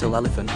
little elephant.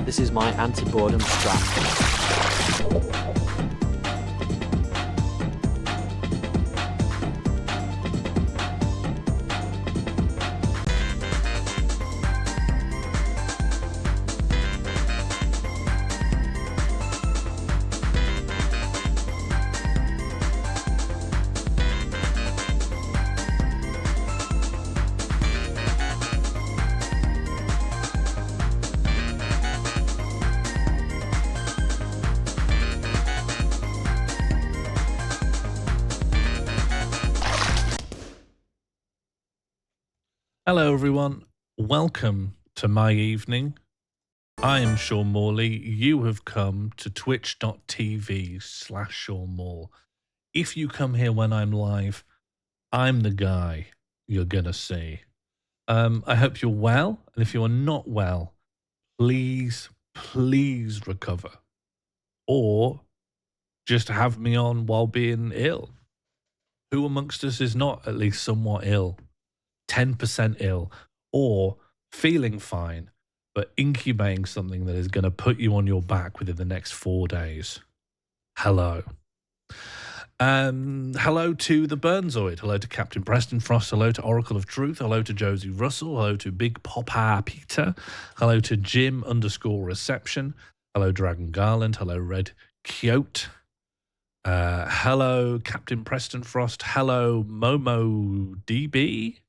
This is my anti-boredom strap. Hello, everyone. Welcome to my evening. I am Sean Morley. You have come to twitch.tv/Sean Moore. If you come here when I'm live, I'm the guy you're going to see. I hope you're well. And if you are not well, please recover. Or just have me on while being ill. Who amongst us is not at least somewhat ill? 10% ill, or feeling fine, but incubating something that is going to put you on your back within the next 4 days. Hello. Hello to the Burnzoid. Hello to Captain Preston Frost. Hello to Oracle of Truth. Hello to Josie Russell. Hello to Big Papa Peter. Hello to Jim_Reception. Hello Dragon Garland. Hello Red Kyote. Hello Captain Preston Frost. Hello Momo DB.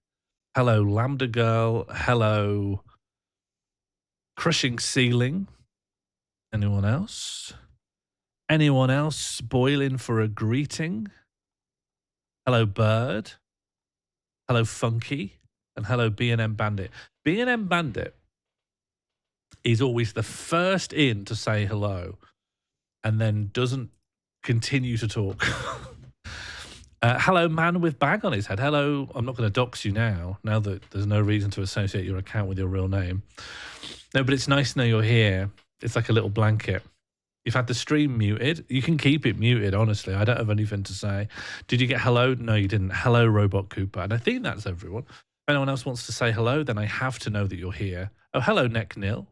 Hello, Lambda Girl. Hello, Crushing Ceiling. Anyone else? Anyone else spoiling for a greeting? Hello, Bird. Hello, Funky. And hello, B&M Bandit. B&M Bandit is always the first in to say hello and then doesn't continue to talk. Hello, man with bag on his head. Hello, I'm not going to dox you now that there's no reason to associate your account with your real name. No, but it's nice to know you're here. It's like a little blanket. You've had the stream muted. You can keep it muted, honestly. I don't have anything to say. Did you get hello? No, you didn't. Hello, Robot Cooper. And I think that's everyone. If anyone else wants to say hello, then I have to know that you're here. Oh, hello, Neck Nil.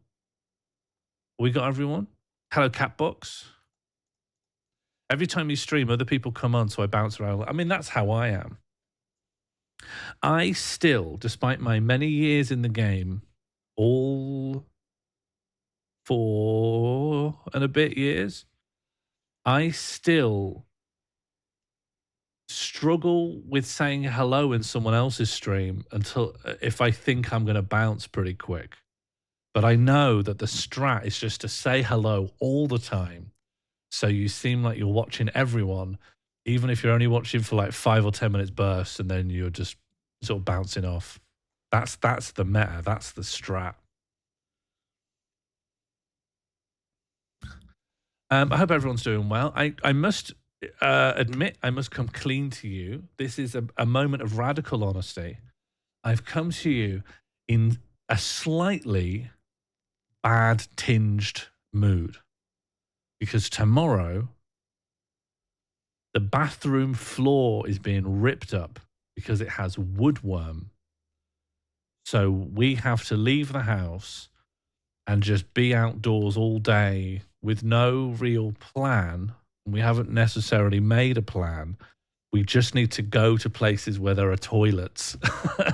We got everyone? Hello, Catbox. Every time you stream, other people come on, so I bounce around. I mean, that's how I am. I still, despite my many years in the game, all 4 and a bit years, I still struggle with saying hello in someone else's stream until if I think I'm going to bounce pretty quick. But I know that the strat is just to say hello all the time. So you seem like you're watching everyone, even if you're only watching for like 5 or 10 minutes bursts, and then you're just sort of bouncing off. That's the meta. That's the strat. I hope everyone's doing well. I must admit, I must come clean to you. This is a moment of radical honesty. I've come to you in a slightly bad tinged mood. Because tomorrow, the bathroom floor is being ripped up because it has woodworm. So we have to leave the house and just be outdoors all day with no real plan. We haven't necessarily made a plan. We just need to go to places where there are toilets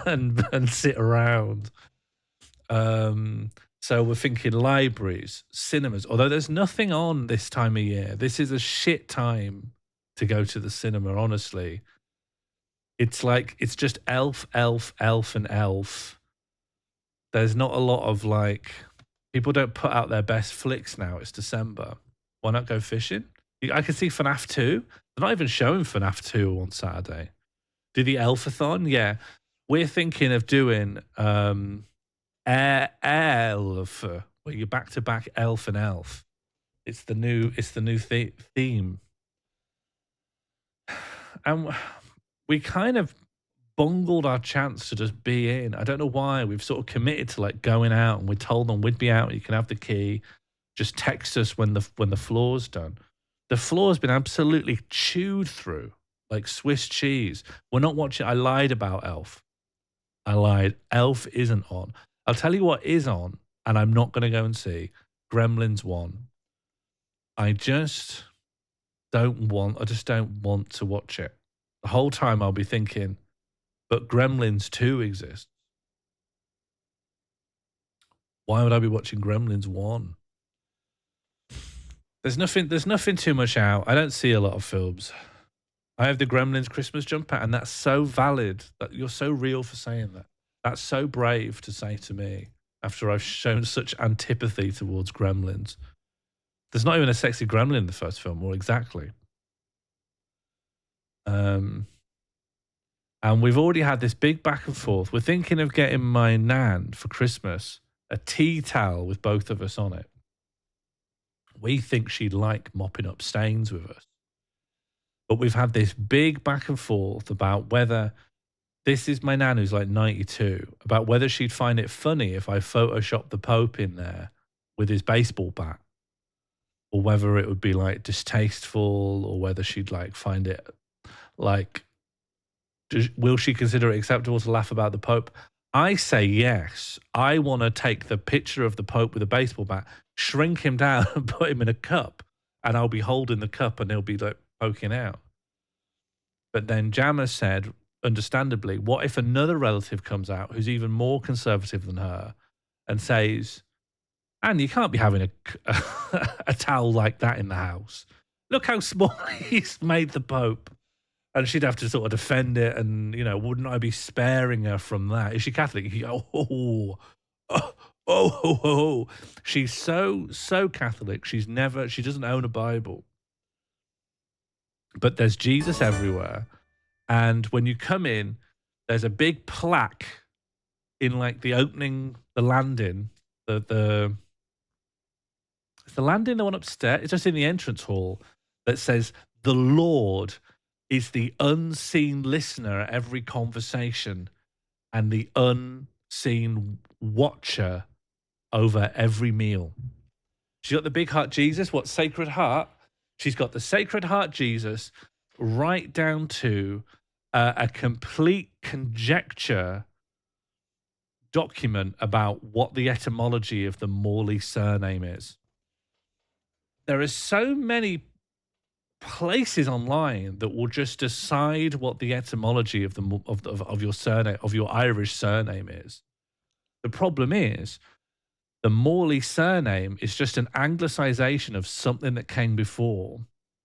and sit around. So we're thinking libraries, cinemas, although there's nothing on this time of year. This is a shit time to go to the cinema, honestly. It's like, it's just Elf, and Elf. There's not a lot of like, people don't put out their best flicks now. It's December. Why not go fishing? I can see FNAF 2. They're not even showing FNAF 2 on Saturday. Do the Elfathon? Yeah. We're thinking of doing Elf, where you're back to back Elf and Elf. It's the new theme. And we kind of bungled our chance to just be in. I don't know why. We've sort of committed to like going out, and we told them we'd be out. You can have the key. Just text us when the floor's done. The floor's been absolutely chewed through like Swiss cheese. We're not watching. I lied about Elf. I lied. Elf isn't on. I'll tell you what is on, and I'm not going to go and see. Gremlins 1. I just don't want to watch it. The whole time I'll be thinking, but Gremlins 2 exists. Why would I be watching Gremlins 1? There's nothing too much out. I don't see a lot of films. I have the Gremlins Christmas jumper, and that's so valid. That you're so real for saying that. That's so brave to say to me after I've shown such antipathy towards Gremlins. There's not even a sexy gremlin in the first film, or exactly. And we've already had this big back and forth. We're thinking of getting my nan for Christmas a tea towel with both of us on it. We think she'd like mopping up stains with us. But we've had this big back and forth about whether, this is my nan who's like 92, about whether she'd find it funny if I photoshopped the Pope in there with his baseball bat, or whether it would be like distasteful, or whether she'd like find it like, will she consider it acceptable to laugh about the Pope? I say yes. I want to take the picture of the Pope with a baseball bat, shrink him down and put him in a cup, and I'll be holding the cup and he'll be like poking out. But then Jammer said, understandably, what if another relative comes out who's even more conservative than her and says, and you can't be having a towel like that in the house. Look how small he's made the Pope. And she'd have to sort of defend it, and, you know, wouldn't I be sparing her from that? Is she Catholic? Oh. She's so Catholic. She doesn't own a Bible. But there's Jesus everywhere. And when you come in, there's a big plaque in like the opening, the landing, it's the landing, the one upstairs. It's just in the entrance hall that says, "The Lord is the unseen listener at every conversation and the unseen watcher over every meal." She's got the big heart Jesus. What, Sacred Heart? She's got the Sacred Heart Jesus right down to a complete conjecture document about what the etymology of the Morley surname is. There are so many places online that will just decide what the etymology of your surname, of your Irish surname is. The problem is the Morley surname is just an anglicization of something that came before,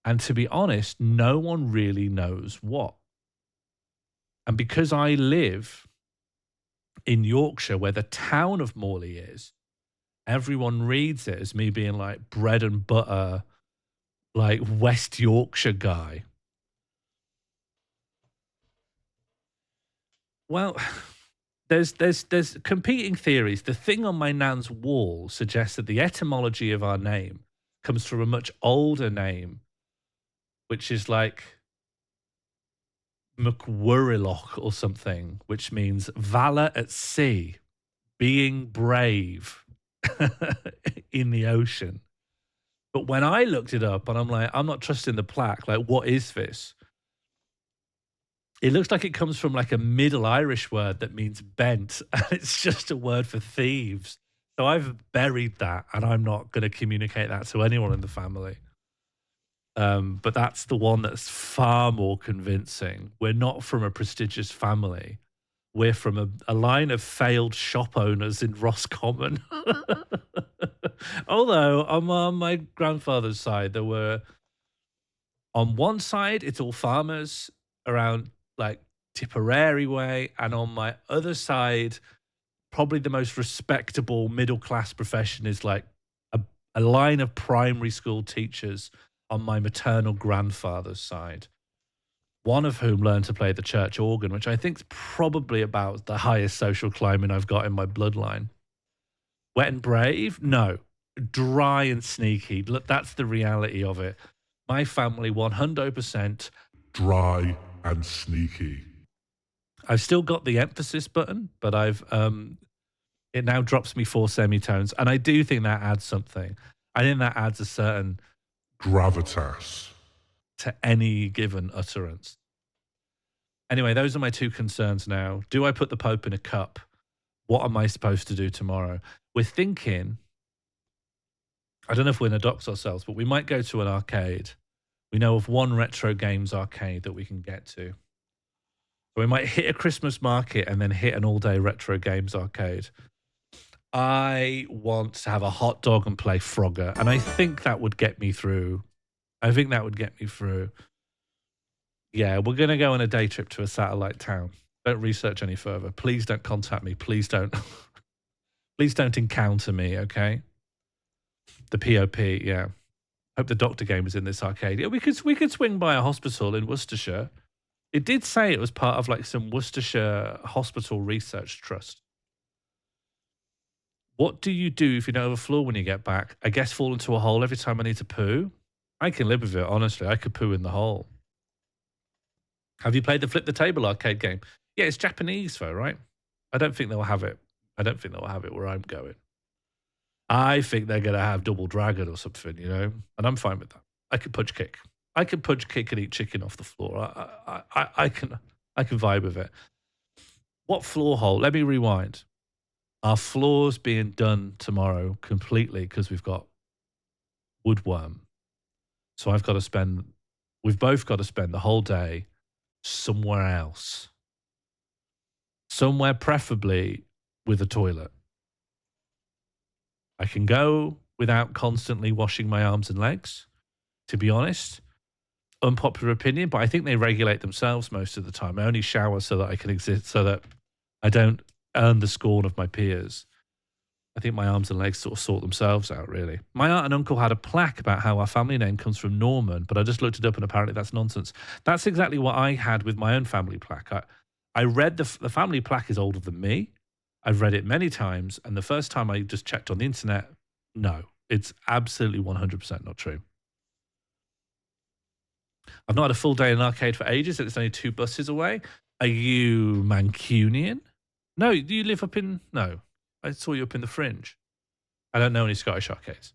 and to be honest, no one really knows what. And because I live in Yorkshire, where the town of Morley is, everyone reads it as me being like bread and butter, like West Yorkshire guy. Well, there's competing theories. The thing on my nan's wall suggests that the etymology of our name comes from a much older name, which is like McWurrilock or something, which means valor at sea, being brave in the ocean. But when I looked it up, and I'm like, I'm not trusting the plaque. Like, what is this? It looks like it comes from like a Middle Irish word that means bent, and it's just a word for thieves. So I've buried that, and I'm not going to communicate that to anyone in the family. But that's the one that's far more convincing. We're not from a prestigious family. We're from a line of failed shop owners in Roscommon. Although on my grandfather's side, there were, on one side, it's all farmers around like Tipperary way. And on my other side, probably the most respectable middle-class profession is like a line of primary school teachers on my maternal grandfather's side, one of whom learned to play the church organ, which I think is probably about the highest social climbing I've got in my bloodline. Wet and brave? No. Dry and sneaky. Look, that's the reality of it. My family, 100% dry and sneaky. I've still got the emphasis button, but it now drops me 4 semitones, and I do think that adds something. I think that adds a certain gravitas to any given utterance. Anyway, those are my 2 concerns now. Do I put the Pope in a cup? What am I supposed to do tomorrow? We're thinking I don't know if we're going to dox ourselves, but we might go to an arcade. We know of one retro games arcade that we can get to. So we might hit a Christmas market and then hit an all-day retro games arcade. I want to have a hot dog and play Frogger, and I think that would get me through. Yeah, we're going to go on a day trip to a satellite town. Don't research any further. Please don't contact me. Please don't. Please don't encounter me, okay? The POP, yeah. Hope the Doctor game is in this arcade. Yeah, we could swing by a hospital in Worcestershire. It did say it was part of like some Worcestershire Hospital Research Trust. What do you do if you don't have a floor when you get back? I guess fall into a hole every time I need to poo. I can live with it, honestly. I could poo in the hole. Have you played the Flip the Table arcade game? Yeah, it's Japanese though, right? I don't think they'll have it. I don't think they'll have it where I'm going. I think they're going to have Double Dragon or something, you know? And I'm fine with that. I could punch kick. I can punch kick and eat chicken off the floor. I can vibe with it. What floor hole? Let me rewind. Our floor's being done tomorrow completely because we've got woodworm. So we've both got to spend the whole day somewhere else. Somewhere preferably with a toilet. I can go without constantly washing my arms and legs, to be honest. Unpopular opinion, but I think they regulate themselves most of the time. I only shower so that I can exist, so that I don't earn the scorn of my peers. I think my arms and legs sort of sort themselves out, really. My aunt and uncle had a plaque about how our family name comes from Norman, but I just looked it up and apparently that's nonsense. That's exactly what I had with my own family plaque. I read the family plaque is older than me. I've read it many times, and the first time I just checked on the internet, no, it's absolutely 100% not true. I've not had a full day in an arcade for ages, and it's only 2 buses away. Are you Mancunian? No, do you live up in... No, I saw you up in the Fringe. I don't know any Scottish arcades.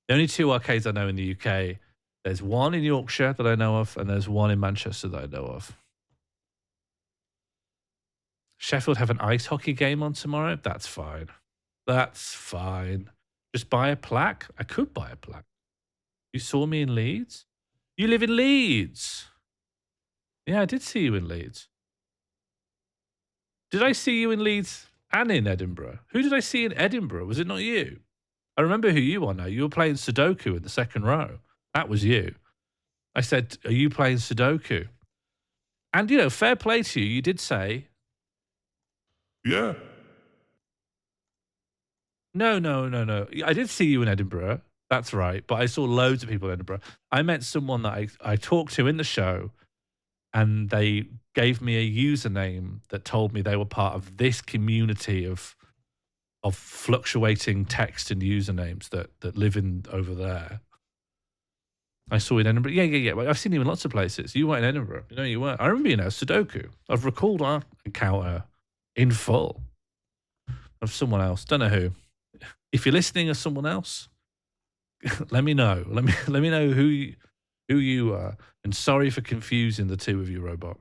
The only 2 arcades I know in the UK, there's one in Yorkshire that I know of, and there's one in Manchester that I know of. Sheffield have an ice hockey game on tomorrow? That's fine. That's fine. Just buy a plaque? I could buy a plaque. You saw me in Leeds? You live in Leeds? Yeah, I did see you in Leeds. Did I see you in Leeds and in Edinburgh? Who did I see in Edinburgh? Was it not you? I remember who you are now. You were playing Sudoku in the second row. That was you. I said, are you playing Sudoku? And, you know, fair play to you. You did say... Yeah. No. I did see you in Edinburgh. That's right. But I saw loads of people in Edinburgh. I met someone that I talked to in the show, and they gave me a username that told me they were part of this community of fluctuating text and usernames that live in over there. I saw you in Edinburgh. Yeah. I've seen you in lots of places. You weren't in Edinburgh. You know you weren't. I remember you now, Sudoku. I've recalled our encounter in full of someone else. Don't know who. If you're listening as someone else, let me know. Let me know who you are. And sorry for confusing the two of you, Robot.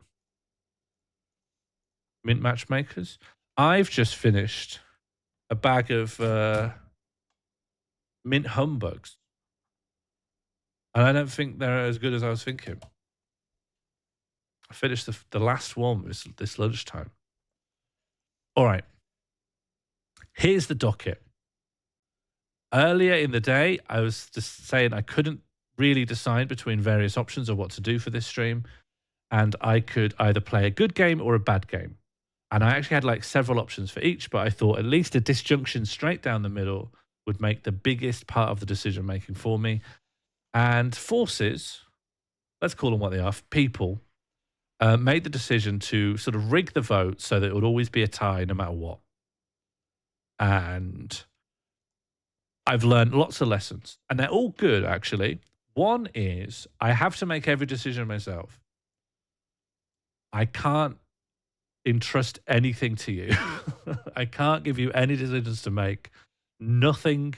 Mint Matchmakers. I've just finished a bag of mint humbugs. And I don't think they're as good as I was thinking. I finished the last one this lunchtime. All right. Here's the docket. Earlier in the day, I was just saying I couldn't really decide between various options of what to do for this stream. And I could either play a good game or a bad game. And I actually had like several options for each, but I thought at least a disjunction straight down the middle would make the biggest part of the decision making for me. And forces, let's call them what they are, people, made the decision to sort of rig the vote so that it would always be a tie no matter what. And I've learned lots of lessons, and they're all good, actually. One is I have to make every decision myself. I can't entrust anything to you. I can't give you any decisions to make. Nothing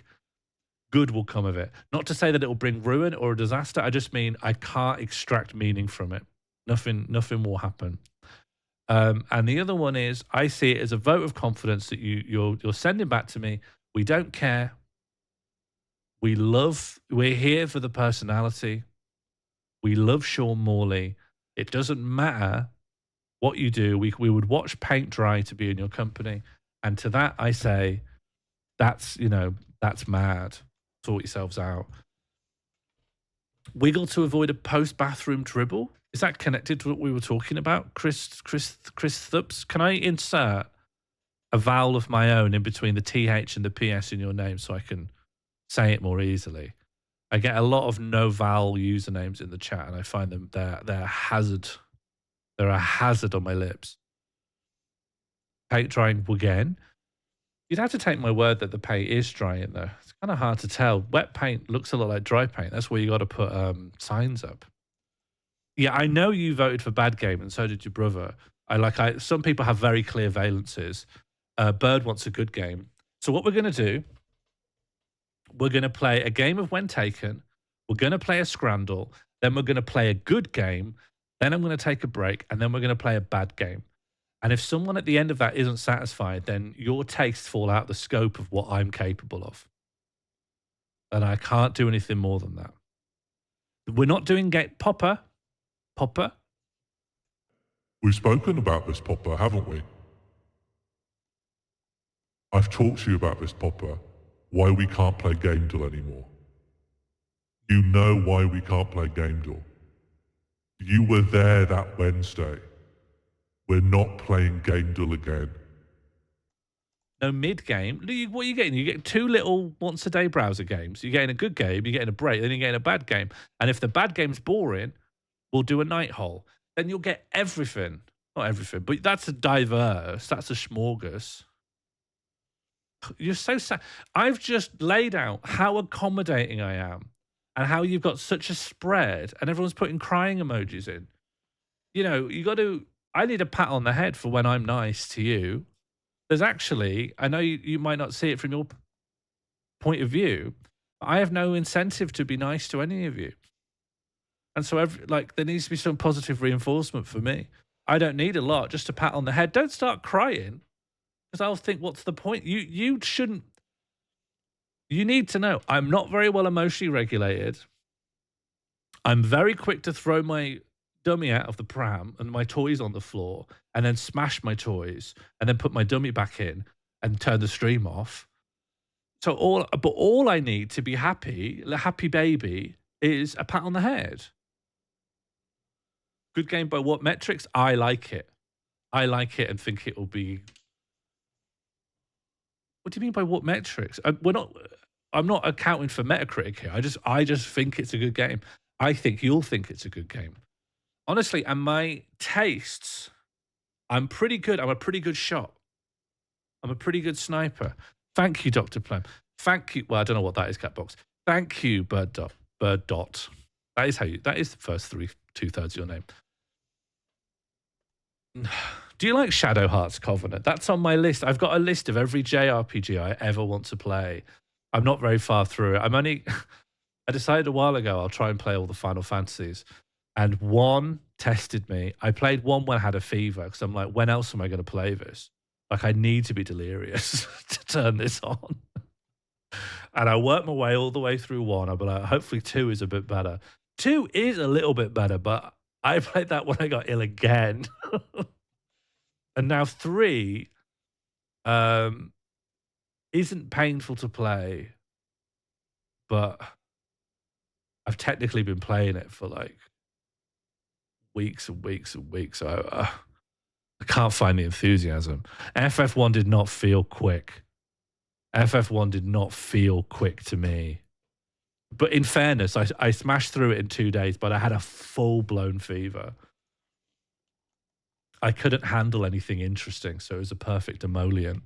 good will come of it. Not to say that it will bring ruin or a disaster. I just mean I can't extract meaning from it. Nothing will happen. And the other one is I see it as a vote of confidence that you're sending back to me. We don't care We're here for the personality. We love Sean Morley. It doesn't matter what you do. We would watch paint dry to be in your company. And to that, I say, that's mad. Sort yourselves out. Wiggle to avoid a post-bathroom dribble. Is that connected to what we were talking about? Chris Thups? Can I insert a vowel of my own in between the TH and the PS in your name so I can say it more easily? I get a lot of no vowel usernames in the chat, and I find them they're a hazard. They're a hazard on my lips. Paint drying again. You'd have to take my word that the paint is drying though. It's kind of hard to tell. Wet paint looks a lot like dry paint. That's where you got to put signs up. Yeah, I know you voted for bad game, and so did your brother. Some people have very clear valences. Bird wants a good game. So what we're going to do, we're going to play a game of When Taken. We're going to play a Scrandle. Then we're going to play a good game. Then I'm going to take a break. And then we're going to play a bad game. And if someone at the end of that isn't satisfied, then your tastes fall out the scope of what I'm capable of. And I can't do anything more than that. We're not doing Popper. We've spoken about this, Popper, haven't we? I've talked to you about this, Popper. Why we can't play Game Duel anymore. You know why we can't play Game Duel. You were there that Wednesday. We're not playing Game Duel again. No mid-game. What are you getting? You get 2 little once-a-day browser games. You're getting a good game, you're getting a break, then you're getting a bad game. And if the bad game's boring, we'll do a night hole. Then you'll get everything. Not everything, but that's a diverse. That's a smorgasbord. You're so sad. I've just laid out how accommodating I am and how you've got such a spread and everyone's putting crying emojis in. You know, I need a pat on the head for when I'm nice to you. There's actually, I know you might not see it from your point of view, but I have no incentive to be nice to any of you. And so there needs to be some positive reinforcement for me. I don't need a lot, just a pat on the head. Don't start crying. Because I'll think, what's the point? You shouldn't. You need to know, I'm not very well emotionally regulated. I'm very quick to throw my dummy out of the pram and my toys on the floor and then smash my toys and then put my dummy back in and turn the stream off. So all I need to be happy, the happy baby, is a pat on the head. Good game by what metrics? I like it. I like it and think it will be. What do you mean by what metrics? I'm not accounting for Metacritic here. I just think it's a good game. I think you'll think it's a good game. Honestly, and my tastes, I'm pretty good. I'm a pretty good shot. I'm a pretty good sniper. Thank you, Dr. Plum. Thank you. Well, I don't know what that is, Catbox. Thank you, Bird Dot. That is the first 2/3 of your name. Do you like Shadow Hearts Covenant? That's on my list. I've got a list of every JRPG I ever want to play. I'm not very far through it. I decided a while ago I'll try and play all the Final Fantasies. And one tested me. I played one when I had a fever because I'm like, when else am I going to play this? Like, I need to be delirious to turn this on. And I worked my way all the way through one. I'll be like, hopefully 2 is a bit better. 2 is a little bit better, but I played that when I got ill again. And now 3 isn't painful to play, but I've technically been playing it for like weeks and weeks and weeks. So I can't find the enthusiasm. FF1 did not feel quick. FF1 did not feel quick to me. But in fairness, I smashed through it in 2 days, but I had a full-blown fever. I couldn't handle anything interesting, so it was a perfect emollient.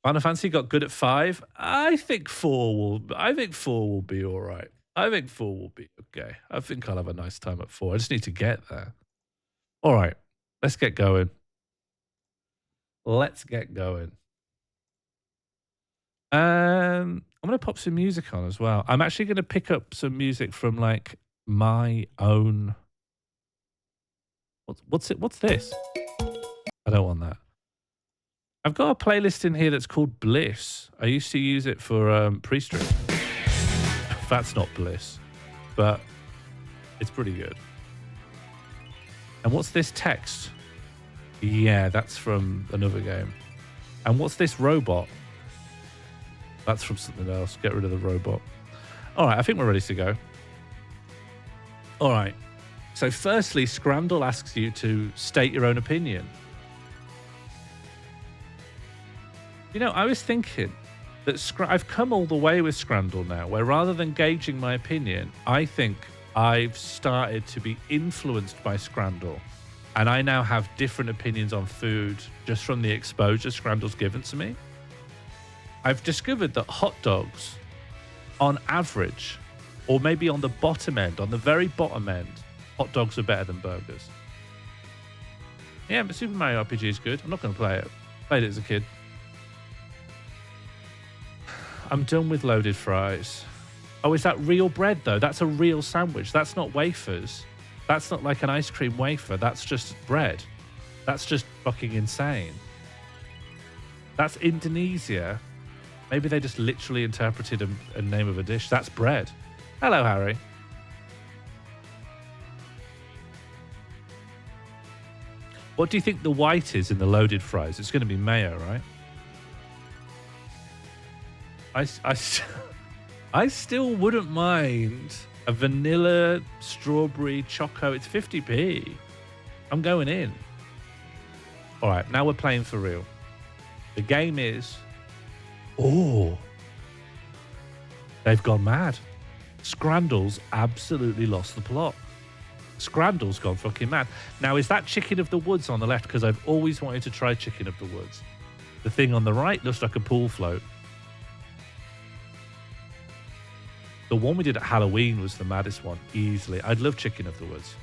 Final Fantasy got good at 5. I think 4 will be all right. I think 4 will be okay. I think I'll have a nice time at 4. I just need to get there. All right, let's get going. Let's get going. I'm going to pop some music on as well. I'm actually going to pick up some music from like my own. What's this? I don't want that. I've got a playlist in here that's called Bliss. I used to use it for pre-stream. That's not bliss, but it's pretty good. And what's this text? Yeah, that's from another game. And what's this robot? That's from something else. Get rid of the robot. All right, I think we're ready to go. All right. So firstly, Scrandle asks you to state your own opinion. You know, I was thinking that I've come all the way with Scrandle now, where rather than gauging my opinion, I think I've started to be influenced by Scrandle. And I now have different opinions on food just from the exposure Scrandle's given to me. I've discovered that hot dogs, on average, or maybe on the bottom end, on the very bottom end, hot dogs are better than burgers. Yeah, but Super Mario RPG is good. I'm not going to play it. Played it as a kid. I'm done with loaded fries. Oh, is that real bread, though? That's a real sandwich. That's not wafers. That's not like an ice cream wafer. That's just bread. That's just fucking insane. That's Indonesia. Maybe they just literally interpreted a name of a dish. That's bread. Hello, Harry. What do you think the white is in the loaded fries? It's going to be mayo, right? I still wouldn't mind a vanilla strawberry choco. It's 50p. I'm going in. All right, now we're playing for real. The game is... Oh. They've gone mad. Scrandle's absolutely lost the plot. Scrandle's gone fucking mad. Now, is that Chicken of the Woods on the left? Because I've always wanted to try Chicken of the Woods. The thing on the right looks like a pool float. The one we did at Halloween was the maddest one, easily. I'd love Chicken of the Woods.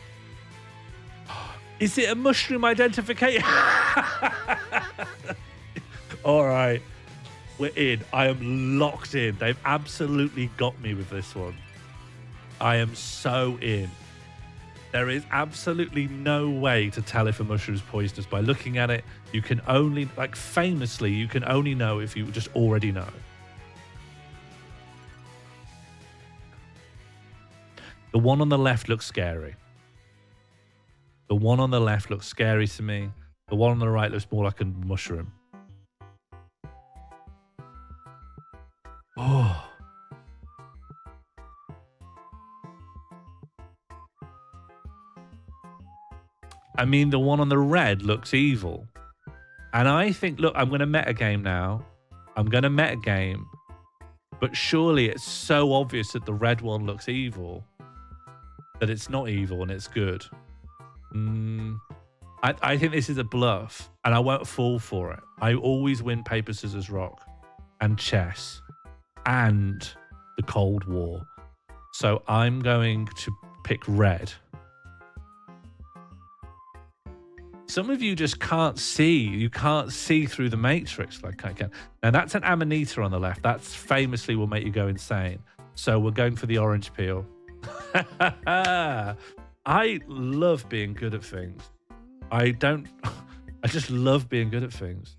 Is it a mushroom identification? All right. We're in. I am locked in. They've absolutely got me with this one. I am so in. There is absolutely no way to tell if a mushroom is poisonous by looking at it. You can only, like famously, you can only know if you just already know. The one on the left looks scary. The one on the left looks scary to me. The one on the right looks more like a mushroom. Oh. I mean, the one on the red looks evil. And I think, look, I'm going to metagame now. I'm going to metagame. But surely it's so obvious that the red one looks evil that it's not evil and it's good. I think this is a bluff and I won't fall for it. I always win paper, scissors, rock and chess and the Cold War. So I'm going to pick red. Some of you just can't see. You can't see through the matrix like I can. Now that's an Amanita on the left. That's famously will make you go insane. So we're going for the orange peel. I love being good at things. I just love being good at things.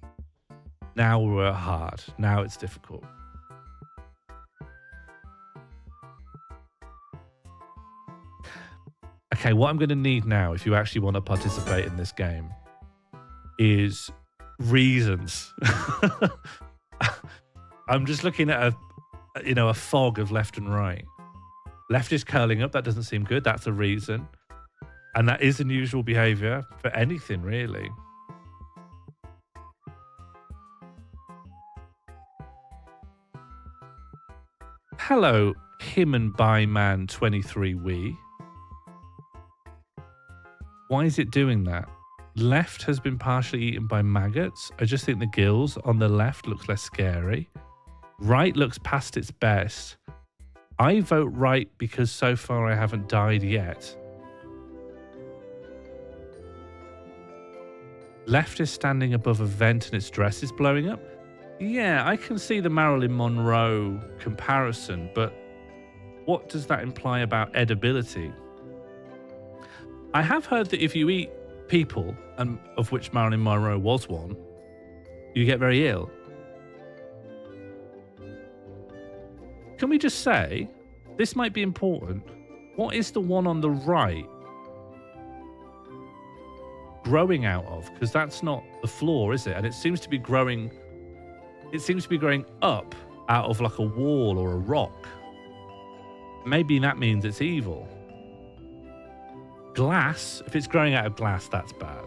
Now we're hard. Now it's difficult. Okay, what I'm going to need now, if you actually want to participate in this game, is reasons. I'm just looking at a fog of left and right. Left is curling up. That doesn't seem good. That's a reason. And that is unusual behavior for anything, really. Hello, him and by man 23 we. Why is it doing that? Left has been partially eaten by maggots. I just think the gills on the left looks less scary. Right looks past its best. I vote right because so far I haven't died yet. Left is standing above a vent and its dress is blowing up. Yeah, I can see the Marilyn Monroe comparison, but what does that imply about edibility? I have heard that if you eat people, and of which Marilyn Monroe was one, you get very ill. Can we just say This might be important. What is the one on the right growing out of? Because that's not the floor, is it? And it seems to be growing. It seems to be growing up out of like a wall or a rock. Maybe that means it's evil. Glass. If it's growing out of glass, that's bad.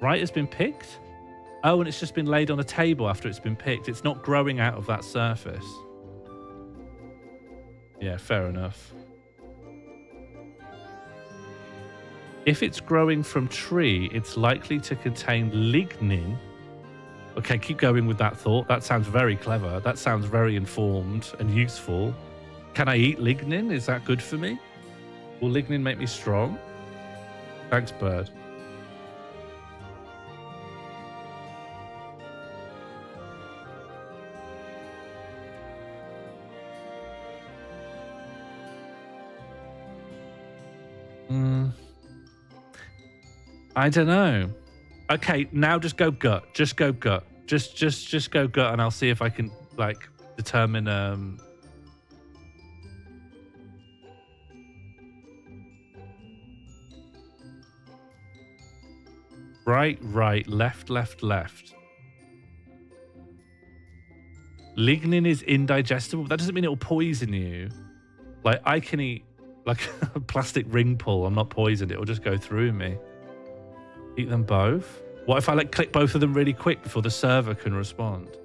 Right has been picked. Oh, and it's just been laid on a table after it's been picked. It's not growing out of that surface. Yeah, fair enough. If it's growing from tree, it's likely to contain lignin. Okay, keep going with that thought. That sounds very clever. That sounds very informed and useful. Can I eat lignin? Is that good for me? Will lignin make me strong? Thanks, bird. I don't know. Okay, now just go gut. Just go gut. Just go gut, and I'll see if I can like determine. Right, left. Lignin is indigestible. That doesn't mean it will poison you. Like I can eat like a plastic ring pull. I'm not poisoned. It will just go through me. Eat them both. What if I like click both of them really quick before the server can respond?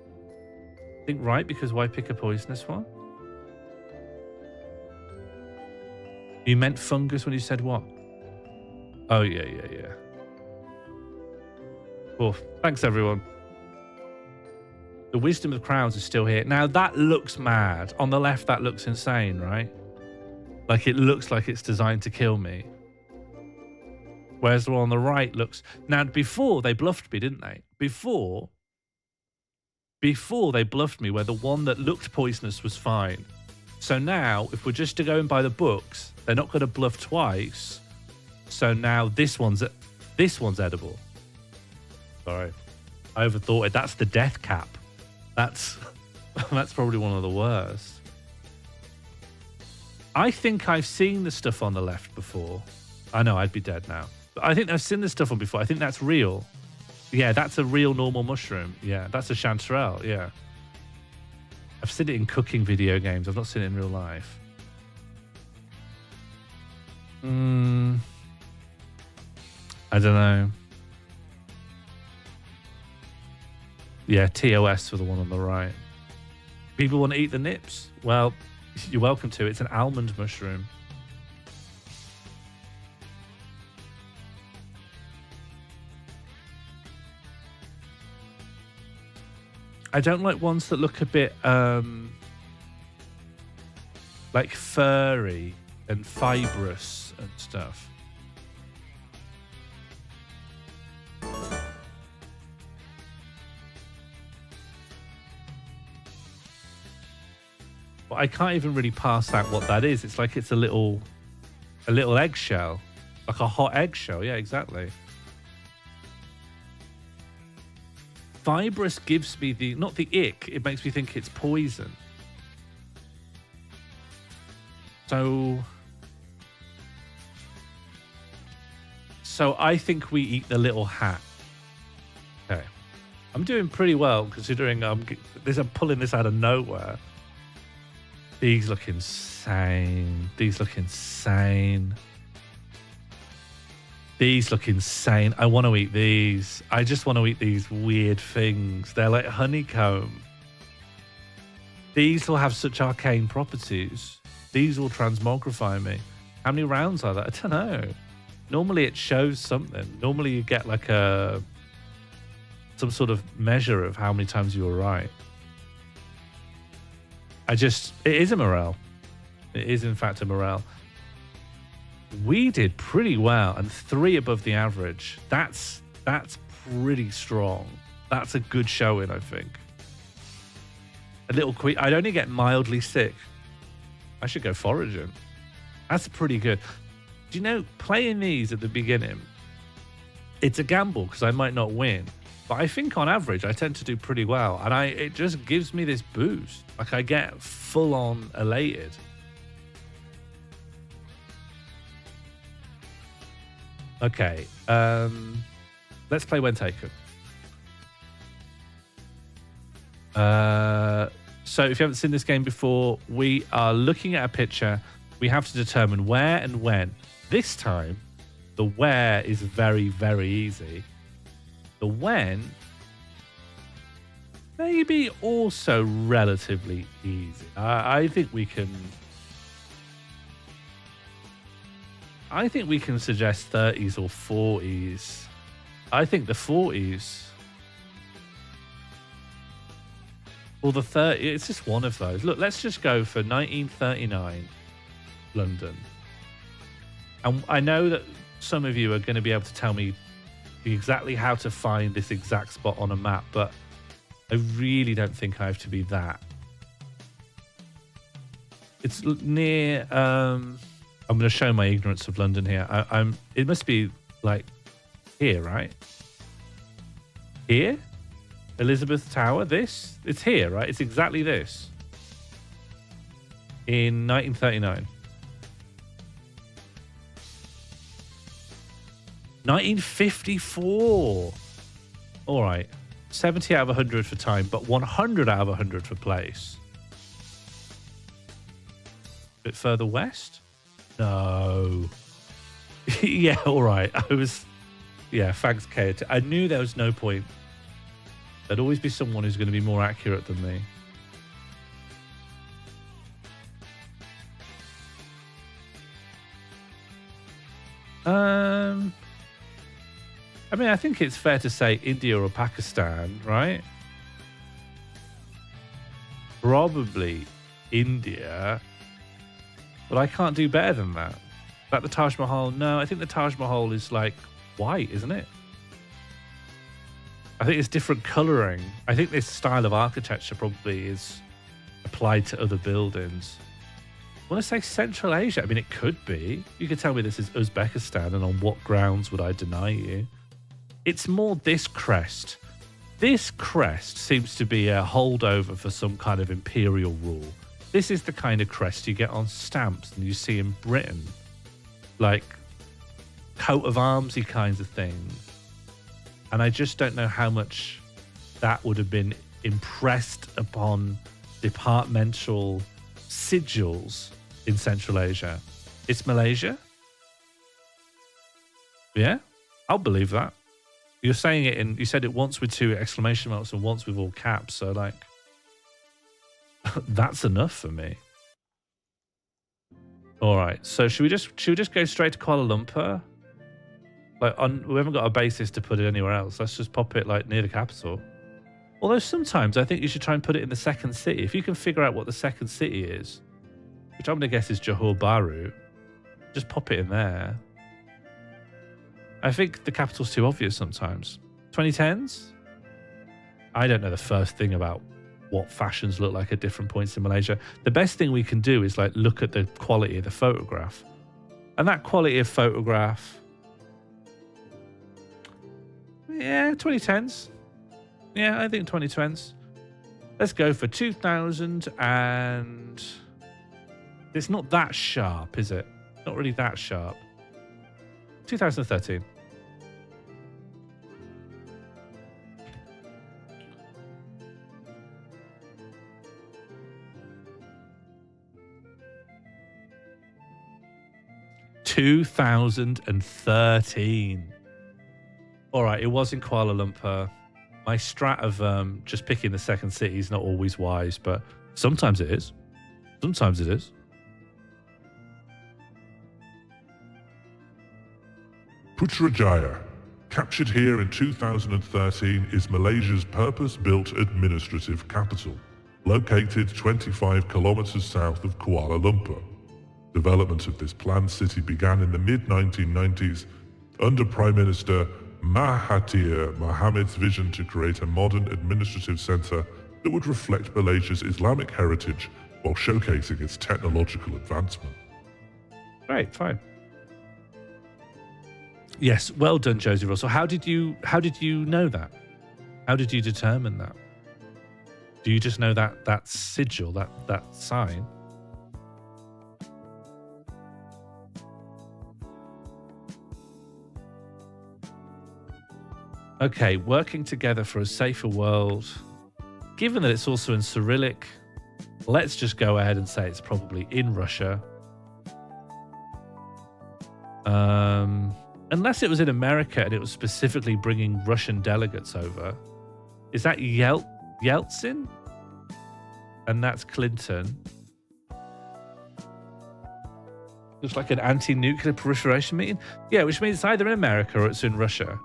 I think right, because why pick a poisonous one? You meant fungus when you said what? Oh, yeah. Well, thanks, everyone. The wisdom of crowds is still here. Now, that looks mad. On the left, that looks insane, right? Like, it looks like it's designed to kill me. Whereas the one on the right looks... Now, before, they bluffed me, didn't they? Before they bluffed me, where the one that looked poisonous was fine. So now, if we're just to go and buy the books, they're not going to bluff twice. So now this one's edible. Sorry. I overthought it. That's the death cap. That's probably one of the worst. I think I've seen the stuff on the left before. I know, I'd be dead now. But I think I've seen this stuff on before. I think that's real. Yeah, that's a real normal mushroom. Yeah, that's a chanterelle. Yeah. I've seen it in cooking video games. I've not seen it in real life. I don't know. Yeah, TOS for the one on the right. People want to eat the nips? Well, you're welcome to. It's an almond mushroom. I don't like ones that look a bit like furry and fibrous and stuff. But I can't even really parse out what that is. It's like it's a little eggshell, like a hot eggshell. Yeah, exactly. Fibrous gives me not the ick, it makes me think it's poison. So I think we eat the little hat. Okay. I'm doing pretty well considering I'm pulling this out of nowhere. These look insane. These look insane. These look insane. I want to eat these. I just want to eat these weird things. They're like honeycomb. These will have such arcane properties. These will transmogrify me. How many rounds are there? I don't know. Normally it shows something. Normally you get like some sort of measure of how many times you were right. It is a morale. It is in fact a morale. We did pretty well, and 3 above the average. That's pretty strong. That's a good showing, I think. A little quick. I'd only get mildly sick. I should go foraging. That's pretty good. Do you know, playing these at the beginning, it's a gamble because I might not win. But I think on average, I tend to do pretty well. And it just gives me this boost. Like I get full on elated. Okay. Let's play When Taken. So if you haven't seen this game before, we are looking at a picture. We have to determine where and when. This time, the where is very, very easy. The when, maybe also relatively easy. I think we can suggest 30s or 40s. I think the 40s. Or the 30, it's just one of those. Look, let's just go for 1939 London. And I know that some of you are going to be able to tell me exactly how to find this exact spot on a map, but I really don't think I have to be that. It's near, I'm going to show my ignorance of London here. It must be like here, right? Here? Elizabeth Tower, this? It's here, right? It's exactly this. In 1939. 1954. All right. 70 out of 100 for time, but 100 out of 100 for place. A bit further west? No. Yeah, all right. Thanks, Kate. I knew there was no point. There'd always be someone who's going to be more accurate than me. I mean, I think it's fair to say India or Pakistan, right? Probably India, but I can't do better than that. Like the Taj Mahal, no, I think the Taj Mahal is like white, isn't it? I think it's different colouring. I think this style of architecture probably is applied to other buildings. I want to say Central Asia. I mean, it could be. You could tell me this is Uzbekistan, and on what grounds would I deny you? It's more this crest. This crest seems to be a holdover for some kind of imperial rule. This is the kind of crest you get on stamps and you see in Britain. Like coat of armsy kinds of things. And I just don't know how much that would have been impressed upon departmental sigils in Central Asia. It's Malaysia? Yeah, I'll believe that. You're saying it you said it once with 2 exclamation marks and once with all caps. So like, that's enough for me. All right. So should we just go straight to Kuala Lumpur? Like, we haven't got a basis to put it anywhere else. Let's just pop it like near the capital. Although sometimes I think you should try and put it in the second city. If you can figure out what the second city is, which I'm going to guess is Johor Bahru, just pop it in there. I think the capital's too obvious sometimes. 2010s? I don't know the first thing about what fashions look like at different points in Malaysia. The best thing we can do is like look at the quality of the photograph. And that quality of photograph, yeah, 2010s. Yeah, I think 2010s. Let's go for 2000 and... It's not that sharp, is it? Not really that sharp. 2013. $2013. All right, it was in Kuala Lumpur. My strat of just picking the second city is not always wise, but sometimes it is. Sometimes it is. Putrajaya, captured here in 2013, is Malaysia's purpose-built administrative capital, located 25 kilometers south of Kuala Lumpur. Development of this planned city began in the mid-1990s under Prime Minister Mahathir Mohamed's vision to create a modern administrative centre that would reflect Malaysia's Islamic heritage while showcasing its technological advancement. Right, fine. Yes, well done, Josie Russell. How did you know that? How did you determine that? Do you just know that sigil, that sign? Okay, working together for a safer world. Given that it's also in Cyrillic, let's just go ahead and say it's probably in Russia. Unless it was in America and it was specifically bringing Russian delegates over. Is that Yeltsin? And that's Clinton. Looks like an anti-nuclear proliferation meeting. Yeah, which means it's either in America or it's in Russia.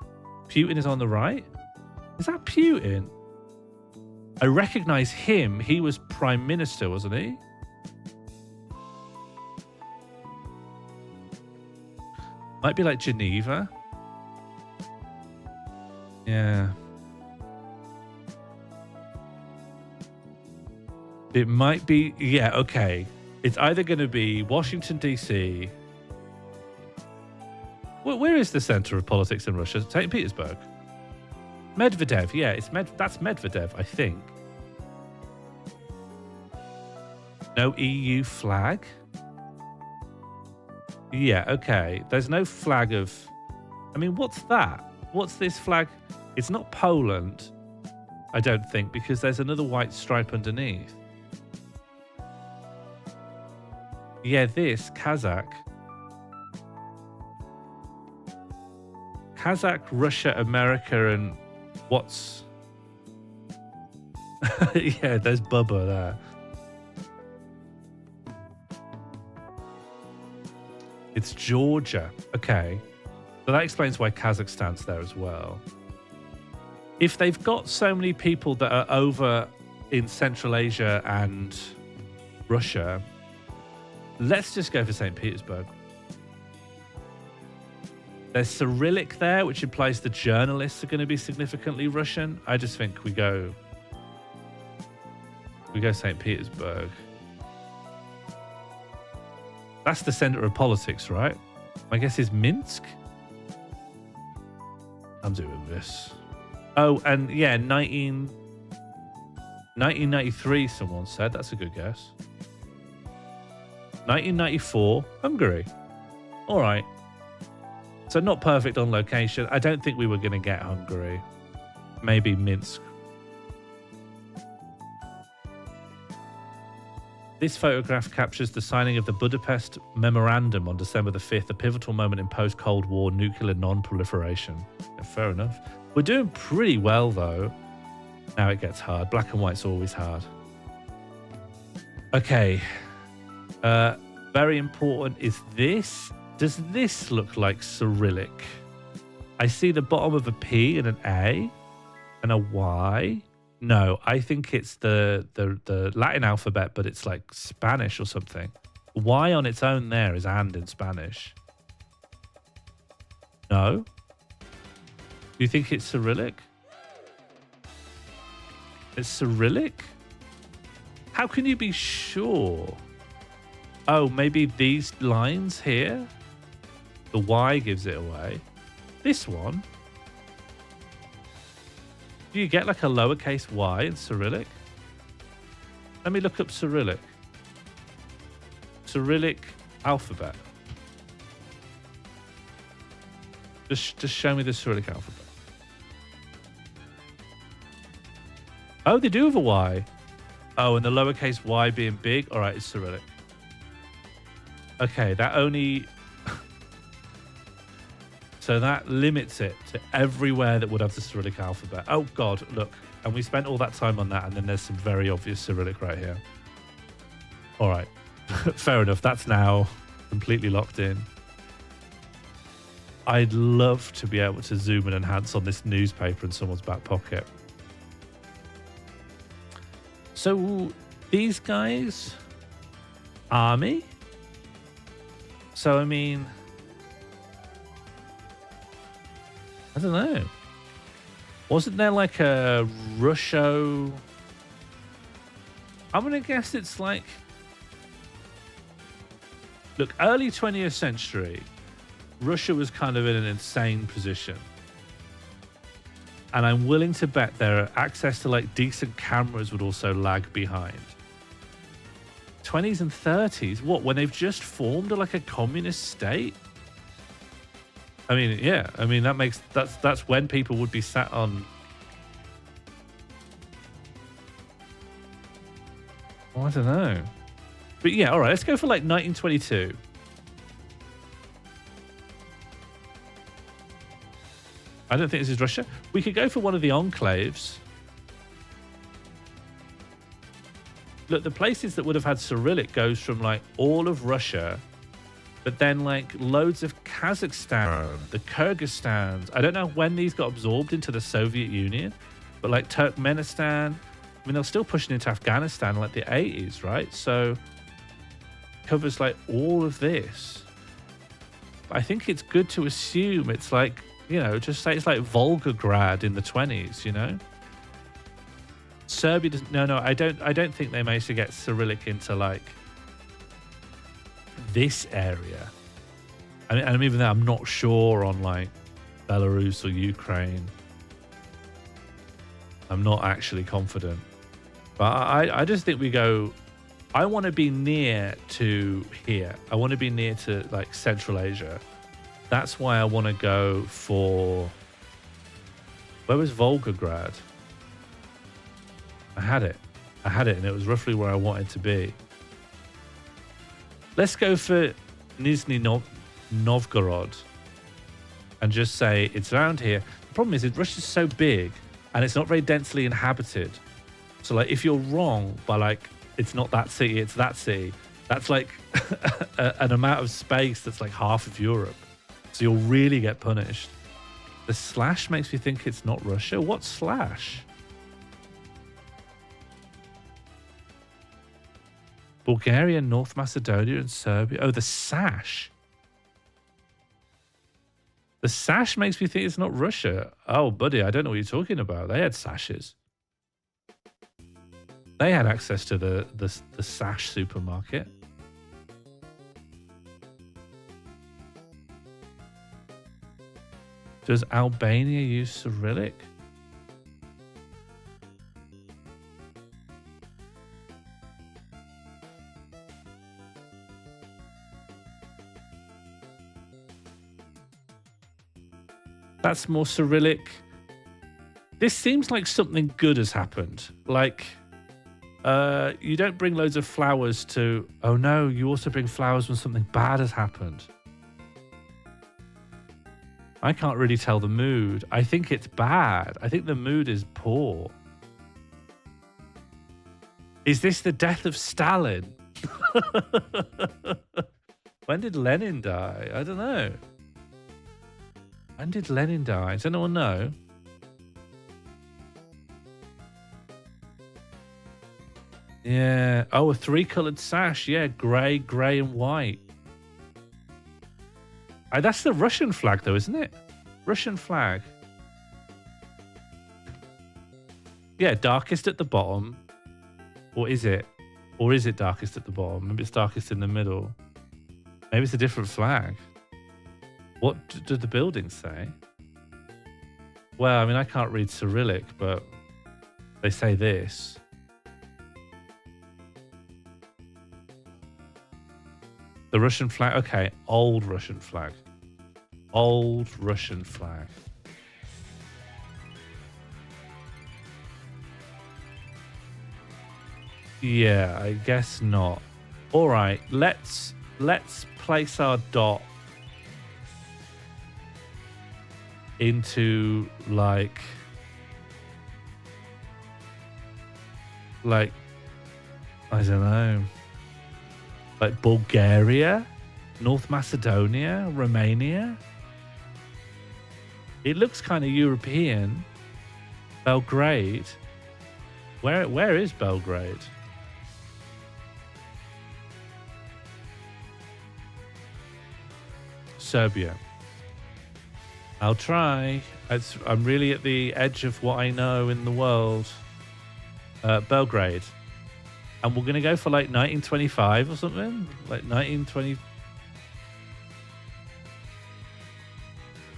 Putin is on the right. Is that Putin? I recognize him. He was prime minister, wasn't he? Might be like Geneva. Yeah. It might be, yeah, okay. It's either going to be Washington, D.C. Where is the center of politics in Russia? St. Petersburg. Medvedev, yeah, that's Medvedev, I think. No EU flag? Yeah, okay. There's no flag of... I mean, what's that? What's this flag? It's not Poland, I don't think, because there's another white stripe underneath. Yeah, this, Kazakh. Kazakh, Russia, America, and what's... yeah, there's Bubba there. It's Georgia. Okay. So that explains why Kazakhstan's there as well. If they've got so many people that are over in Central Asia and Russia, let's just go for St. Petersburg. There's Cyrillic there, which implies the journalists are going to be significantly Russian. I just think we go St. Petersburg. That's the center of politics, right? My guess is Minsk. I'm doing this. Oh, and yeah, 1993, someone said. That's a good guess. 1994, Hungary. All right. So not perfect on location. I don't think we were going to get Hungary. Maybe Minsk. This photograph captures the signing of the Budapest Memorandum on December the 5th, a pivotal moment in post-Cold War nuclear non-proliferation. Yeah, fair enough. We're doing pretty well, though. Now it gets hard. Black and white's always hard. Okay. Very important is this. Does this look like Cyrillic? I see the bottom of a P and an A and a Y. No, I think it's the Latin alphabet, but it's like Spanish or something. Y on its own there is and in Spanish. No? Do you think it's Cyrillic? It's Cyrillic? How can you be sure? Oh, maybe these lines here? The Y gives it away. This one? Do you get like a lowercase y in Cyrillic? Let me look up Cyrillic. Cyrillic alphabet. Just show me the Cyrillic alphabet. Oh, they do have a Y. Oh, and the lowercase y being big. All right, it's Cyrillic. Okay, that only... So that limits it to everywhere that would have the Cyrillic alphabet. Oh, God, look. And we spent all that time on that, and then there's some very obvious Cyrillic right here. All right. Fair enough. That's now completely locked in. I'd love to be able to zoom and enhance on this newspaper in someone's back pocket. So these guys... Army? So, I mean... I don't know. Wasn't there like a Russia? I'm going to guess it's like... Look, early 20th century, Russia was kind of in an insane position. And I'm willing to bet their access to like decent cameras would also lag behind. 20s and 30s? What, when they've just formed like a communist state? I mean, yeah. I mean, that's when people would be sat on. Oh, I don't know. But yeah, all right. Let's go for like 1922. I don't think this is Russia. We could go for one of the enclaves. Look, the places that would have had Cyrillic goes from like all of Russia, but then like loads of Kazakhstan, the Kyrgyzstans. I don't know when these got absorbed into the Soviet Union, but like Turkmenistan. I mean, they're still pushing into Afghanistan in like the 80s, right? So covers like all of this. I think it's good to assume it's like, you know, just say it's like Volgograd in the 20s, you know? Serbia doesn't. No, I don't think they managed to get Cyrillic into like this area. I mean, and even though I'm not sure on like Belarus or Ukraine, I'm not actually confident. But I just think we go. I want to be near to here. I want to be near to like Central Asia. That's why I want to go for. Where was Volgograd? I had it, and it was roughly where I wanted to be. Let's go for Nizhny Novgorod and just say it's around here. The problem is Russia's so big and it's not very densely inhabited. So like if you're wrong by like it's not that city, it's that city, that's like an amount of space that's like half of Europe. So you'll really get punished. The slash makes me think it's not Russia. What slash? Bulgaria, North Macedonia, and Serbia. Oh, the sash. The sash makes me think it's not Russia. Oh, buddy, I don't know what you're talking about. They had sashes. They had access to the sash supermarket. Does Albania use Cyrillic? That's more Cyrillic. This seems like something good has happened. Like, you don't bring loads of flowers to... Oh no, you also bring flowers when something bad has happened. I can't really tell the mood. I think it's bad. I think the mood is poor. Is this the death of Stalin? When did Lenin die? I don't know. When did Lenin die? Does anyone know? Yeah. Oh, a three-coloured sash. Yeah, grey, grey, and white. That's the Russian flag, though, isn't it? Russian flag. Yeah, darkest at the bottom. Or is it? Or is it darkest at the bottom? Maybe it's darkest in the middle. Maybe it's a different flag. What do the buildings say? Well, I mean, I can't read Cyrillic, but they say this. The Russian flag. Okay, old Russian flag. Old Russian flag. Yeah, I guess not. All right, let's place our dot into like I don't know, like Bulgaria, North Macedonia, Romania. It looks kind of European. Belgrade. Where is Belgrade? Serbia. I'll try. I'm really at the edge of what I know in the world. Belgrade. And we're going to go for like 1925 or something. Like 1920.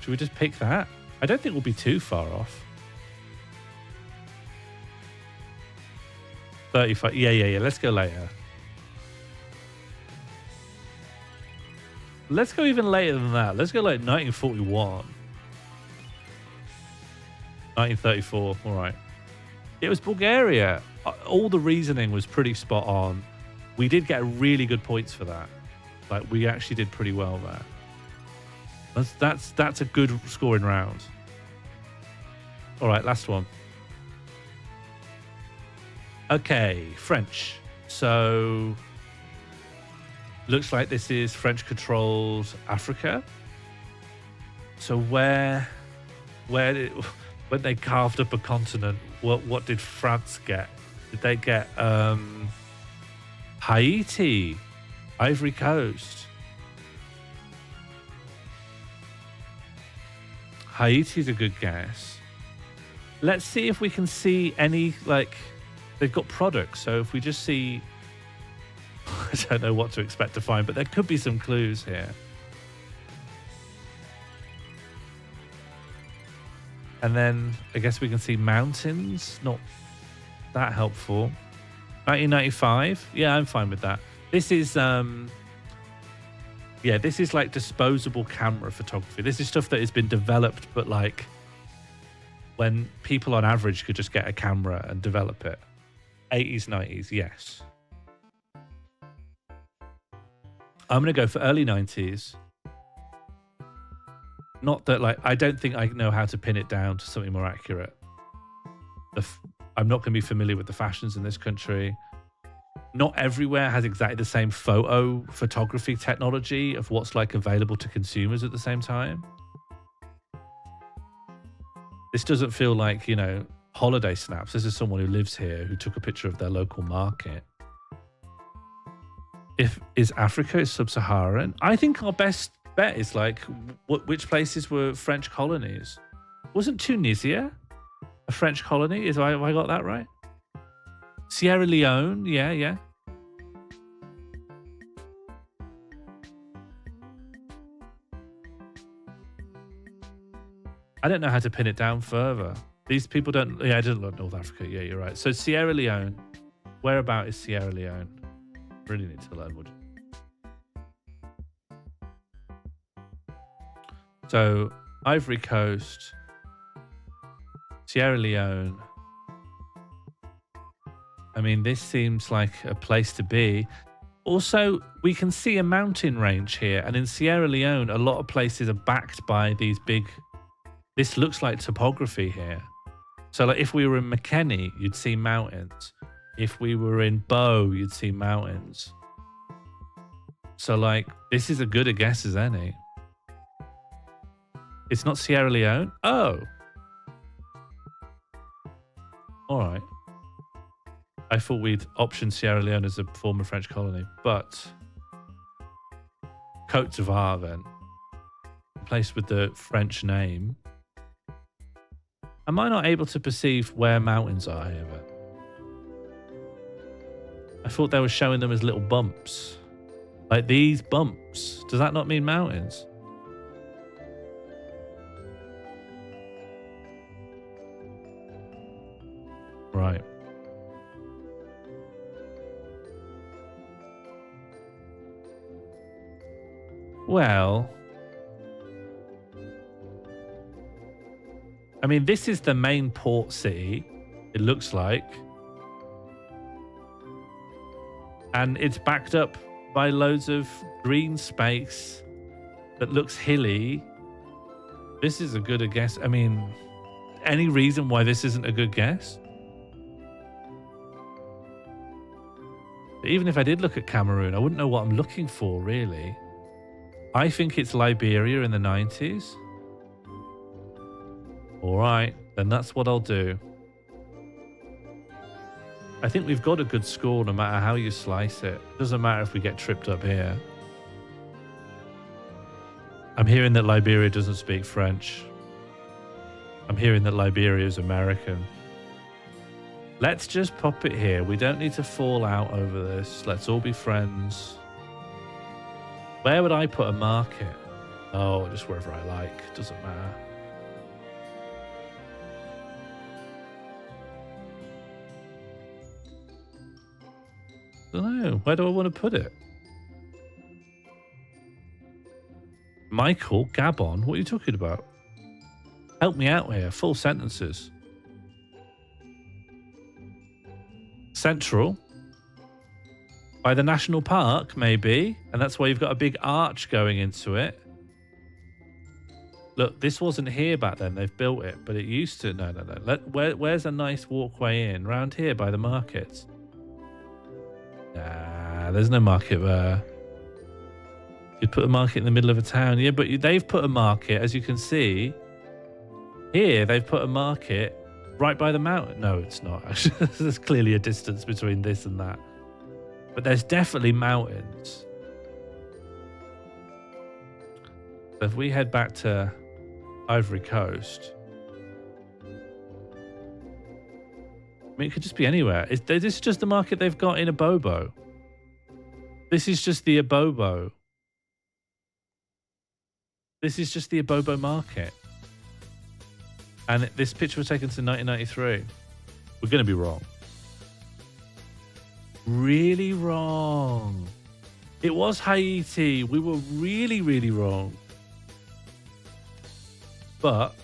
Should we just pick that? I don't think we'll be too far off. 35. Yeah. Let's go later. Let's go even later than that. Let's go like 1941. 1934. All right. It was Bulgaria. All the reasoning was pretty spot on. We did get really good points for that. Like, we actually did pretty well there. That's a good scoring round. All right, last one. Okay, French. So looks like this is French controls Africa. So where did, when they carved up a continent, what did France get? Did they get Haiti, Ivory Coast? Haiti's a good guess. Let's see if we can see any, like, they've got products. So if we just see, I don't know what to expect to find, but there could be some clues here. And then I guess we can see mountains. Not that helpful. 1995. Yeah, I'm fine with that. This is, yeah, this is like disposable camera photography. This is stuff that has been developed, but like when people on average could just get a camera and develop it. 80s, 90s, yes. I'm going to go for early 90s. Not that, like, I don't think I know how to pin it down to something more accurate. I'm not going to be familiar with the fashions in this country. Not everywhere has exactly the same photography technology of what's like available to consumers at the same time. This doesn't feel like, you know, holiday snaps. This is someone who lives here who took a picture of their local market. Is Africa sub-Saharan? I think our best bet is like which places were French colonies. Wasn't Tunisia a French colony? Have I got that right? Sierra Leone, yeah. I don't know how to pin it down further. These people don't. Yeah, I didn't look North Africa. Yeah, you're right. So Sierra Leone. Whereabout is Sierra Leone? Really need to learn. Would you? So Ivory Coast, Sierra Leone. I mean, this seems like a place to be. Also, we can see a mountain range here, and in Sierra Leone, a lot of places are backed by these big. This looks like topography here. So like if we were in McKinney, you'd see mountains. If we were in Bow, you'd see mountains. So like, this is as good a guess as any. It's not Sierra Leone? Oh. All right. I thought we'd option Sierra Leone as a former French colony, but Côte d'Ivoire then. A place with the French name. Am I not able to perceive where mountains are here? I thought they were showing them as little bumps. Like these bumps. Does that not mean mountains? Right. Well, I mean, this is the main port city, it looks like. And it's backed up by loads of green space that looks hilly. This is a good guess. I mean, any reason why this isn't a good guess? Even if I did look at Cameroon, I wouldn't know what I'm looking for, really. I think it's Liberia in the 90s. All right, then that's what I'll do. I think we've got a good score no matter how you slice it. Doesn't matter if we get tripped up here. I'm hearing that Liberia doesn't speak French. I'm hearing that Liberia is American. Let's just pop it here. We don't need to fall out over this. Let's all be friends. Where would I put a market? Oh, just wherever I like. Doesn't matter. I don't know. Where do I want to put it? Michael Gabon? What are you talking about? Help me out here. Full sentences. Central. By the national park, maybe. And that's why you've got a big arch going into it. Look, this wasn't here back then. They've built it, but it used to. No. Where's a nice walkway in? Round here by the markets. Nah, there's no market there. You'd put a market in the middle of a town. Yeah, but they've put a market, as you can see. Here, they've put a market right by the mountain. No, it's not. Actually, there's clearly a distance between this and that. But there's definitely mountains. So if we head back to Ivory Coast, I mean, it could just be anywhere. This is just the market they've got in Abobo. This is just the Abobo. This is just the Abobo market. And this picture was taken to 1993. We're going to be wrong. Really wrong. It was Haiti. We were really, really wrong. But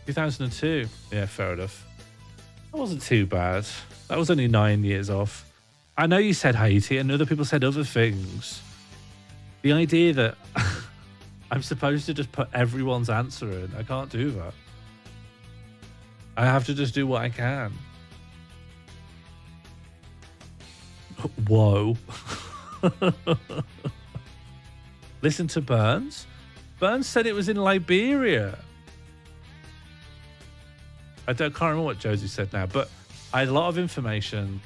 2002. Yeah, fair enough. That wasn't too bad. That was only 9 years off. I know you said Haiti and other people said other things. The idea that I'm supposed to just put everyone's answer in, I can't do that. I have to just do what I can. Whoa. Listen to Burns. Burns said it was in Liberia. I can't remember what Josie said now, but I had a lot of information.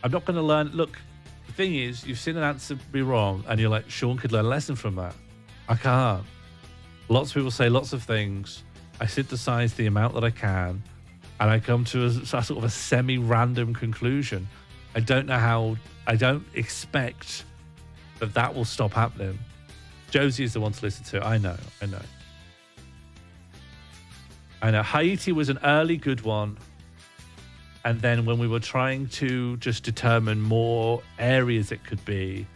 I'm not going to learn. Look, the thing is, you've seen an answer be wrong, and you're like, Sean could learn a lesson from that. I can't. Lots of people say lots of things. I synthesize the amount that I can, and I come to a sort of a semi-random conclusion. I don't know how. I don't expect that will stop happening. Josie is the one to listen to. I know. Haiti was an early good one. And then when we were trying to just determine more areas it could be,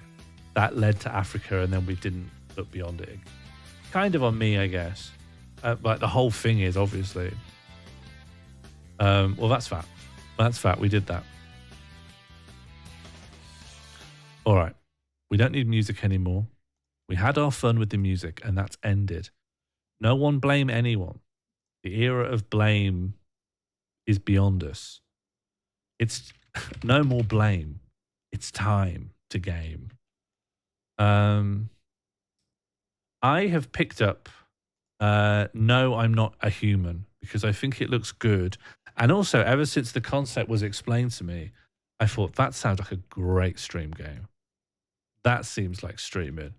that led to Africa, and then we didn't look beyond it. Kind of on me, I guess. Like the whole thing is, obviously. Well, that's fact. That's fact. We did that. All right. We don't need music anymore. We had our fun with the music, and that's ended. No one blame anyone. The era of blame is beyond us. It's no more blame. It's time to game. I have picked up No, I'm Not a Human because I think it looks good. And also, ever since the concept was explained to me, I thought that sounds like a great stream game. That seems like streaming.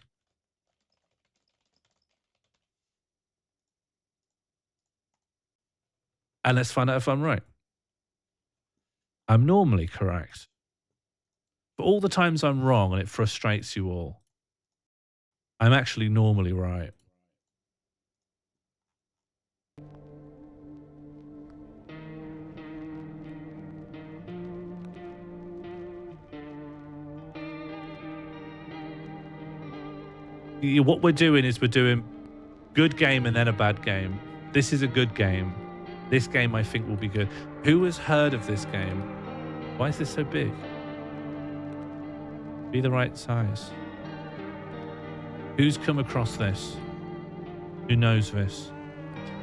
And let's find out if I'm right. I'm normally correct. But all the times I'm wrong and it frustrates you all, I'm actually normally right. What we're doing is we're doing good game and then a bad game. This is a good game. This game I think will be good. Who has heard of this game? Why is this so big? Be the right size. Who's come across this? Who knows this?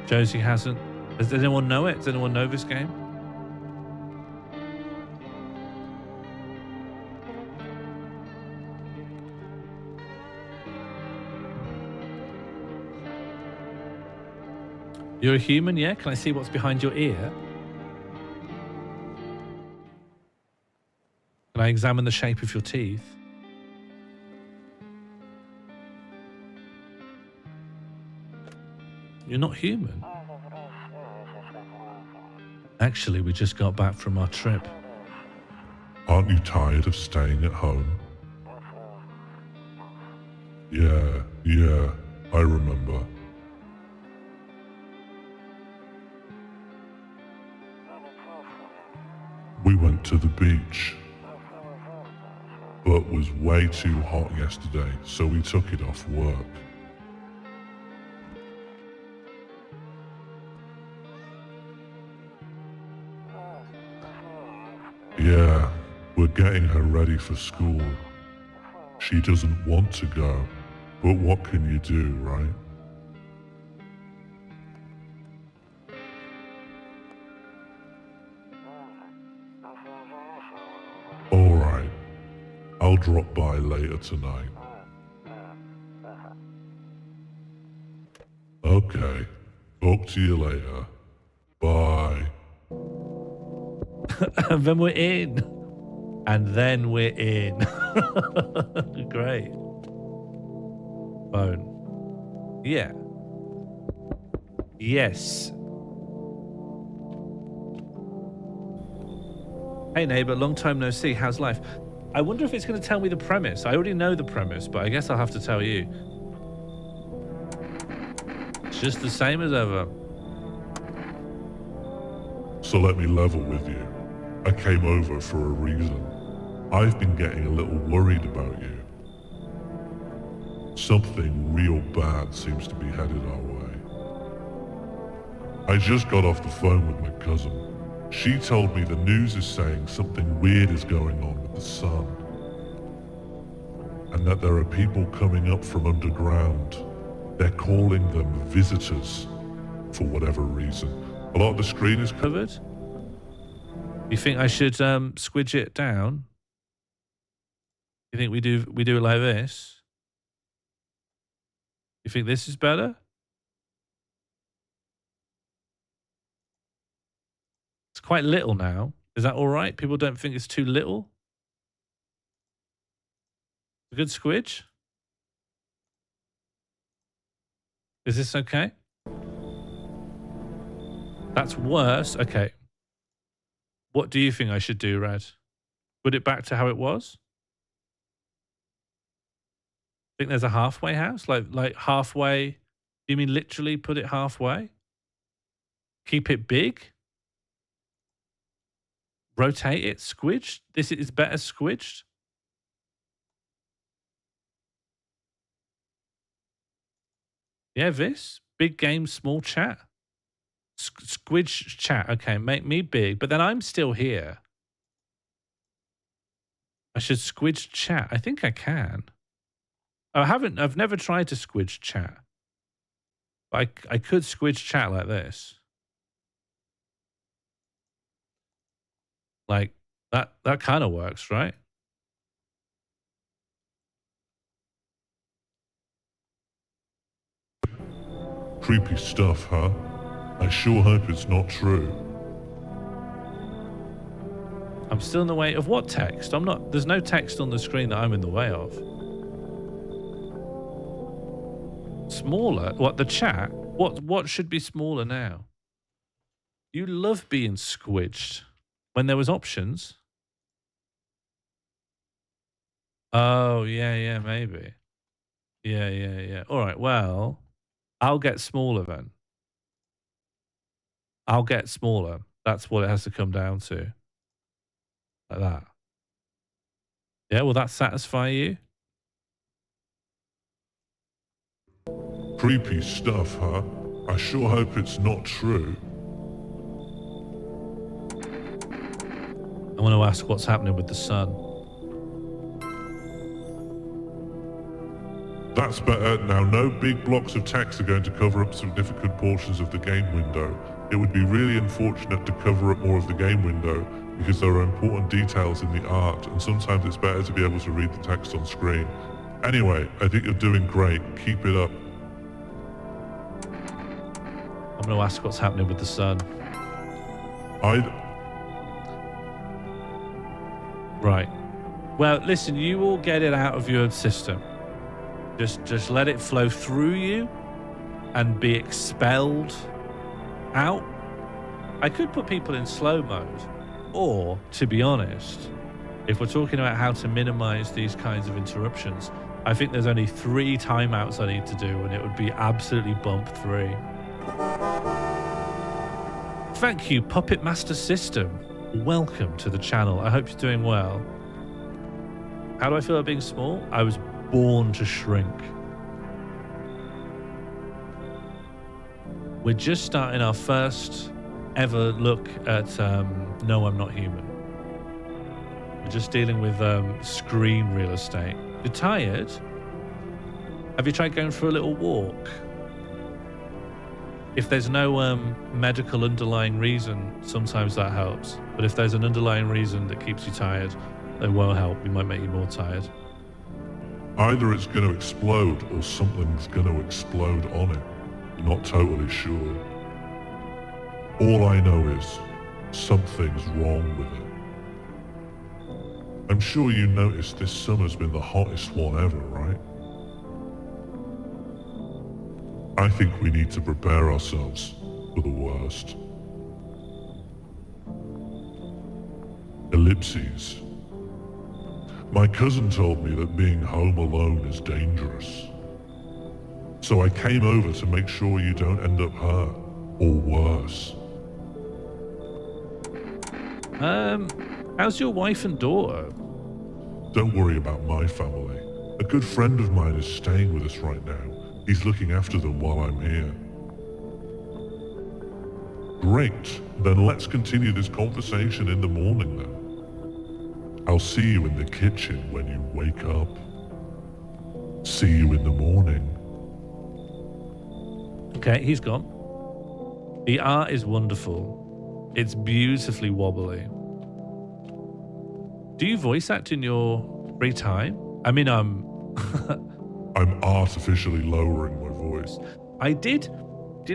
Josie hasn't. Does anyone know it? Does anyone know this game? You're a human, yeah? Can I see what's behind your ear? Can I examine the shape of your teeth? You're not human. Actually, we just got back from our trip. Aren't you tired of staying at home? Yeah, I remember. We went to the beach. butt was way too hot yesterday, so we took it off work. Yeah, we're getting her ready for school. She doesn't want to go, but what can you do, right? Alright, I'll drop by later tonight. Okay, talk to you later. Bye. And then we're in. And then we're in. Great. Phone. Yeah. Yes. Hey neighbor, long time no see. How's life? I wonder if it's going to tell me the premise. I already know the premise, but I guess I'll have to tell you. It's just the same as ever. So let me level with you. I came over for a reason. I've been getting a little worried about you. Something real bad seems to be headed our way. I just got off the phone with my cousin. She told me the news is saying something weird is going on with the sun. And that there are people coming up from underground. They're calling them visitors for whatever reason. A lot of the screen is Covered? You think I should squidge it down? You think we do it like this? You think this is better? It's quite little now. Is that all right? People don't think it's too little? A good squidge? Is this okay? That's worse. Okay. What do you think I should do, Rad? Put it back to how it was? Think there's a halfway house? Like halfway? Do you mean literally put it halfway? Keep it big? Rotate it? Squidged? This is better squidged? Yeah, this? Big game, small chat? Squidge chat. Okay, make me big, but then I'm still here. I should squidge chat. I think I can. I've never tried to squidge chat. I could squidge chat like this. Like that kind of works, right? creepy stuff, huh? I sure hope it's not true. I'm still in the way of what text? I'm not. There's no text on the screen that I'm in the way of. Smaller? What, the chat? What should be smaller now? You love being squidged when there was options. Oh, yeah, maybe. Yeah. All right, well, I'll get smaller then. I'll get smaller. That's what it has to come down to. Like that. Yeah, will that satisfy you? Creepy stuff, huh? I sure hope it's not true. I want to ask what's happening with the sun. That's better. Now, no big blocks of text are going to cover up significant portions of the game window. It would be really unfortunate to cover up more of the game window because there are important details in the art, and sometimes it's better to be able to read the text on screen. Anyway, I think you're doing great. Keep it up. I'm going to ask what's happening with the sun. Right. Well, listen, you will get it out of your system. Just let it flow through you and be expelled out. I could put people in slow mode, or, to be honest, if we're talking about how to minimize these kinds of interruptions, I think there's only 3 timeouts I need to do, and it would be absolutely bump 3. Thank you, Puppet Master System. Welcome to the channel. I hope you're doing well. How do I feel about being small? I was born to shrink. We're just starting our first ever look at No, I'm Not Human. We're just dealing with screen real estate. You're tired? Have you tried going for a little walk? If there's no medical underlying reason, sometimes that helps. But if there's an underlying reason that keeps you tired, it won't help. It might make you more tired. Either it's going to explode or something's going to explode on it. I'm not totally sure. All I know is something's wrong with it. I'm sure you noticed this summer's been the hottest one ever, right? I think we need to prepare ourselves for the worst. Ellipses. My cousin told me that being home alone is dangerous. So I came over to make sure you don't end up hurt, or worse. How's your wife and daughter? Don't worry about my family. A good friend of mine is staying with us right now. He's looking after them while I'm here. Great. Then let's continue this conversation in the morning then. I'll see you in the kitchen when you wake up. See you in the morning. Okay, he's gone. The art is wonderful. It's beautifully wobbly. Do you voice act in your free time? I mean, I'm artificially lowering my voice. I did do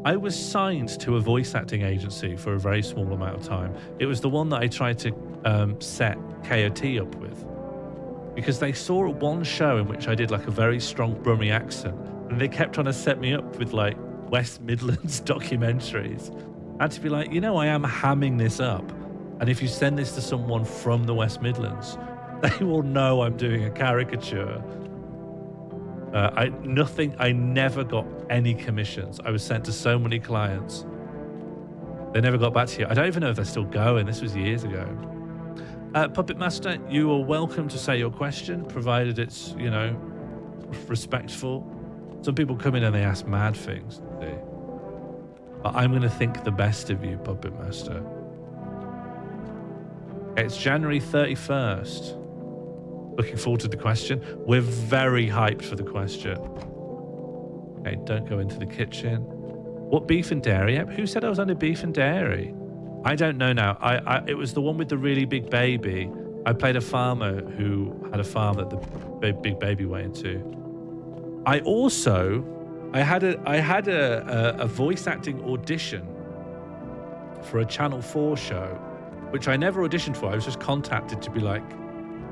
I was signed to a voice acting agency for a very small amount of time. It was the one that I tried to set KOT up with. Because they saw one show in which I did like a very strong Brummie accent, and they kept trying to set me up with like West Midlands documentaries. I had to be like, I am hamming this up. And if you send this to someone from the West Midlands, they will know I'm doing a caricature. I never got any commissions. I was sent to so many clients. They never got back to you. I don't even know if they're still going. This was years ago. Puppet Master, you are welcome to say your question, provided it's, respectful. Some people come in and they ask mad things. But I'm going to think the best of you, Puppet Master. It's January 31st. Looking forward to the question. We're very hyped for the question. Okay, don't go into the kitchen. What beef and dairy? Who said I was under beef and dairy? I don't know now. It was the one with the really big baby. I played a farmer who had a farm that the big baby went into. I had a voice acting audition for a Channel 4 show, which I never auditioned for. I was just contacted to be like,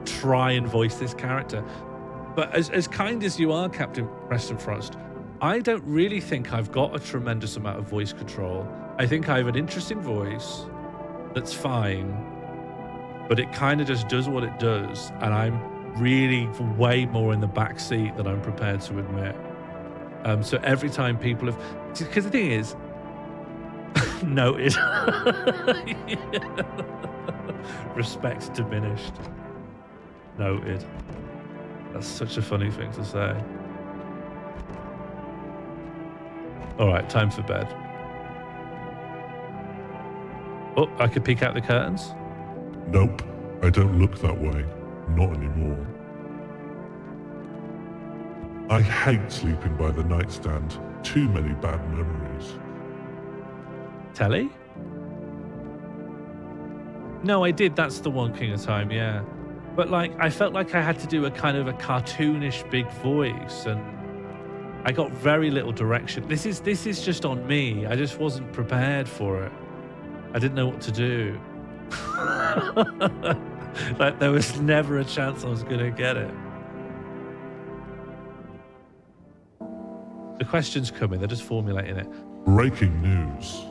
try and voice this character. But as kind as you are, Captain Preston Frost, I don't really think I've got a tremendous amount of voice control. I think I have an interesting voice that's fine, but it kind of just does what it does, and I'm really way more in the back seat than I'm prepared to admit. So every time people have... Because the thing is... Noted. Respect diminished. Noted. That's such a funny thing to say. All right, time for bed. Oh, I could peek out the curtains? Nope, I don't look that way. Not anymore. I hate sleeping by the nightstand. Too many bad memories. Telly? No, I did. That's the one, King of Time, yeah. But I felt like I had to do a kind of a cartoonish big voice, and I got very little direction. This is just on me. I just wasn't prepared for it. I didn't know what to do. There was never a chance I was going to get it. The questions coming, they're just formulating it. Breaking news.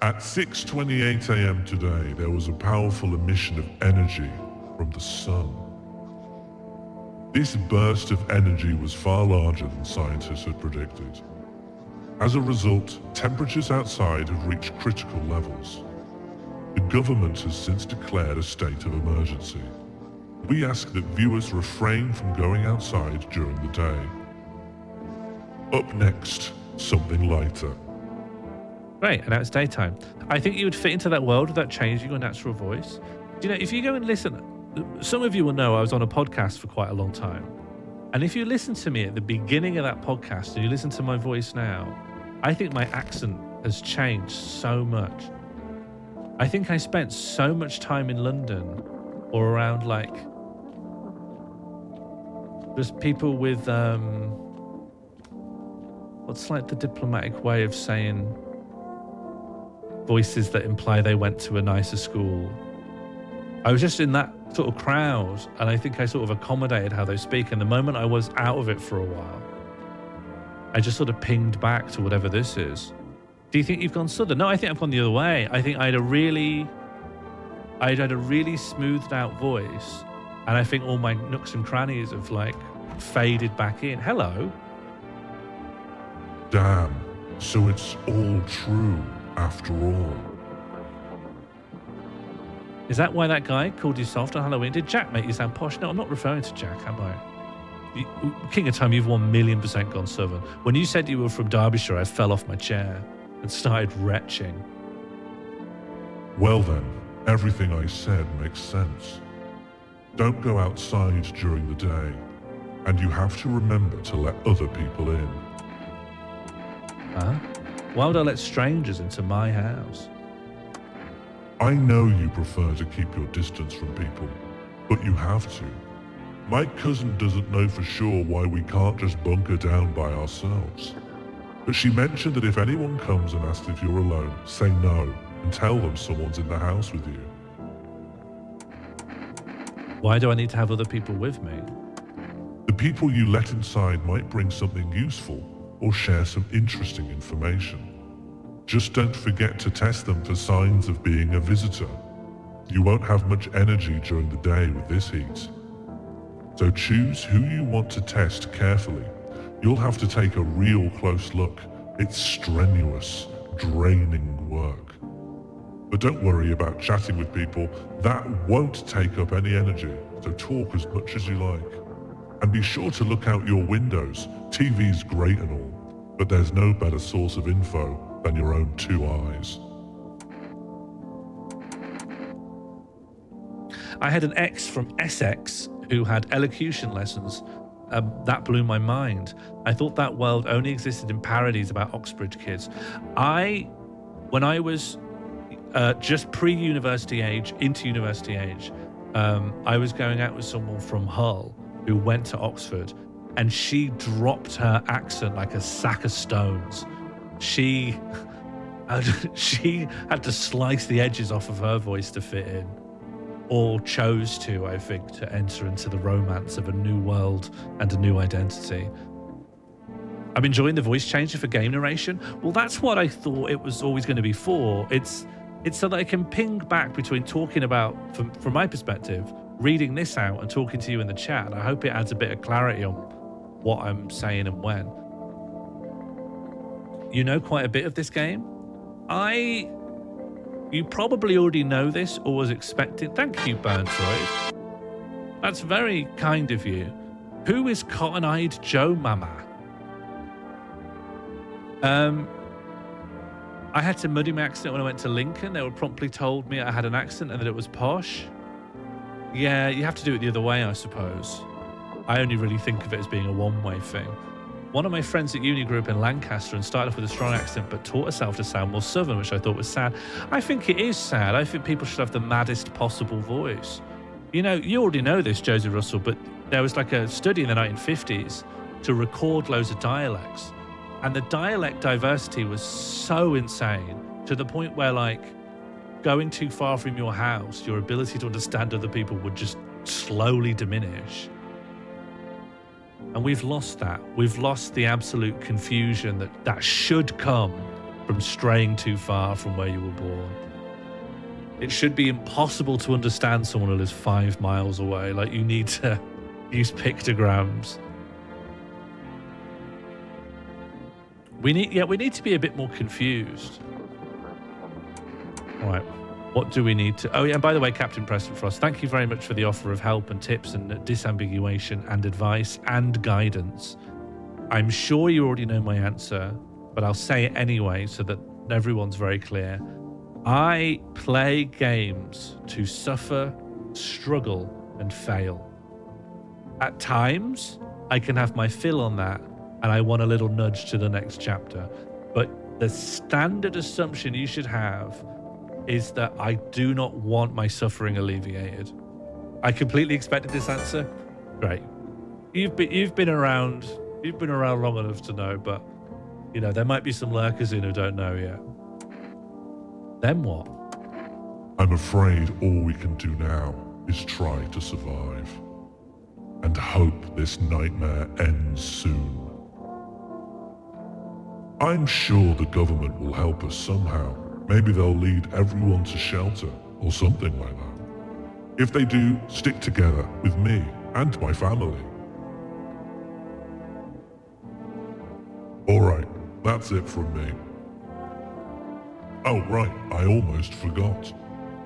At 6:28 a.m. today, there was a powerful emission of energy from the sun. This burst of energy was far larger than scientists had predicted. As a result, temperatures outside have reached critical levels. The government has since declared a state of emergency. We ask that viewers refrain from going outside during the day. Up next, something lighter. Great, and now it's daytime. I think you would fit into that world without changing your natural voice. You know, if you go and listen, some of you will know I was on a podcast for quite a long time. And if you listen to me at the beginning of that podcast and you listen to my voice now, I think my accent has changed so much. I think I spent so much time in London or around like just people with, what's like the diplomatic way of saying voices that imply they went to a nicer school. I was just in that sort of crowd, and I think I sort of accommodated how they speak. And the moment I was out of it for a while, I just sort of pinged back to whatever this is. Do you think you've gone southern? No, I think I've gone the other way. I think I'd had a really smoothed out voice, and I think all my nooks and crannies have like faded back in. Hello. Damn, so it's all true after all. Is that why that guy called you soft on Halloween? Did Jack make you sound posh? No, I'm not referring to Jack, am I? King of Time, you've 1,000,000% gone southern. When you said you were from Derbyshire, I fell off my chair and started retching. Well then, everything I said makes sense. Don't go outside during the day, and you have to remember to let other people in. Huh? Why would I let strangers into my house? I know you prefer to keep your distance from people, but you have to. My cousin doesn't know for sure why we can't just bunker down by ourselves. But she mentioned that if anyone comes and asks if you're alone, say no and tell them someone's in the house with you. Why do I need to have other people with me? The people you let inside might bring something useful or share some interesting information. Just don't forget to test them for signs of being a visitor. You won't have much energy during the day with this heat. So choose who you want to test carefully. You'll have to take a real close look. It's strenuous, draining work. But don't worry about chatting with people. That won't take up any energy, so talk as much as you like. And be sure to look out your windows. TV's great and all, but there's no better source of info than your own two eyes. I had an ex from Essex who had elocution lessons. That blew my mind. I thought that world only existed in parodies about Oxbridge kids. When I was just pre-university age, into university age, I was going out with someone from Hull who went to Oxford, and she dropped her accent like a sack of stones. She had to slice the edges off of her voice to fit in, or chose to, I think, to enter into the romance of a new world and a new identity. I'm enjoying the voice changer for game narration. Well, that's what I thought it was always going to be for. It's so that I can ping back between talking about, from my perspective, reading this out and talking to you in the chat. And I hope it adds a bit of clarity on what I'm saying and when. You know quite a bit of this game. You probably already know this or was expecting. Thank you, Burntoid. That's very kind of you. Who is Cotton-Eyed Joe Mama? I had to muddy my accent when I went to Lincoln. They were promptly told me I had an accent and that it was posh. Yeah, you have to do it the other way, I suppose. I only really think of it as being a one-way thing. One of my friends at uni grew up in Lancaster and started off with a strong accent, but taught herself to sound more southern, which I thought was sad. I think it is sad. I think people should have the maddest possible voice. You know, you already know this, Josie Russell, but there was like a study in the 1950s to record loads of dialects. And the dialect diversity was so insane to the point where, like, going too far from your house, your ability to understand other people would just slowly diminish. And we've lost that. We've lost the absolute confusion that should come from straying too far from where you were born. It should be impossible to understand someone who lives 5 miles away. Like, you need to use pictograms. We need to be a bit more confused. All right. What do we need to... Oh, yeah, and by the way, Captain Preston Frost, thank you very much for the offer of help and tips and disambiguation and advice and guidance. I'm sure you already know my answer, but I'll say it anyway so that everyone's very clear. I play games to suffer, struggle, and fail. At times, I can have my fill on that, and I want a little nudge to the next chapter. But the standard assumption you should have is that I do not want my suffering alleviated. I completely expected this answer. Great. You've been around long enough to know, but you know, there might be some lurkers in who don't know yet. Then what? I'm afraid all we can do now is try to survive. And hope this nightmare ends soon. I'm sure the government will help us somehow. Maybe they'll lead everyone to shelter or something like that. If they do, stick together with me and my family. Alright, that's it from me. Oh right, I almost forgot.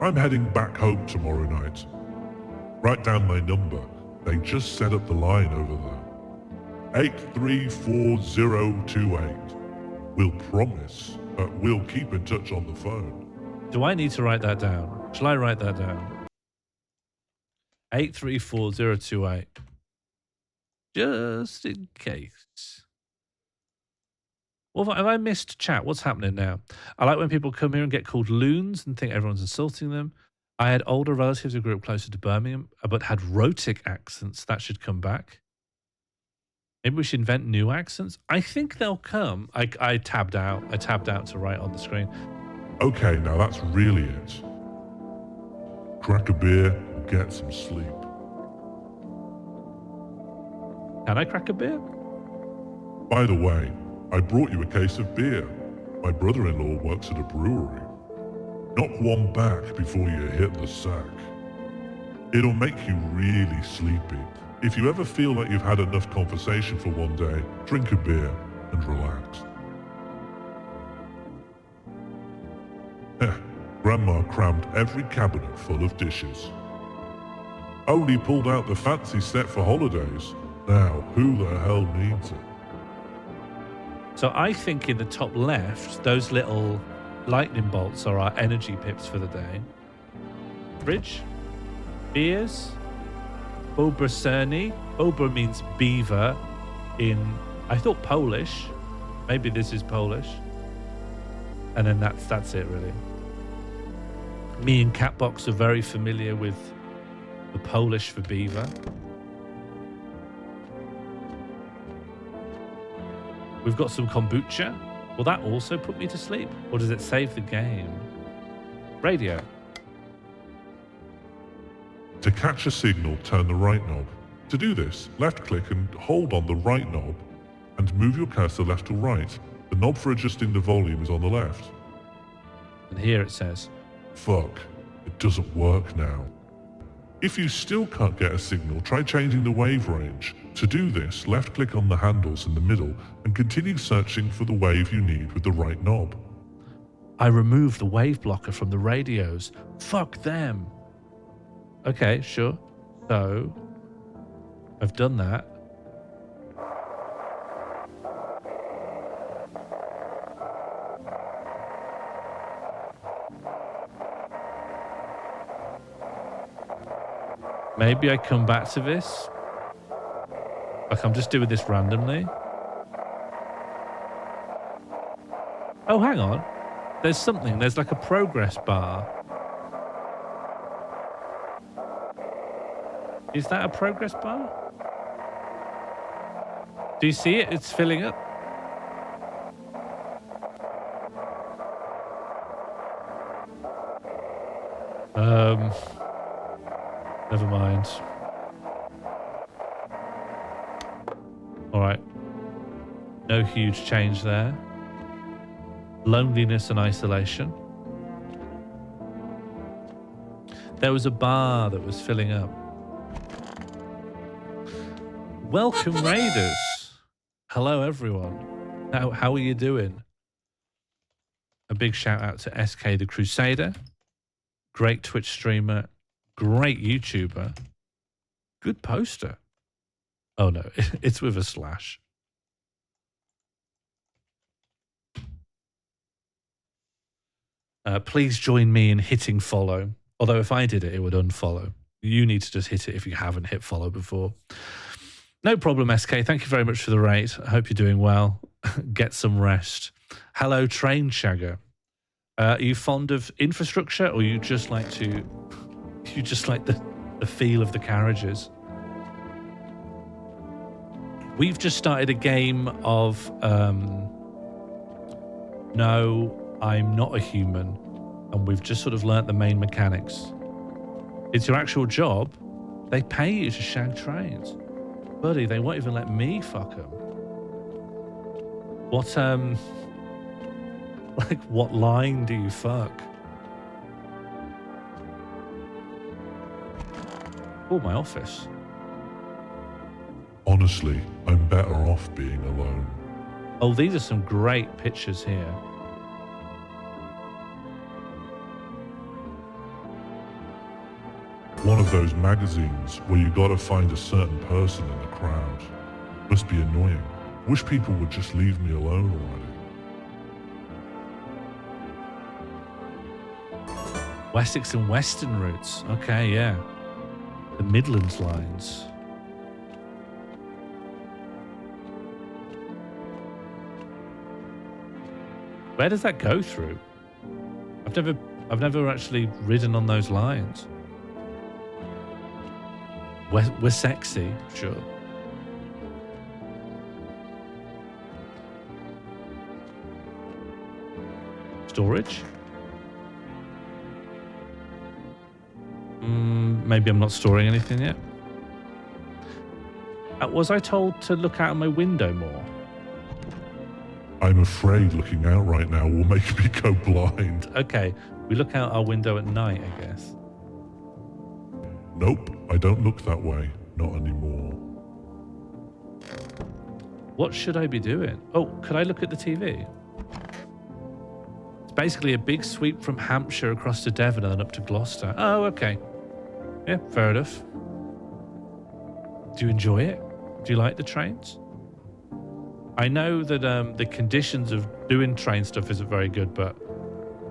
I'm heading back home tomorrow night. Write down my number. They just set up the line over there. 834028. We'll promise, but we'll keep in touch on the phone. Do I need to write that down? Shall I write that down? 834028. Just in case. Well, have I missed chat? What's happening now? I like when people come here and get called loons and think everyone's insulting them. I had older relatives who grew up closer to Birmingham, but had rhotic accents. That should come back. Maybe we should invent new accents. I think they'll come. I tabbed out. I tabbed out to write on the screen. Okay, now that's really it. Crack a beer and get some sleep. Can I crack a beer? By the way, I brought you a case of beer. My brother-in-law works at a brewery. Knock one back before you hit the sack. It'll make you really sleepy. If you ever feel like you've had enough conversation for one day, drink a beer and relax. Grandma crammed every cabinet full of dishes. Only pulled out the fancy set for holidays. Now, who the hell needs it? So I think in the top left, those little lightning bolts are our energy pips for the day. Fridge, beers, Bobercerny. Bober means beaver in, I thought Polish. Maybe this is Polish. And then that's it really. Me and Catbox are very familiar with the Polish for beaver. We've got some kombucha. Will that also put me to sleep? Or does it save the game? Radio. To catch a signal, turn the right knob. To do this, left-click and hold on the right knob and move your cursor left or right. The knob for adjusting the volume is on the left. And here it says, Fuck, it doesn't work now. If you still can't get a signal, try changing the wave range. To do this, left-click on the handles in the middle and continue searching for the wave you need with the right knob. I removed the wave blocker from the radios. Fuck them. Okay, sure. So, I've done that. Maybe I come back to this. Like I'm just doing this randomly. Oh, hang on. There's something. There's like a progress bar. Is that a progress bar? Do you see it? It's filling up. Never mind. All right. No huge change there. Loneliness and isolation. There was a bar that was filling up. Welcome, Raiders. Hello, everyone. How are you doing? A big shout out to SK the Crusader. Great Twitch streamer. Great YouTuber. Good poster. Oh no, it's with a slash. Please join me in hitting follow. Although if I did it, it would unfollow. You need to just hit it if you haven't hit follow before. No problem, SK. Thank you very much for the raid. I hope you're doing well. Get some rest. Hello, Train Shagger. Are you fond of infrastructure, or you just like the feel of the carriages? We've just started a game of No, I'm Not a Human, and we've just sort of learnt the main mechanics. It's your actual job. They pay you to shag trains. Buddy, they won't even let me fuck them. What, like, what line do you fuck? Oh, my office. Honestly, I'm better off being alone. Oh, these are some great pictures here. One of those magazines where you gotta find a certain person in the crowd. Must be annoying. Wish people would just leave me alone already. Wessex and Western routes. Okay, yeah. The Midlands lines. Where does that go through? I've never actually ridden on those lines. We're sexy, sure. Storage? Maybe I'm not storing anything yet. Was I told to look out my window more? I'm afraid looking out right now will make me go blind. Okay, we look out our window at night, I guess. Nope, I don't look that way. Not anymore. What should I be doing? Oh, could I look at the TV? It's basically a big sweep from Hampshire across to Devon and then up to Gloucester. Oh, okay. Yeah, fair enough. Do you enjoy it? Do you like the trains? I know that the conditions of doing train stuff isn't very good, but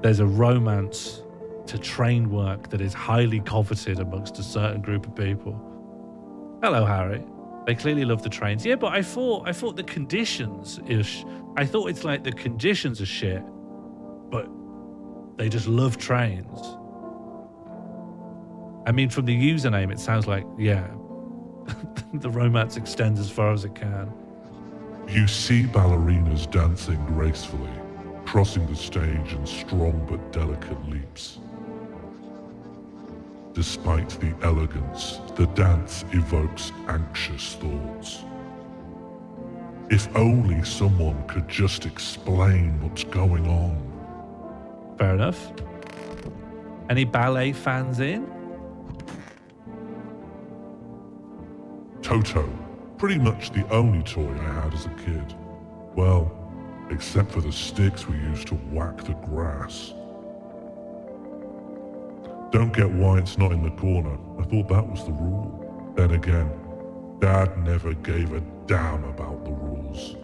there's a romance to train work that is highly coveted amongst a certain group of people. Hello, Harry. They clearly love the trains. Yeah, but I thought the conditions is. I thought it's like the conditions are shit, but they just love trains. I mean, from the username, it sounds like, yeah, the romance extends as far as it can. You see ballerinas dancing gracefully, crossing the stage in strong but delicate leaps. Despite the elegance, the dance evokes anxious thoughts. If only someone could just explain what's going on. Fair enough. Any ballet fans in? Toto, pretty much the only toy I had as a kid. Well, except for the sticks we used to whack the grass. Don't get why it's not in the corner. I thought that was the rule. Then again, Dad never gave a damn about the rules.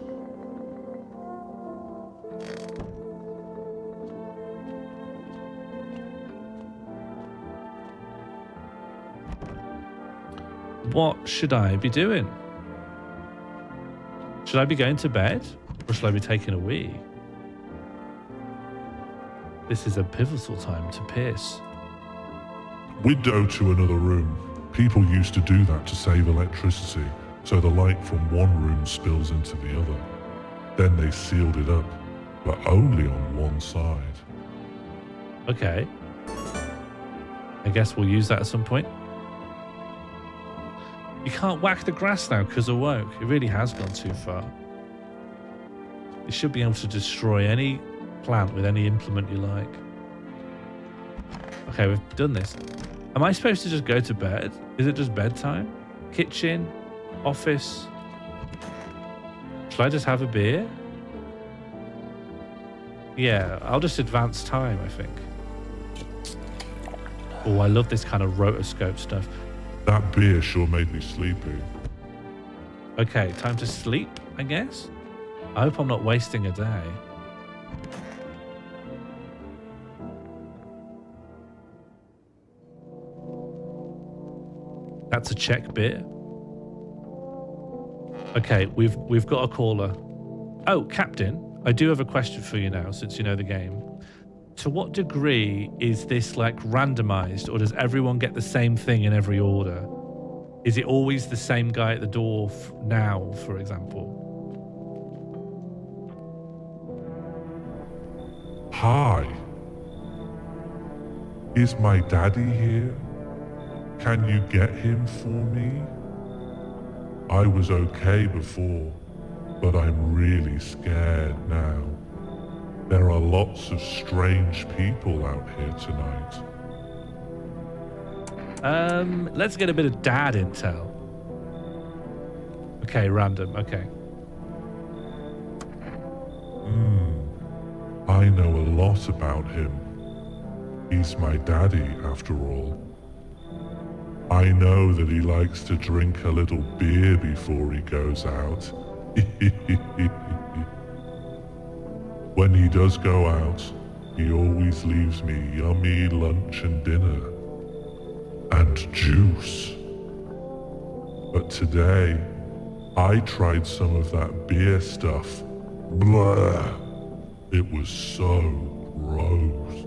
What should I be doing? Should I be going to bed? Or should I be taking a wee? This is a pivotal time to piss. Window to another room. People used to do that to save electricity, so the light from one room spills into the other. Then they sealed it up, but only on one side. Okay. I guess we'll use that at some point. You can't whack the grass now because of woke. It really has gone too far. You should be able to destroy any plant with any implement you like. Okay, we've done this. Am I supposed to just go to bed? Is it just bedtime? Kitchen? Office? Should I just have a beer? Yeah, I'll just advance time, I think. Oh, I love this kind of rotoscope stuff. That beer sure made me sleepy. Okay, time to sleep, I guess. I hope I'm not wasting a day. That's a Czech beer. Okay, we've got a caller. Oh, Captain, I do have a question for you now, since you know the game. To what degree is this like randomized, or does everyone get the same thing in every order? Is it always the same guy at the door now, for example? Hi. Is my daddy here? Can you get him for me? I was okay before, but I'm really scared now. There are lots of strange people out here tonight. Let's get a bit of dad intel. Okay, random, okay. I know a lot about him. He's my daddy, after all. I know that he likes to drink a little beer before he goes out. When he does go out, he always leaves me yummy lunch and dinner. And juice. But today, I tried some of that beer stuff. Blah! It was so gross.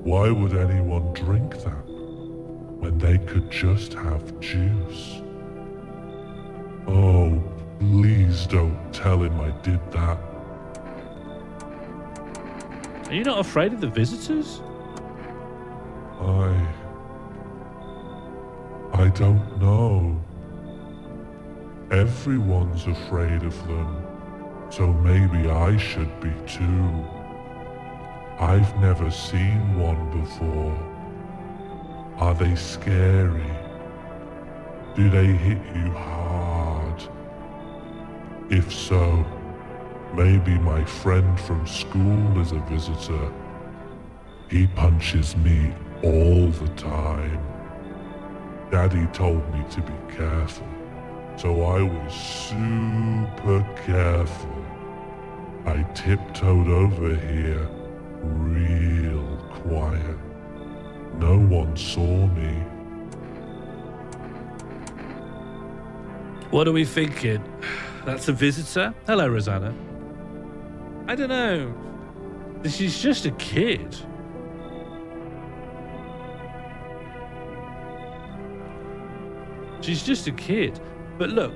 Why would anyone drink that when they could just have juice? Oh, please don't tell him I did that. Are you not afraid of the visitors? I don't know. Everyone's afraid of them, so maybe I should be too. I've never seen one before. Are they scary? Do they hit you hard? If so, maybe my friend from school is a visitor. He punches me all the time. Daddy told me to be careful, so I was super careful. I tiptoed over here real quiet. No one saw me. What are we thinking? That's a visitor? Hello, Rosanna. I don't know. She's just a kid. She's just a kid. But look,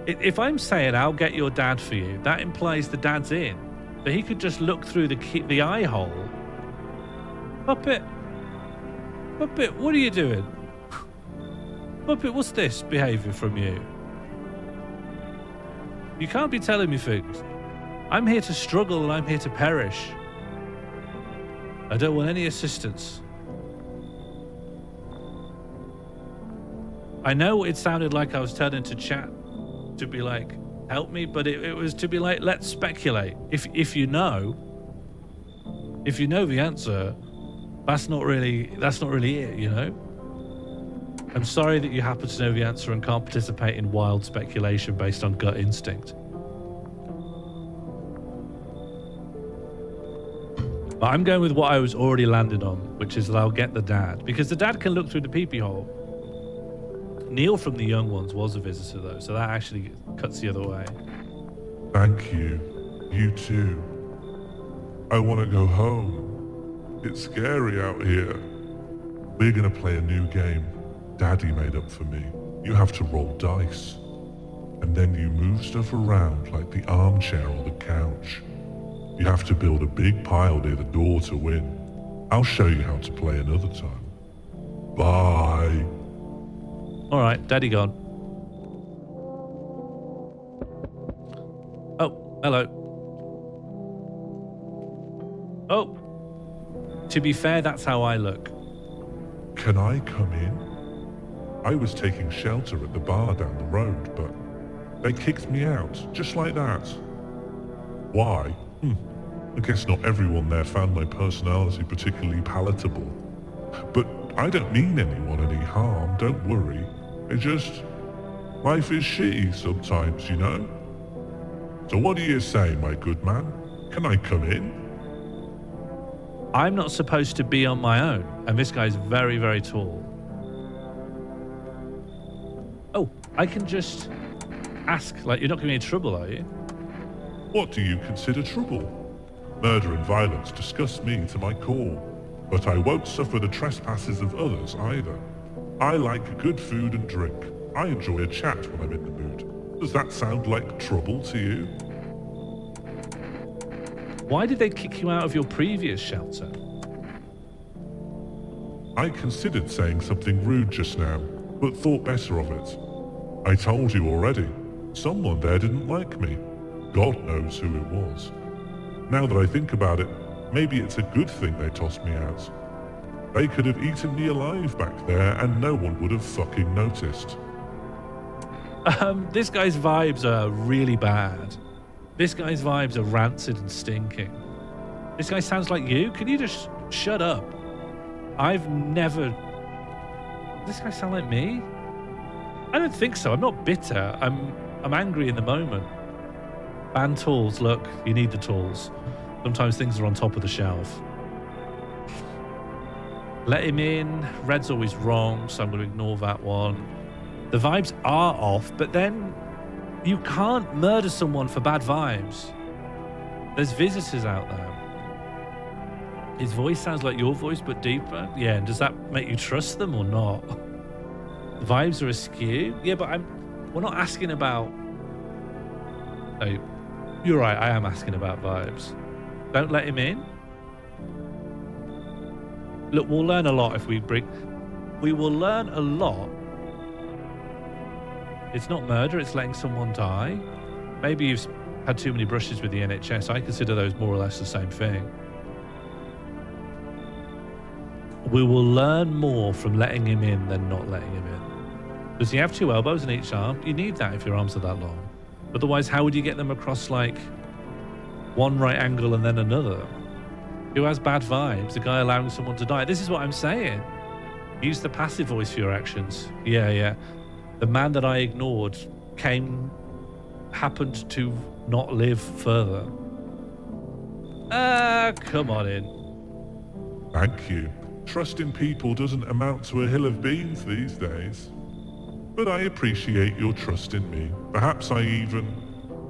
if I'm saying I'll get your dad for you, that implies the dad's in. But he could just look through the eye hole. Puppet, what are you doing? Puppet, what's this behavior from you? You can't be telling me things. I'm here to struggle and I'm here to perish. I don't want any assistance. I know it sounded like I was turning to chat to be like, help me, but it was to be like, let's speculate. If you know the answer, that's not really it, you know? I'm sorry that you happen to know the answer and can't participate in wild speculation based on gut instinct. But I'm going with what I was already landed on, which is that I'll get the dad. Because the dad can look through the peepee hole. Neil from the Young Ones was a visitor, though, so that actually cuts the other way. Thank you. You too. I want to go home. It's scary out here. We're going to play a new game Daddy made up for me. You have to roll dice. And then you move stuff around like the armchair or the couch. You have to build a big pile near the door to win. I'll show you how to play another time. Bye. All right, Daddy gone. Oh, hello. Oh, to be fair, that's how I look. Can I come in? I was taking shelter at the bar down the road, but they kicked me out, just like that. Why? I guess not everyone there found my personality particularly palatable. But I don't mean anyone any harm, don't worry. It just... life is shitty sometimes, you know? So what do you say, my good man? Can I come in? I'm not supposed to be on my own, and this guy's very, very tall. Oh, I can just ask, like, you're not giving me trouble, are you? What do you consider trouble? Murder and violence disgust me to my core, but I won't suffer the trespasses of others either. I like good food and drink. I enjoy a chat when I'm in the mood. Does that sound like trouble to you? Why did they kick you out of your previous shelter? I considered saying something rude just now, but thought better of it. I told you already. Someone there didn't like me. God knows who it was. Now that I think about it, maybe it's a good thing they tossed me out. They could have eaten me alive back there and no one would have fucking noticed. This guy's vibes are really bad. This guy's vibes are rancid and stinking. This guy sounds like you? Can you just shut up? I've never... Does this guy sound like me? I don't think so. I'm not bitter. I'm angry in the moment. Ban tools. Look, you need the tools. Sometimes things are on top of the shelf. Let him in. Red's always wrong, so I'm going to ignore that one. The vibes are off, but then you can't murder someone for bad vibes. There's visitors out there. His voice sounds like your voice, but deeper. Yeah, and does that make you trust them or not? The vibes are askew. Yeah, but we're not asking about... No, you're right, I am asking about vibes. Don't let him in. Look, we'll learn a lot if we bring... We will learn a lot. It's not murder, it's letting someone die. Maybe you've had too many brushes with the NHS. I consider those more or less the same thing. We will learn more from letting him in than not letting him in. Does he have 2 elbows in each arm? You need that if your arms are that long. Otherwise, how would you get them across, like, one right angle and then another? Who has bad vibes? The guy allowing someone to die. This is what I'm saying. Use the passive voice for your actions. Yeah. The man that I ignored happened to not live further. Come on in. Thank you. Trust in people doesn't amount to a hill of beans these days. But I appreciate your trust in me. Perhaps I even...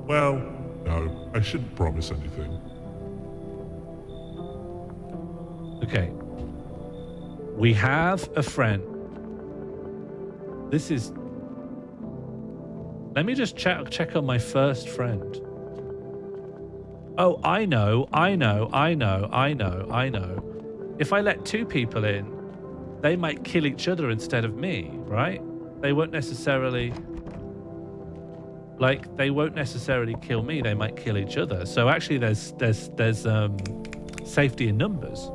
Well, no, I shouldn't promise anything. Okay. We have a friend. This is... Let me just check on my first friend. Oh, I know. If I let 2 people in, they might kill each other instead of me, right? They won't necessarily... Like, they won't necessarily kill me. They might kill each other. So actually, there's safety in numbers.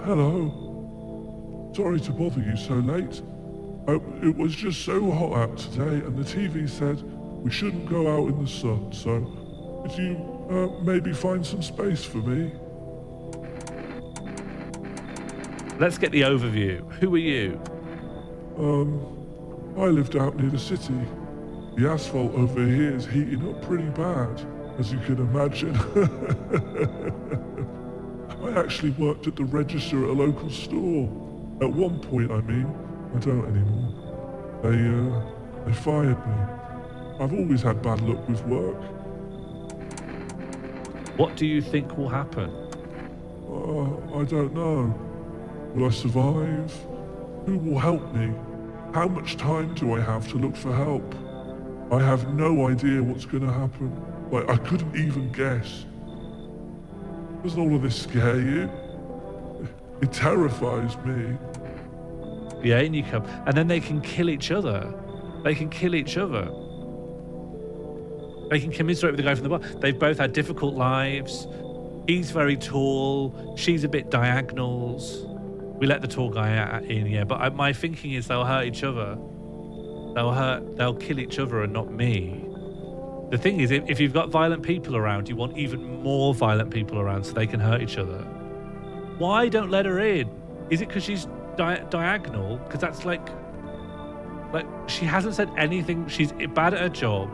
Hello. Sorry to bother you so late. It was just so hot out today and the TV said we shouldn't go out in the sun, so could you maybe find some space for me? Let's get the overview. Who are you? I lived out near the city. The asphalt over here is heating up pretty bad, as you can imagine. I actually worked at the register at a local store. At one point, I mean. I don't anymore. They fired me. I've always had bad luck with work. What do you think will happen? I don't know. Will I survive? Who will help me? How much time do I have to look for help? I have no idea what's going to happen. Like, I couldn't even guess. Doesn't all of this scare you? It terrifies me. Yeah, and you come, and then they can kill each other. They can kill each other. They can commiserate with the guy from the bar. They've both had difficult lives. He's very tall. She's a bit diagonals. We let the tall guy in, yeah. But my thinking is they'll hurt each other. They'll kill each other and not me. The thing is, if you've got violent people around, you want even more violent people around so they can hurt each other. Why don't let her in? Is it because she's diagonal? Because that's like she hasn't said anything. She's bad at her job.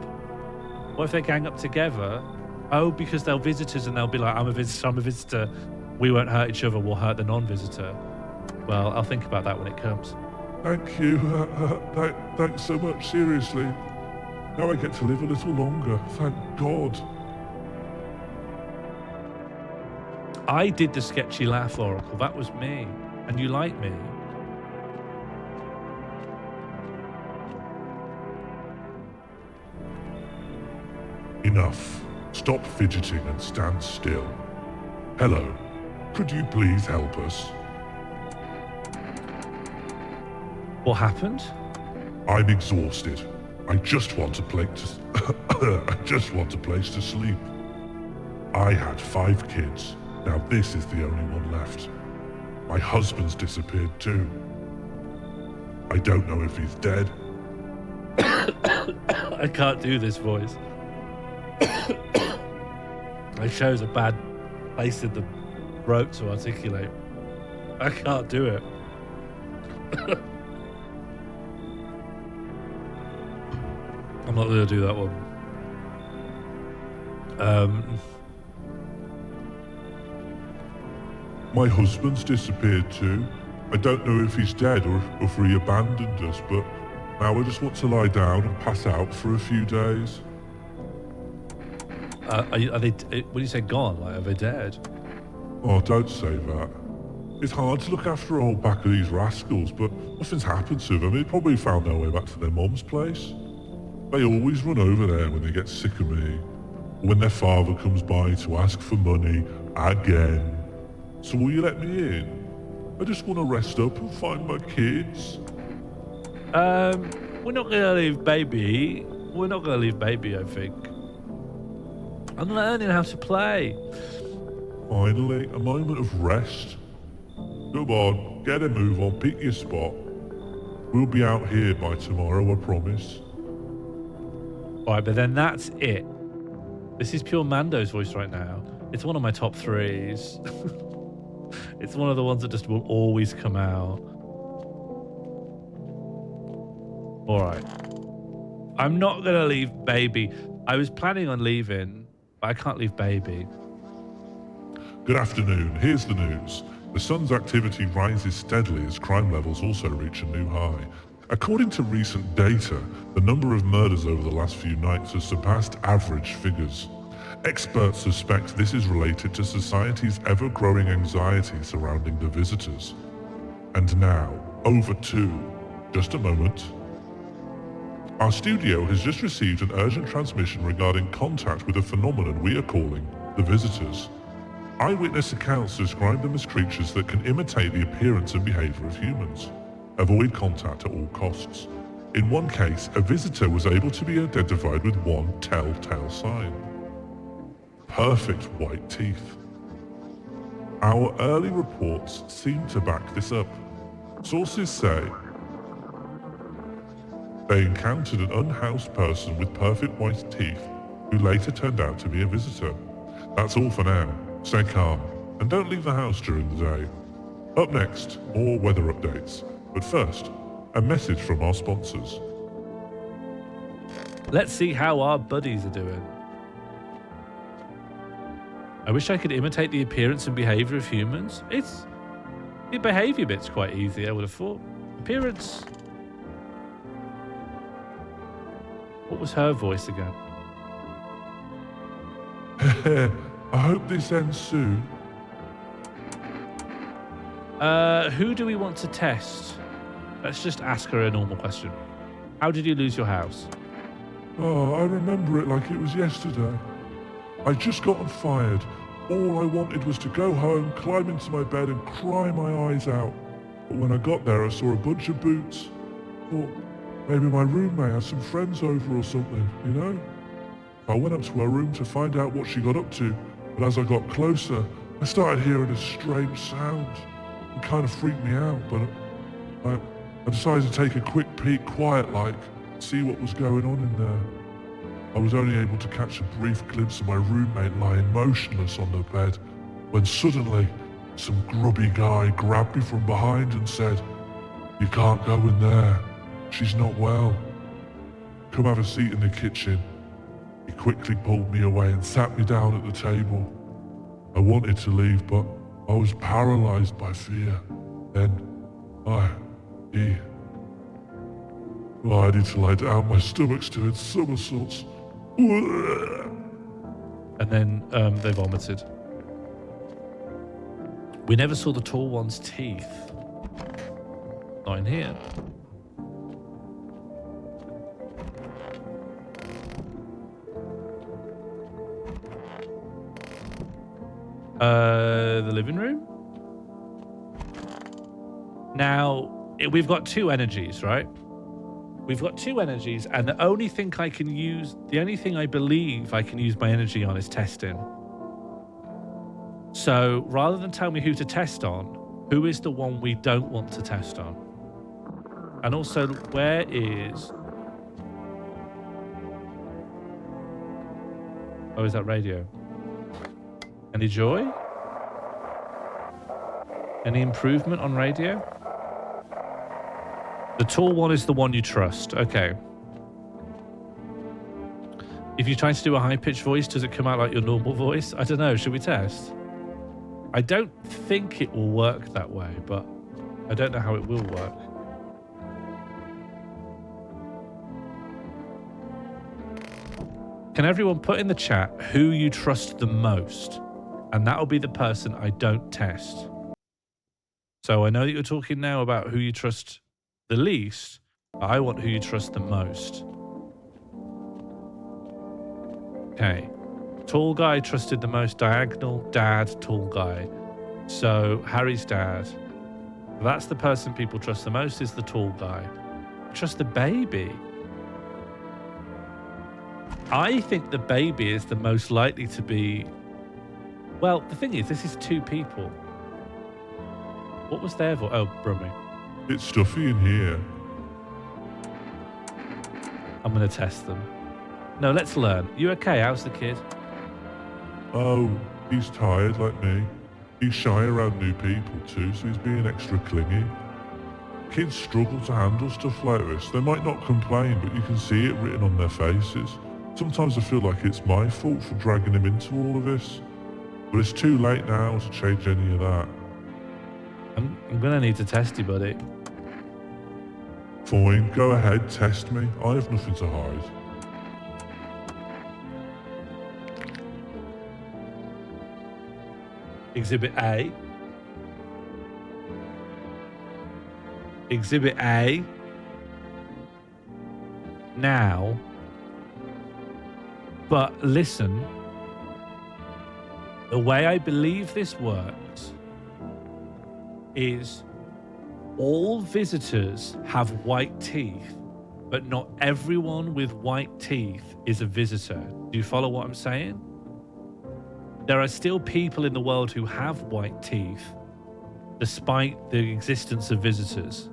What if they gang up together? Oh, because they're visitors and they'll be like, I'm a visitor. We won't hurt each other. We'll hurt the non-visitor. Well, I'll think about that when it comes. Thank you. Thanks so much, seriously. Now I get to live a little longer, thank God. I did the sketchy laugh, Oracle. That was me. And you like me. Enough. Stop fidgeting and stand still. Hello. Could you please help us? What happened? I'm exhausted. I just want a place to sleep. I had 5 kids. Now this is the only one left. My husband's disappeared too. I don't know if he's dead. I can't do this voice. I chose a bad place in the throat to articulate. I can't do it. I'm not going to do that one. My husband's disappeared too. I don't know if he's dead or if he abandoned us, but now I just want to lie down and pass out for a few days. Are they? When you say gone, like are they dead? Oh, don't say that. It's hard to look after a whole pack of these rascals, but nothing's happened to them. They probably found their way back to their mum's place. They always run over there when they get sick of me, or when their father comes by to ask for money again. So will you let me in? I just want to rest up and find my kids. We're not gonna leave baby. We're not gonna leave baby, I think. I'm learning how to play. Finally, a moment of rest. Come on, get a move on, pick your spot. We'll be out here by tomorrow, I promise. Alright, but then that's it. This is pure Mando's voice right now. It's one of my top 3s. It's one of the ones that just will always come out. Alright. I'm not gonna leave baby. I was planning on leaving, but I can't leave baby. Good afternoon, here's the news. The sun's activity rises steadily as crime levels also reach a new high. According to recent data, the number of murders over the last few nights has surpassed average figures. Experts suspect this is related to society's ever-growing anxiety surrounding the visitors. And now, over to... just a moment. Our studio has just received an urgent transmission regarding contact with a phenomenon we are calling the visitors. Eyewitness accounts describe them as creatures that can imitate the appearance and behavior of humans. Avoid contact at all costs. In one case, a visitor was able to be identified with one telltale sign. Perfect white teeth. Our early reports seem to back this up. Sources say they encountered an unhoused person with perfect white teeth who later turned out to be a visitor. That's all for now. Stay calm and don't leave the house during the day. Up next, more weather updates. But first, a message from our sponsors. Let's see how our buddies are doing. I wish I could imitate the appearance and behavior of humans. The behavior bit's quite easy, I would have thought. Appearance. What was her voice again? I hope this ends soon. Who do we want to test? Let's just ask her a normal question. How did you lose your house? Oh, I remember it like it was yesterday. I'd just gotten fired. All I wanted was to go home, climb into my bed and cry my eyes out. But when I got there, I saw a bunch of boots. Thought maybe my roommate had some friends over or something, you know? I went up to her room to find out what she got up to, but as I got closer, I started hearing a strange sound. It kind of freaked me out, but I decided to take a quick peek quiet-like, see what was going on in there. I was only able to catch a brief glimpse of my roommate lying motionless on the bed when suddenly some grubby guy grabbed me from behind and said, "You can't go in there. She's not well. Come have a seat in the kitchen." He quickly pulled me away and sat me down at the table. I wanted to leave, but I was paralyzed by fear. Then he decided to lie down. My stomach's doing somersaults. And then they vomited. We never saw the tall one's teeth. Not in here. The living room? Now, we've got two energies, right? We've got two energies, and the only thing I believe I can use my energy on is testing. So rather than tell me who to test on, who is the one we don't want to test on? And also, where is... Oh, is that radio? Any joy? Any improvement on radio? The tall one is the one you trust. Okay. If you try to do a high-pitched voice, does it come out like your normal voice? I don't know. Should we test? I don't think it will work that way, but I don't know how it will work. Can everyone put in the chat who you trust the most? And that'll be the person I don't test. So I know that you're talking now about who you trust the least, but I want who you trust the most. Okay. Tall guy trusted the most. Diagonal, dad, tall guy. So Harry's dad. That's the person people trust the most, is the tall guy. Trust the baby. I think the baby is the most likely to be... Well, the thing is, this is two people. What was their voice? Oh, Brummy. It's stuffy in here. I'm going to test them. No, let's learn. You okay? How's the kid? Oh, he's tired like me. He's shy around new people too, so he's being extra clingy. Kids struggle to handle stuff like this. They might not complain, but you can see it written on their faces. Sometimes I feel like it's my fault for dragging him into all of this. But it's too late now to change any of that. I'm going to need to test you, buddy. Fine, go ahead, test me. I have nothing to hide. Exhibit A. Exhibit A. Now. But listen. The way I believe this works is all visitors have white teeth, but not everyone with white teeth is a visitor. Do you follow what I'm saying? There are still people in the world who have white teeth, despite the existence of visitors.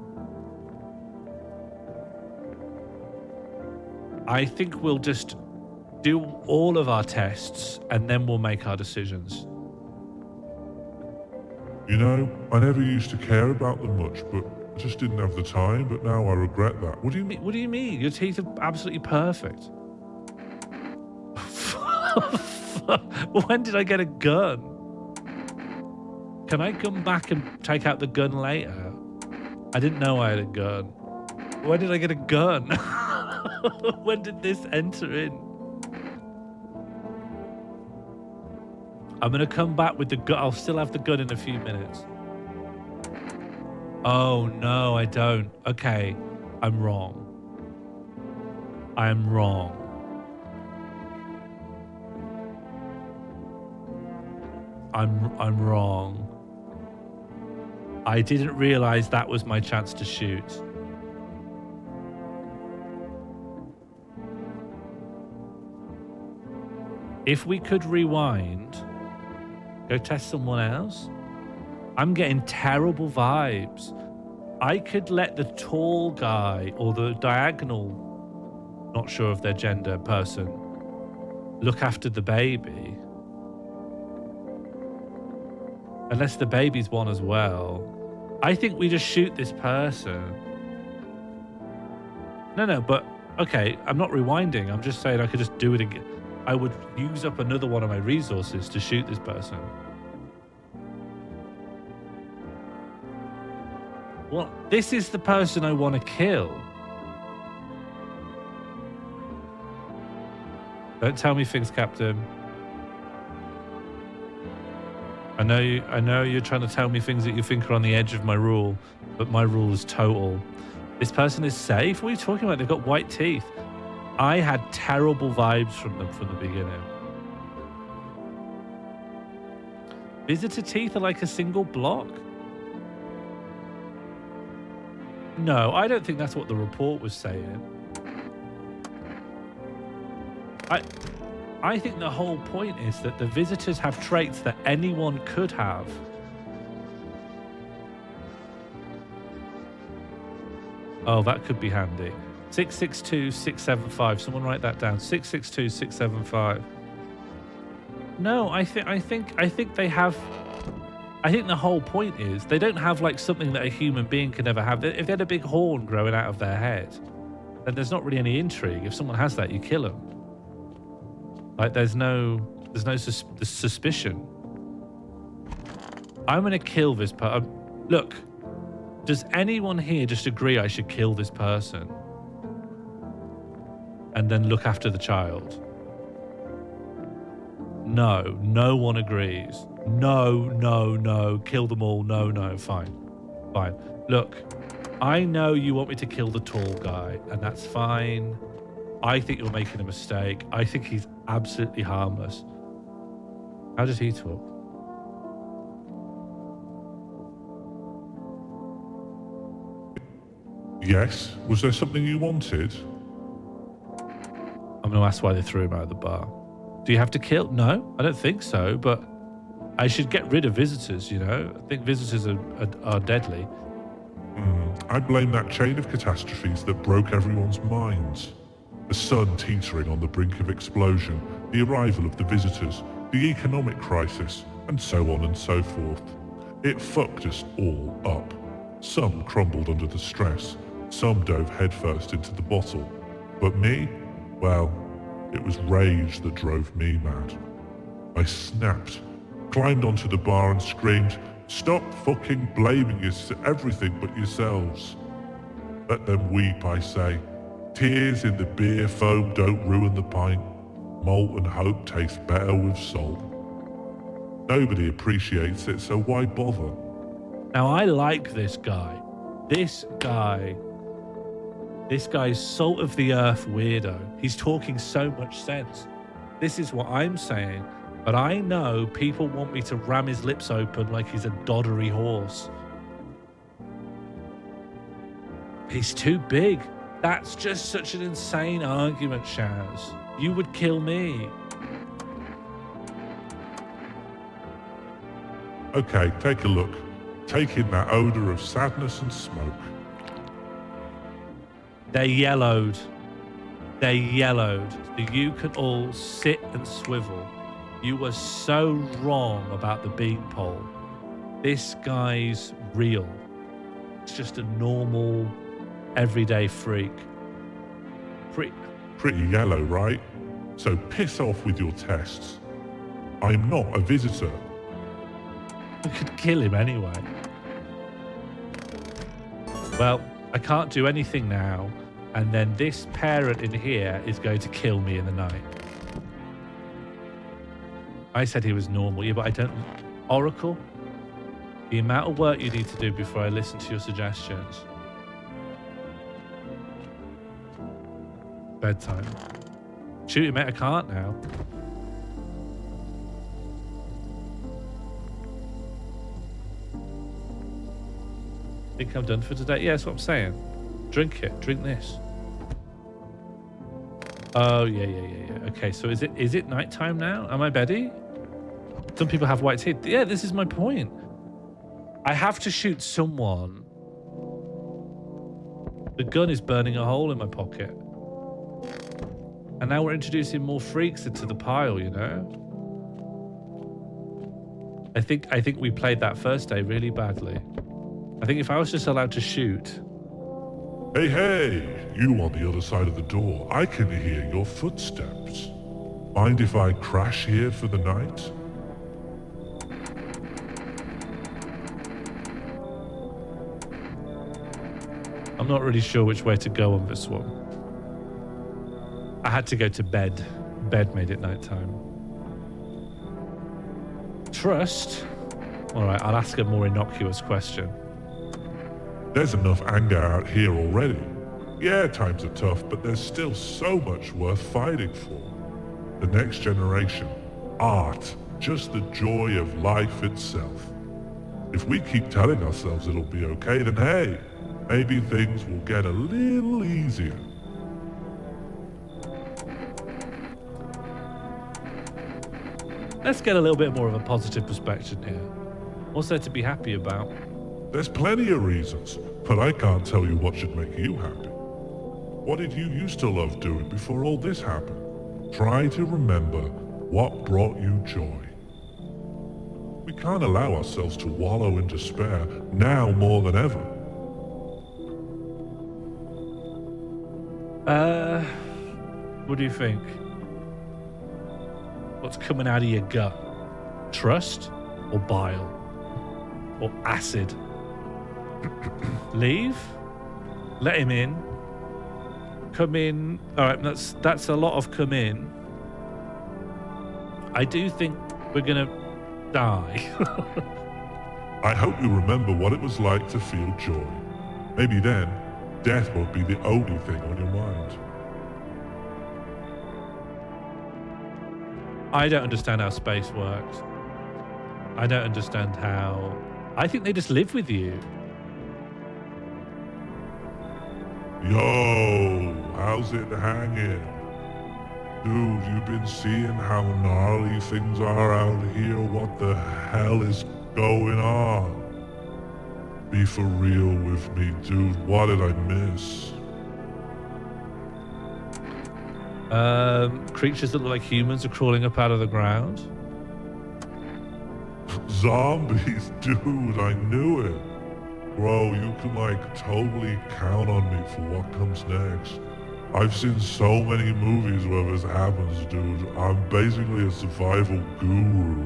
I think we'll just do all of our tests and then we'll make our decisions. You know, I never used to care about them much, but I just didn't have the time, but now I regret that. What do you mean? What do you mean? Your teeth are absolutely perfect. When did I get a gun? Can I come back and take out the gun later? I didn't know I had a gun. When did I get a gun? When did this enter in? I'm going to come back with the gun. I'll still have the gun in a few minutes. Oh, no, I don't. Okay, I'm wrong. I'm wrong. I'm wrong. I didn't realize that was my chance to shoot. If we could rewind, go test someone else. I'm getting terrible vibes. I could let the tall guy or the diagonal, not sure of their gender, person, look after the baby. Unless the baby's one as well. I think we just shoot this person. No, but okay, I'm not rewinding. I'm just saying I could just do it again. I would use up another one of my resources to shoot this person. Well, this is the person I want to kill. Don't tell me things, Captain. I know you're trying to tell me things that you think are on the edge of my rule, but my rule is total. This person is safe? What are you talking about? They've got white teeth. I had terrible vibes from them from the beginning. Visitor teeth are like a single block? No, I don't think that's what the report was saying. I think the whole point is that the visitors have traits that anyone could have. Oh, that could be handy. 662-675. Someone write that down. 662-675. No, I think they have. I think the whole point is they don't have like something that a human being can ever have. If they had a big horn growing out of their head, then there's not really any intrigue. If someone has that, you kill them. Like there's no suspicion. I'm gonna kill this person. Look, does anyone here just agree I should kill this person and then look after the child? No, no one agrees. No, kill them all. No, fine. Look, I know you want me to kill the tall guy, and that's fine. I think you're making a mistake. I think he's absolutely harmless. How does he talk? Yes? Was there something you wanted? I'm going to ask why they threw him out of the bar. Do you have to kill? No, I don't think so, but I should get rid of visitors, you know? I think visitors are deadly. I blame that chain of catastrophes that broke everyone's minds. The sun teetering on the brink of explosion, the arrival of the visitors, the economic crisis, and so on and so forth. It fucked us all up. Some crumbled under the stress, some dove headfirst into the bottle. But me? Well, it was rage that drove me mad. I snapped, climbed onto the bar and screamed, "Stop fucking blaming everything but yourselves." Let them weep, I say. Tears in the beer foam don't ruin the pint. Molten hope tastes better with salt. Nobody appreciates it, so why bother? Now, I like this guy. This guy's salt of the earth weirdo. He's talking so much sense. This is what I'm saying. But I know people want me to ram his lips open like he's a doddery horse. He's too big. That's just such an insane argument, Shaz. You would kill me. Okay, take a look. Take in that odor of sadness and smoke. They're yellowed. They're yellowed. So you can all sit and swivel. You were so wrong about the beanpole. This guy's real. It's just a normal, everyday freak. Pretty yellow, right? So piss off with your tests. I'm not a visitor. We could kill him anyway. Well, I can't do anything now, and then this parent in here is going to kill me in the night. I said he was normal, yeah, but I don't... Oracle? The amount of work you need to do before I listen to your suggestions. Bedtime. Shoot him, mate, I can't now. Think I'm done for today? Yeah, that's what I'm saying. Drink it. Drink this. Oh, yeah. Okay, so is it nighttime now? Am I beddy? Some people have white teeth. Yeah, this is my point. I have to shoot someone. The gun is burning a hole in my pocket. And now we're introducing more freaks into the pile, you know? I think we played that first day really badly. I think if I was just allowed to shoot. Hey, hey, you on the other side of the door. I can hear your footsteps. Mind if I crash here for the night? I'm not really sure which way to go on this one. I had to go to bed. Bed made it nighttime. Trust? All right, I'll ask a more innocuous question. There's enough anger out here already. Yeah, times are tough, but there's still so much worth fighting for. The next generation, art, just the joy of life itself. If we keep telling ourselves it'll be okay, then hey, maybe things will get a little easier. Let's get a little bit more of a positive perspective here. What's there to be happy about? There's plenty of reasons, but I can't tell you what should make you happy. What did you used to love doing before all this happened? Try to remember what brought you joy. We can't allow ourselves to wallow in despair now more than ever. What do you think? What's coming out of your gut? Trust or bile? Or acid? Leave? Let him in? Come in? Alright, that's a lot of come in. I do think we're gonna die. I hope you remember what it was like to feel joy. Maybe then, death won't be the only thing on your mind. I don't understand how space works. I don't understand how... I think they just live with you. Yo, how's it hanging? Dude, you've been seeing how gnarly things are out here? What the hell is going on? Be for real with me, dude. What did I miss? Creatures that look like humans are crawling up out of the ground. Zombies, dude, I knew it. Bro, you can like totally count on me for what comes next. I've seen so many movies where this happens, dude. I'm basically a survival guru.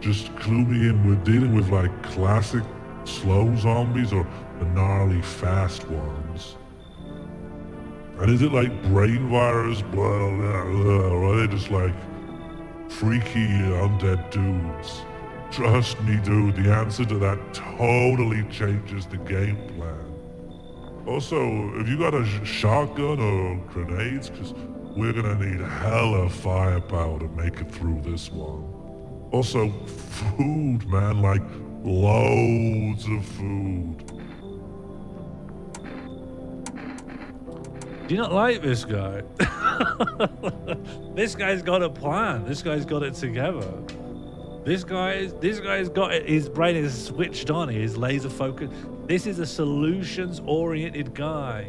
Just clue me in, we're dealing with like classic slow zombies or the gnarly fast ones. And is it like brain virus, blah, blah, blah, or are they just like freaky undead dudes? Trust me, dude, the answer to that totally changes the game plan. Also, have you got a shotgun or grenades? Because we're gonna need hella firepower to make it through this one. Also, food, man, like loads of food. Do you not like this guy? This guy's got a plan. This guy's got it together. This guy's got it. His brain is switched on. He's laser focused. This is a solutions-oriented guy,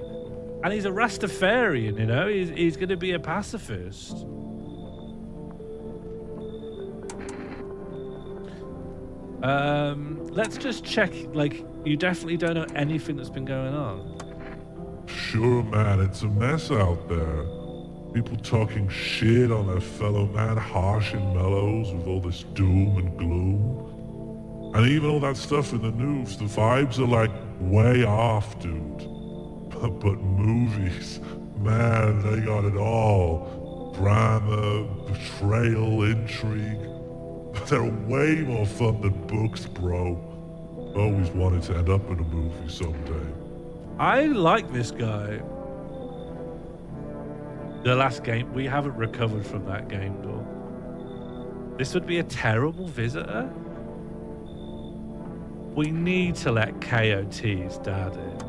and he's a Rastafarian. You know, he's going to be a pacifist. Let's just check. Like, you definitely don't know anything that's been going on. Sure, man, it's a mess out there. People talking shit on their fellow man, harsh and mellows with all this doom and gloom. And even all that stuff in the news, the vibes are like way off, dude. But movies, man, they got it all. Drama, betrayal, intrigue. They're way more fun than books, bro. Always wanted to end up in a movie someday. I like this guy. The last game, we haven't recovered from that game, though. This would be a terrible visitor. We need to let KOT's dad in.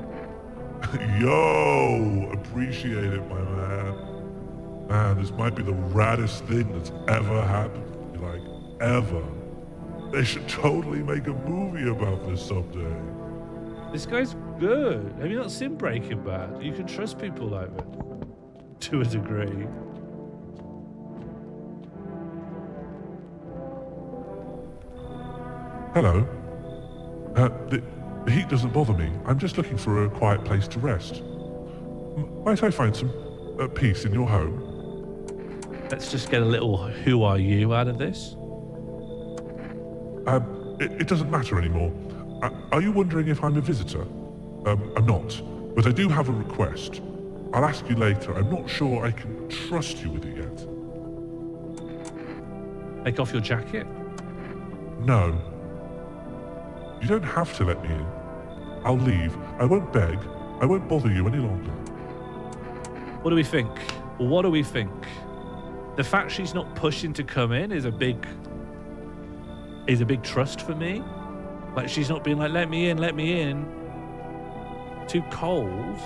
Yo, appreciate it, my man. Man, this might be the raddest thing that's ever happened to me, like, ever. They should totally make a movie about this someday. This guy's good. Have you not seen Breaking Bad? You can trust people like that. To a degree. Hello. The heat doesn't bother me. I'm just looking for a quiet place to rest. Might I find some peace in your home? Let's just get a little "who are you" out of this. It doesn't matter anymore. Are you wondering if I'm a visitor? I'm not, but I do have a request. I'll ask you later. I'm not sure I can trust you with it yet. Take off your jacket. No. You don't have to let me in. I'll leave. I won't beg. I won't bother you any longer. What do we think? What do we think? The fact she's not pushing to come in is a big trust for me. Like, she's not being like, let me in, let me in. Too cold.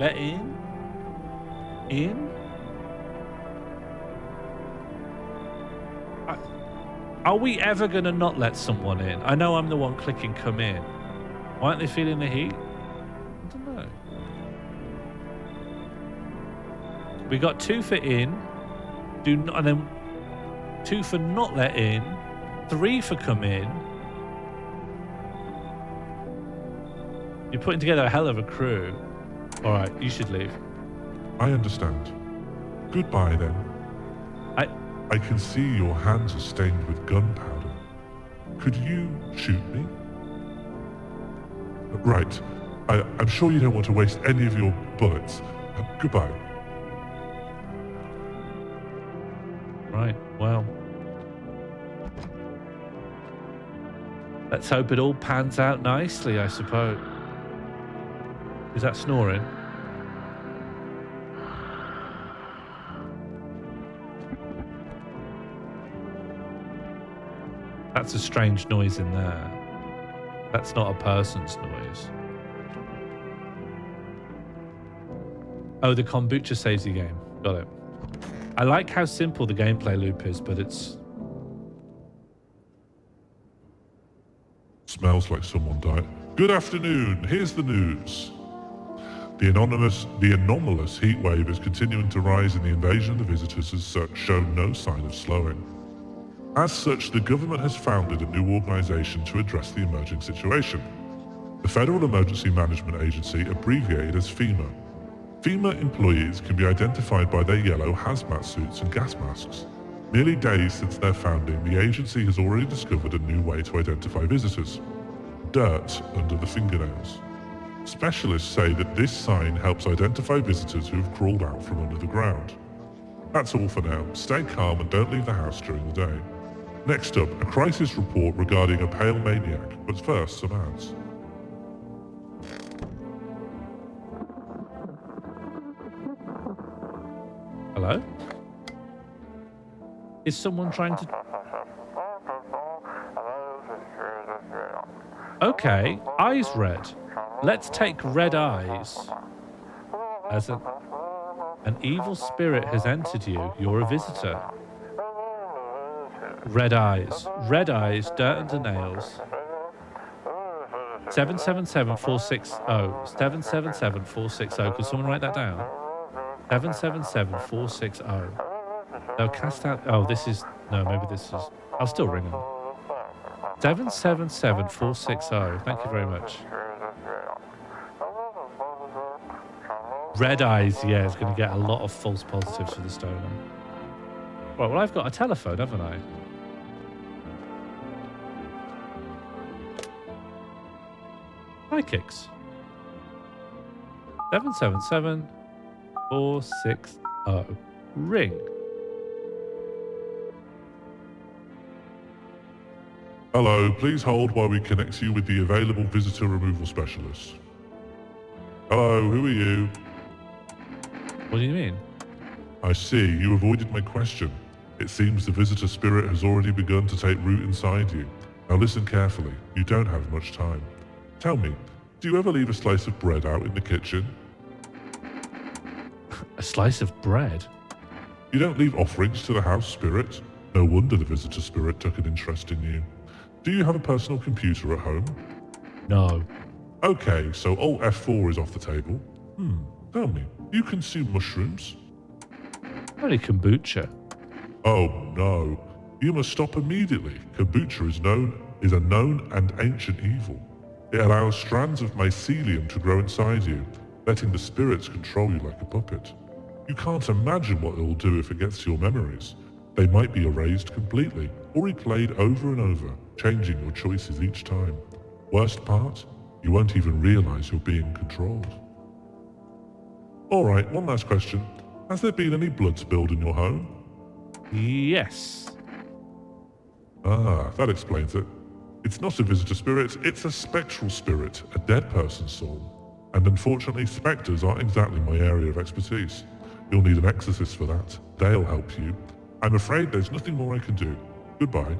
Let in. In. Are we ever going to not let someone in? I know I'm the one clicking come in. Why aren't they feeling the heat? I don't know. We got 2 for in, and then 2 for not let in, 3 for come in. You're putting together a hell of a crew. All right, you should leave. I understand. Goodbye then. I can see your hands are stained with gunpowder. Could you shoot me? Right. I'm sure you don't want to waste any of your bullets. Goodbye. Right, well. Let's hope it all pans out nicely, I suppose. Is that snoring? That's a strange noise in there. That's not a person's noise. Oh, the kombucha saves the game. Got it. I like how simple the gameplay loop is, but it's... Smells like someone died. Good afternoon. Here's the news. The anomalous heat wave is continuing to rise, and the invasion of the visitors has shown no sign of slowing. As such, the government has founded a new organization to address the emerging situation. The Federal Emergency Management Agency, abbreviated as FEMA. FEMA employees can be identified by their yellow hazmat suits and gas masks. Merely days since their founding, the agency has already discovered a new way to identify visitors: dirt under the fingernails. Specialists say that this sign helps identify visitors who have crawled out from under the ground. That's all for now. Stay calm and don't leave the house during the day. Next up, a crisis report regarding a pale maniac, but first, some ads. Hello? Is someone trying to... Okay, eyes red. Let's take red eyes as an evil spirit has entered you. You're a visitor. Red eyes, dirt under nails. 777-460. 777-460. Could someone write that down? 777-460. They'll cast out... Oh, this is... No, maybe this is... I'll still ring them. 777-460. Thank you very much. Red eyes, yeah, is going to get a lot of false positives for the stoner. Right, well, I've got a telephone, haven't I? High kicks. 777-460. Ring. Hello, please hold while we connect you with the available visitor removal specialist. Hello, who are you? What do you mean? I see, you avoided my question. It seems the visitor spirit has already begun to take root inside you. Now listen carefully, you don't have much time. Tell me, do you ever leave a slice of bread out in the kitchen? A slice of bread? You don't leave offerings to the house spirit? No wonder the visitor spirit took an interest in you. Do you have a personal computer at home? No. Okay, so Alt F4 is off the table. Tell me, do you consume mushrooms? Only kombucha. Oh no. You must stop immediately. Kombucha is a known and ancient evil. It allows strands of mycelium to grow inside you, letting the spirits control you like a puppet. You can't imagine what it will do if it gets to your memories. They might be erased completely, or replayed over and over, changing your choices each time. Worst part, you won't even realize you're being controlled. Alright, one last question. Has there been any blood spilled in your home? Yes. Ah, that explains it. It's not a visitor spirit, it's a spectral spirit, a dead person's soul. And unfortunately, spectres aren't exactly my area of expertise. You'll need an exorcist for that. They'll help you. I'm afraid there's nothing more I can do. Goodbye.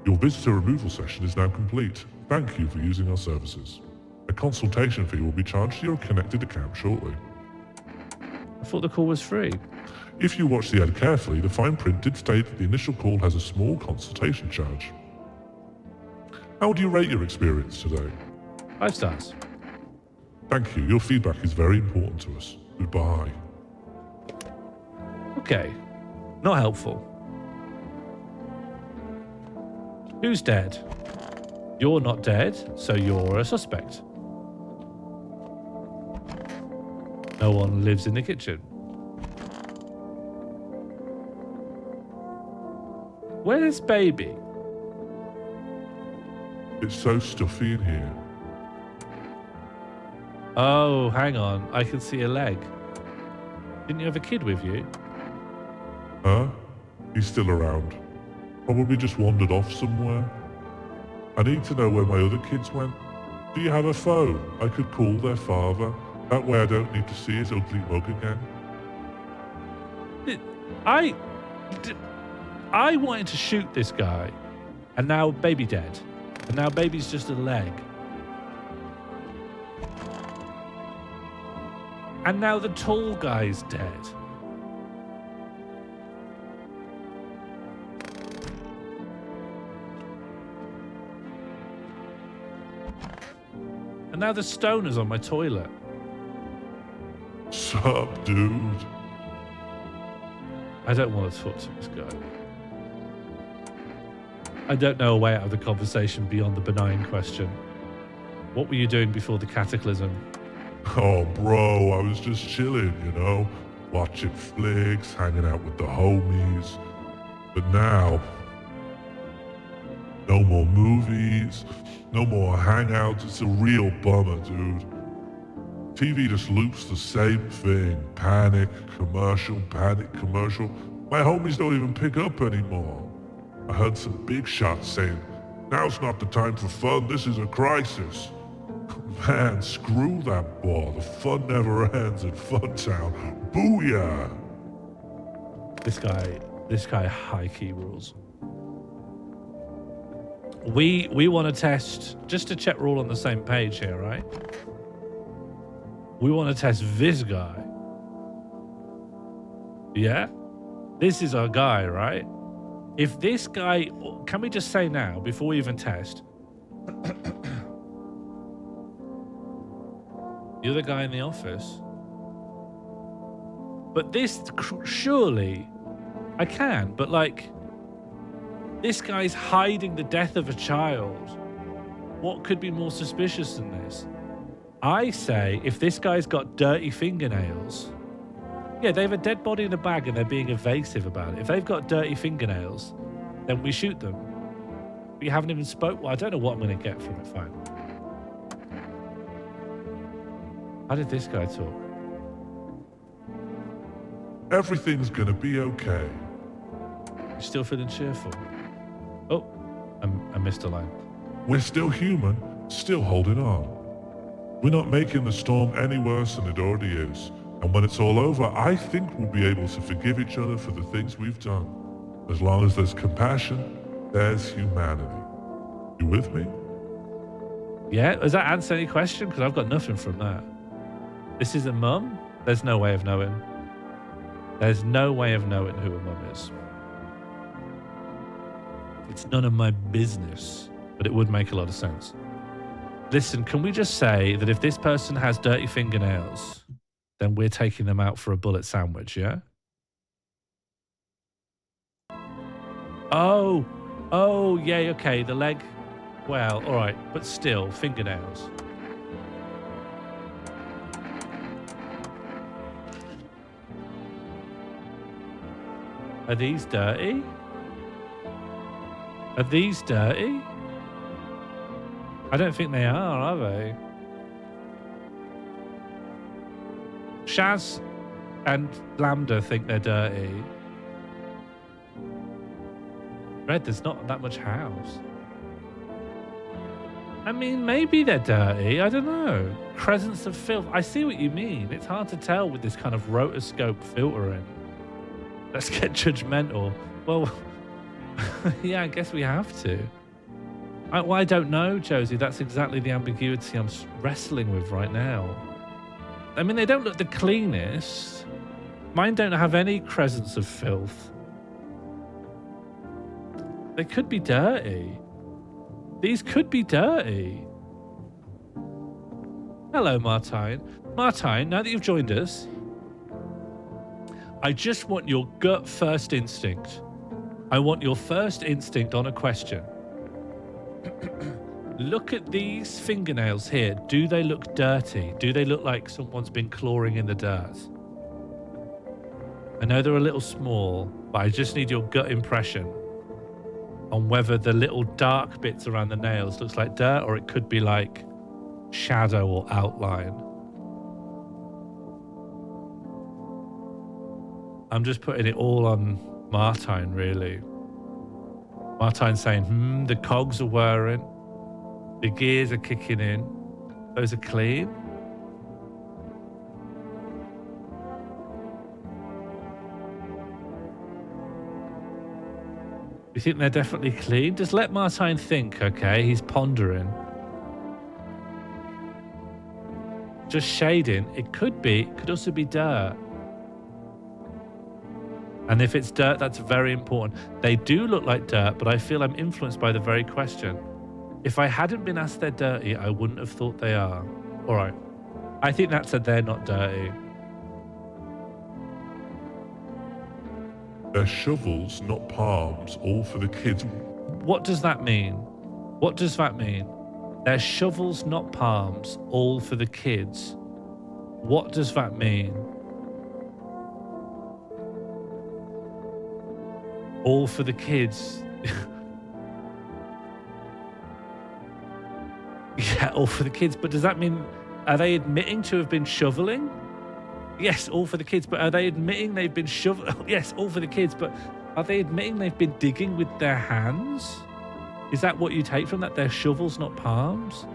Your visitor removal session is now complete. Thank you for using our services. A consultation fee will be charged to your connected account shortly. I thought the call was free. If you watch the ad carefully, the fine print did state that the initial call has a small consultation charge. How would you rate your experience today? 5 stars. Thank you. Your feedback is very important to us. Goodbye. Okay. Not helpful. Who's dead? You're not dead, so you're a suspect. No one lives in the kitchen. Where's baby? It's so stuffy in here. Oh, hang on. I can see a leg. Didn't you have a kid with you? Huh? He's still around. Probably just wandered off somewhere. I need to know where my other kids went. Do you have a phone? I could call their father. That way I don't need to see his ugly mug again. I wanted to shoot this guy, and now baby dead. And now baby's just a leg. And now the tall guy's dead. And now the stoner's on my toilet. Sup, dude? I don't want to talk to this guy. I don't know a way out of the conversation beyond the benign question. What were you doing before the cataclysm? Oh, bro, I was just chilling, you know? Watching flicks, hanging out with the homies. But now, no more movies, no more hangouts. It's a real bummer, dude. TV just loops the same thing. Panic, commercial. My homies don't even pick up anymore. I heard some big shots saying, now's not the time for fun, this is a crisis. Man, screw that ball. The fun never ends in Funtown. Booyah! This guy high key rules. We want to test, just to check we're all on the same page here, right? We want to test this guy. Yeah? This is our guy, right? If this guy, can we just say now, before we even test, you're the guy in the office. But this, surely, I can, but like, this guy's hiding the death of a child. What could be more suspicious than this? I say, if this guy's got dirty fingernails, yeah, they have a dead body in a bag and they're being evasive about it. If they've got dirty fingernails, then we shoot them. We haven't even spoke. Well, I don't know what I'm going to get from it. Fine. How did this guy talk? Everything's gonna be okay. You're still feeling cheerful? Oh, I missed a line. We're still human, still holding on. We're not making the storm any worse than it already is. And when it's all over, I think we'll be able to forgive each other for the things we've done. As long as there's compassion, there's humanity. You with me? Yeah, does that answer any question? Because I've got nothing from that. This is a mum? There's no way of knowing. There's no way of knowing who a mum is. It's none of my business, but it would make a lot of sense. Listen, can we just say that if this person has dirty fingernails, then we're taking them out for a bullet sandwich, yeah? Oh, oh, yeah, okay, the leg. Well, all right, but still, fingernails. Are these dirty? Are these dirty? I don't think they are they? Shaz and Lambda think they're dirty. Red, there's not that much house. I mean, maybe they're dirty. I don't know. Crescents of filth. I see what you mean. It's hard to tell with this kind of rotoscope filtering. Let's get judgmental. Well, yeah, I guess we have to. Well, I don't know, Josie. That's exactly the ambiguity I'm wrestling with right now. I mean, they don't look the cleanest. Mine don't have any crescents of filth. They could be dirty. These could be dirty. Hello, Martine. Martine, now that you've joined us, I just want your gut first instinct. I want your first instinct on a question. Look at these fingernails here. Do they look dirty? Do they look like someone's been clawing in the dirt? I know they're a little small, but I just need your gut impression on whether the little dark bits around the nails looks like dirt or it could be like shadow or outline. I'm just putting it all on Martine, really. Martine's saying, the cogs are whirring. The gears are kicking in. Those are clean. You think they're definitely clean? Just let Martine think, okay? He's pondering. Just shading. It could be, it could also be dirt. And if it's dirt, that's very important. They do look like dirt, but I feel I'm influenced by the very question. If I hadn't been asked they're dirty, I wouldn't have thought they are. All right. I think that said they're not dirty. They're shovels, not palms, all for the kids. What does that mean? What does that mean? They're shovels, not palms, all for the kids. What does that mean? All for the kids. Yeah, all for the kids. But does that mean, are they admitting to have been shoveling? Yes, all for the kids. But are they admitting they've been shoveling? Yes, all for the kids. But are they admitting they've been digging with their hands? Is that what you take from that? They're shovels, not palms?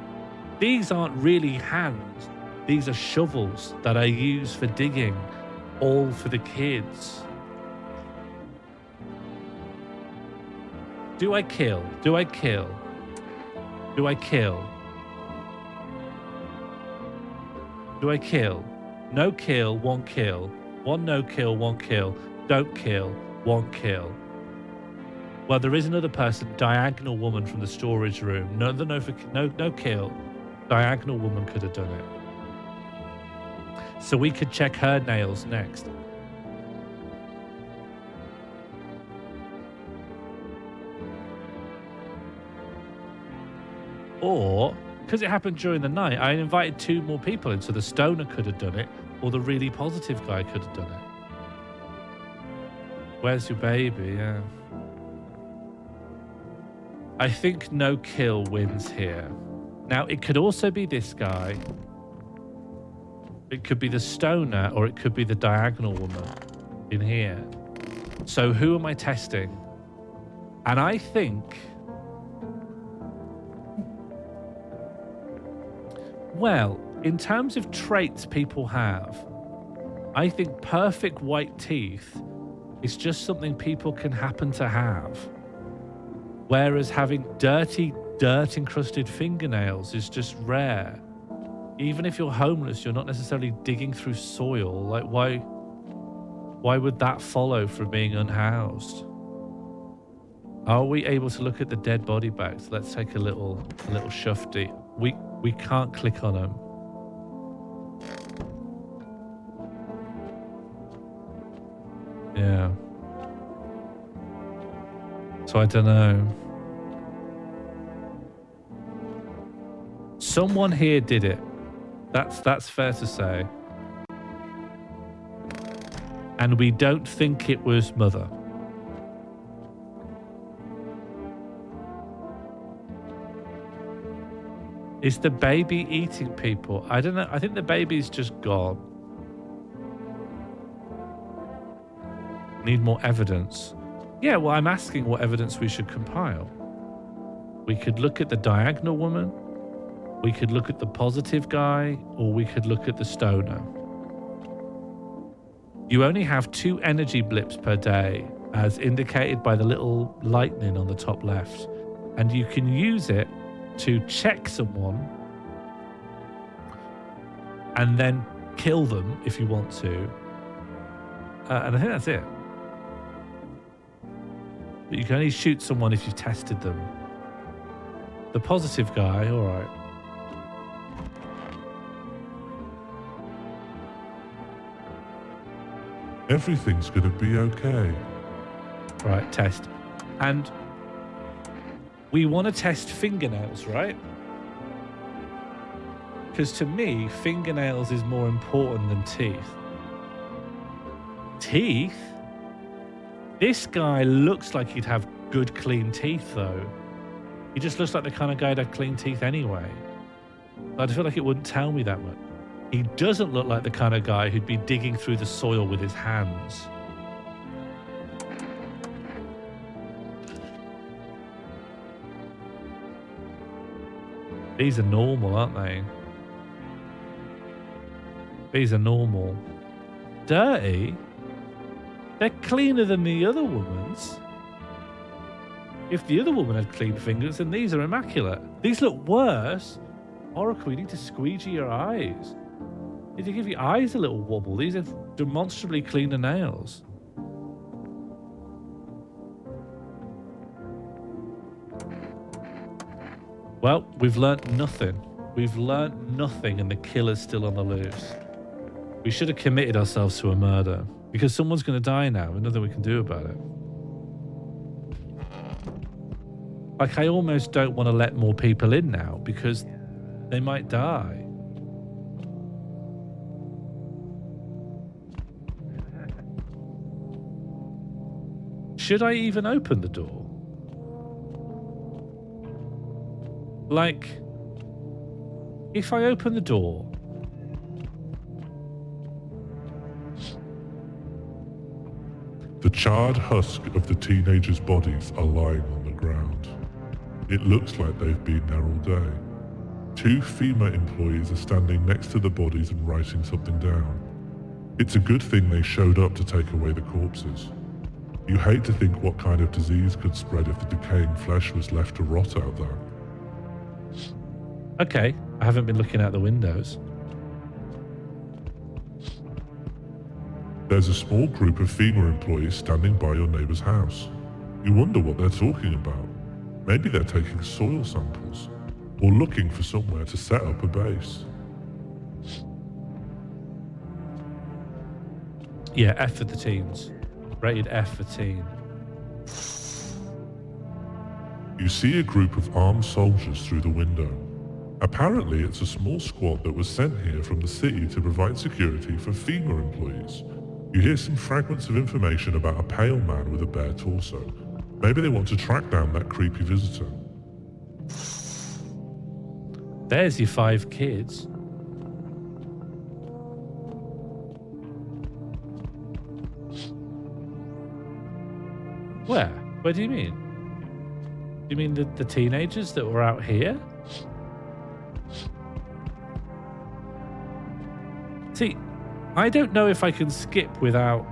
These aren't really hands. These are shovels that I use for digging. All for the kids. Do I kill? Do I kill? Do I kill? Do I kill? No kill, one kill. One no kill, one kill. Don't kill, one kill. Well, there is another person, diagonal woman from the storage room. No kill. Diagonal woman could have done it. So we could check her nails next. Or, because it happened during the night, I invited 2 more people in, so the stoner could have done it, or the really positive guy could have done it. Where's your baby? Yeah. I think no kill wins here. Now, it could also be this guy. It could be the stoner, or it could be the diagonal woman in here. So who am I testing? And I think... Well, in terms of traits people have, I think perfect white teeth is just something people can happen to have. Whereas having dirty, dirt-encrusted fingernails is just rare. Even if you're homeless, you're not necessarily digging through soil. Like, why would that follow from being unhoused? Are we able to look at the dead body bags? Let's take a little shufty. We can't click on them. Yeah. So I don't know. Someone here did it. That's fair to say. And we don't think it was Mother. Is the baby eating people? I don't know. I think the baby's just gone. Need more evidence. Yeah, well, I'm asking what evidence we should compile. We could look at the diagonal woman. We could look at the positive guy, or we could look at the stoner. You only have 2 energy blips per day, as indicated by the little lightning on the top left. And you can use it to check someone and then kill them if you want to. And I think that's it. But you can only shoot someone if you've tested them. The positive guy, all right. Everything's gonna be okay. Right, test. And we want to test fingernails, right? Because to me, fingernails is more important than teeth. Teeth? This guy looks like he'd have good, clean teeth, though. He just looks like the kind of guy who'd have clean teeth anyway. I feel like it wouldn't tell me that much. He doesn't look like the kind of guy who'd be digging through the soil with his hands. These are normal, aren't they? These are normal. Dirty? They're cleaner than the other woman's. If the other woman had clean fingers, then these are immaculate. These look worse. Oracle, you need to squeegee your eyes. You need to give your eyes a little wobble. These are demonstrably cleaner nails. Well, we've learnt nothing. We've learnt nothing and the killer's still on the loose. We should have committed ourselves to a murder because someone's going to die now and nothing we can do about it. Like, I almost don't want to let more people in now because they might die. Should I even open the door? Like, if I open the door, The charred husk of the teenagers' bodies are lying on the ground. It looks like they've been there all day. 2 FEMA employees are standing next to the bodies and writing something down. It's a good thing they showed up to take away the corpses. You hate to think what kind of disease could spread if the decaying flesh was left to rot out there. okay, I haven't been looking out the windows. There's a small group of FEMA employees standing by your neighbor's house. You wonder what they're talking about. Maybe they're taking soil samples or looking for somewhere to set up a base. Yeah, F for the teens. Rated F for teen. You see a group of armed soldiers through the window. Apparently, it's a small squad that was sent here from the city to provide security for FEMA employees. You hear some fragments of information about a pale man with a bare torso. Maybe they want to track down that creepy visitor. There's your 5 kids. Where? Where do you mean? Do you mean the teenagers that were out here? See, I don't know if I can skip without...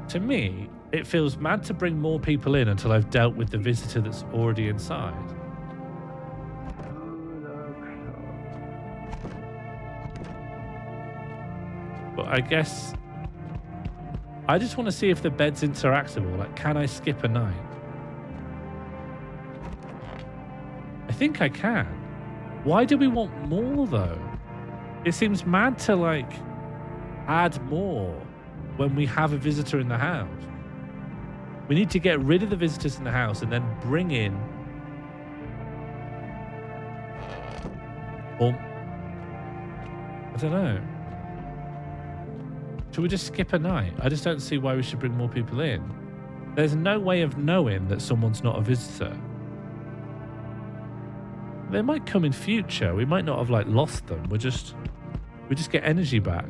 To me, it feels mad to bring more people in until I've dealt with the visitor that's already inside. But I guess... I just want to see if the bed's interactable. Like, can I skip a night? I think I can. Why do we want more, though? It seems mad to, like, add more when we have a visitor in the house. We need to get rid of the visitors in the house and then bring in... Or... I don't know. Should we just skip a night? I just don't see why we should bring more people in. There's no way of knowing that someone's not a visitor. They might come in future. We might not have like lost them. We just get energy back.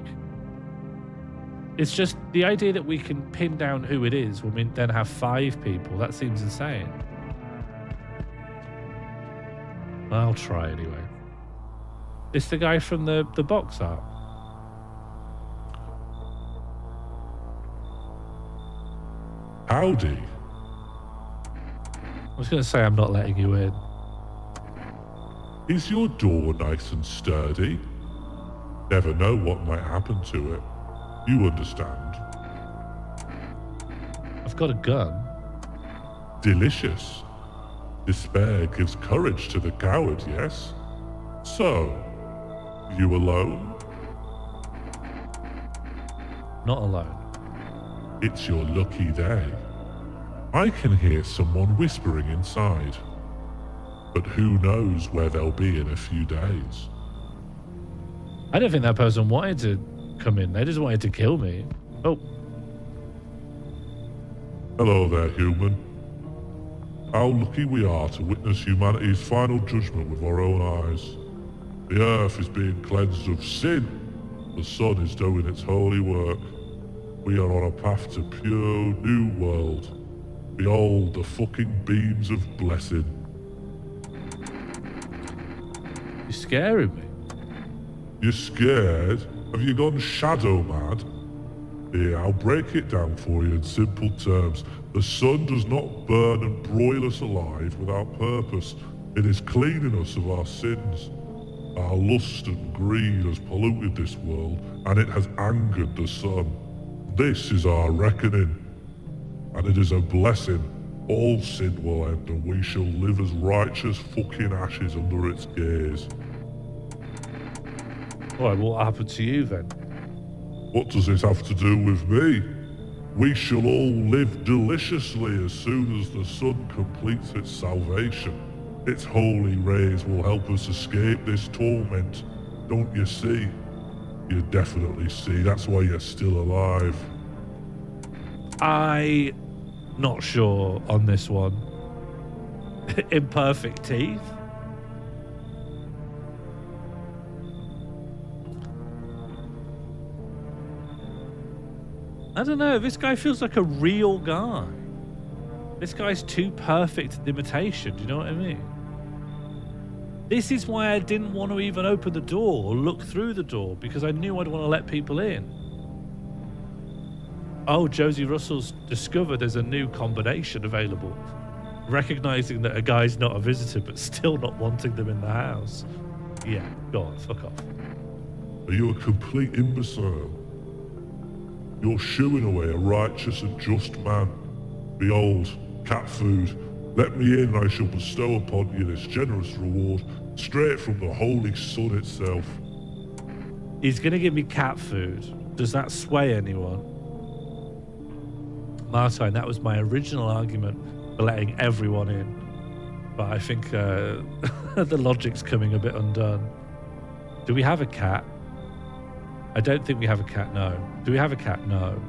It's just the idea that we can pin down who it is when we then have 5 people. That seems insane. I'll try anyway. It's the guy from the box art. Howdy. I was going to say I'm not letting you in. Is your door nice and sturdy? Never know what might happen to it. You understand. I've got a gun. Delicious. Despair gives courage to the coward, yes? So, you alone? Not alone. It's your lucky day. I can hear someone whispering inside. But who knows where they'll be in a few days. I don't think that person wanted to come in. They just wanted to kill me. Oh. Hello there, human. How lucky we are to witness humanity's final judgment with our own eyes. The earth is being cleansed of sin. The sun is doing its holy work. We are on a path to pure new world. Behold the fucking beams of blessing. You're scaring me. You're scared? Have you gone shadow mad? Here, I'll break it down for you in simple terms. The sun does not burn and broil us alive without purpose. It is cleaning us of our sins. Our lust and greed has polluted this world, and it has angered the sun. This is our reckoning, and it is a blessing. All sin will end, and we shall live as righteous fucking ashes under its gaze. Alright, what happened to you then? What does this have to do with me? We shall all live deliciously as soon as the sun completes its salvation. Its holy rays will help us escape this torment. Don't you see? You definitely see. That's why you're still alive. I not sure on this one. Imperfect teeth. I don't know. This guy feels like a real guy. This guy's too perfect an imitation. Do you know what I mean? This is why I didn't want to even open the door or look through the door, because I knew I'd want to let people in. Oh, Josie Russell's discovered there's a new combination available. Recognizing that a guy's not a visitor, but still not wanting them in the house. Yeah, go on, fuck off. Are you a complete imbecile? You're shooing away a righteous and just man. Behold, cat food. Let me in, I shall bestow upon you this generous reward, straight from the holy sun itself. He's going to give me cat food. Does that sway anyone? Martine, that was my original argument for letting everyone in. But I think the logic's coming a bit undone. Do we have a cat? I don't think we have a cat, no. Do we have a cat? No.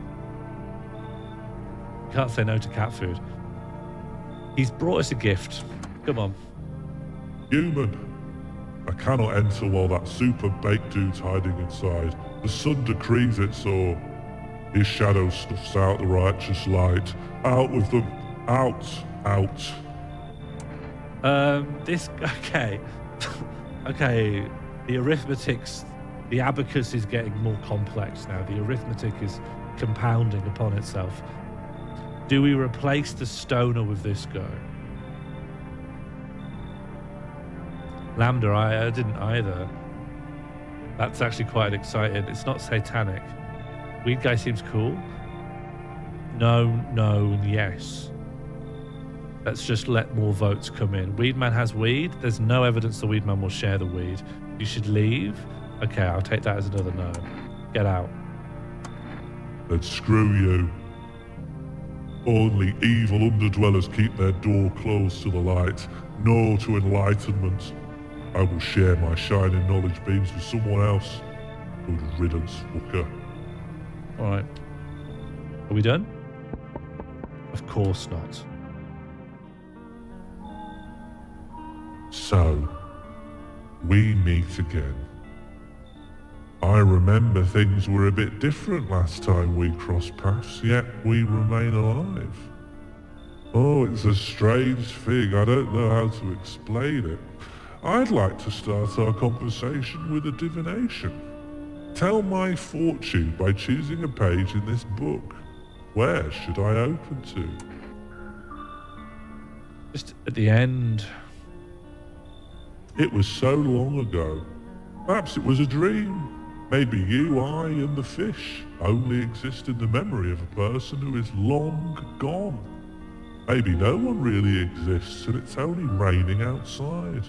Can't say no to cat food. He's brought us a gift. Come on. Human, I cannot enter while that super baked dude's hiding inside. The sun decrees it so. His shadow snuffs out the righteous light. Out with them. Out. Out. Okay. Okay. The arithmetic's, the abacus is getting more complex now. The arithmetic is compounding upon itself. Do we replace the stoner with this guy? Lambda, I didn't either. That's actually quite exciting. It's not satanic. Weed guy seems cool. No, no, and yes. Let's just let more votes come in. Weed man has weed. There's no evidence the weed man will share the weed. You should leave. Okay, I'll take that as another no. Get out. Then screw you. Only evil underdwellers keep their door closed to the light. No to enlightenment. I will share my shining knowledge beams with someone else. Good riddance, fucker. All right. Are we done? Of course not. So, we meet again. I remember things were a bit different last time we crossed paths, yet we remain alive. Oh, it's a strange thing. I don't know how to explain it. I'd like to start our conversation with a divination. Tell my fortune by choosing a page in this book. Where should I open to? Just at the end. It was so long ago. Perhaps it was a dream. Maybe you, I, and the fish only exist in the memory of a person who is long gone. Maybe no one really exists and it's only raining outside.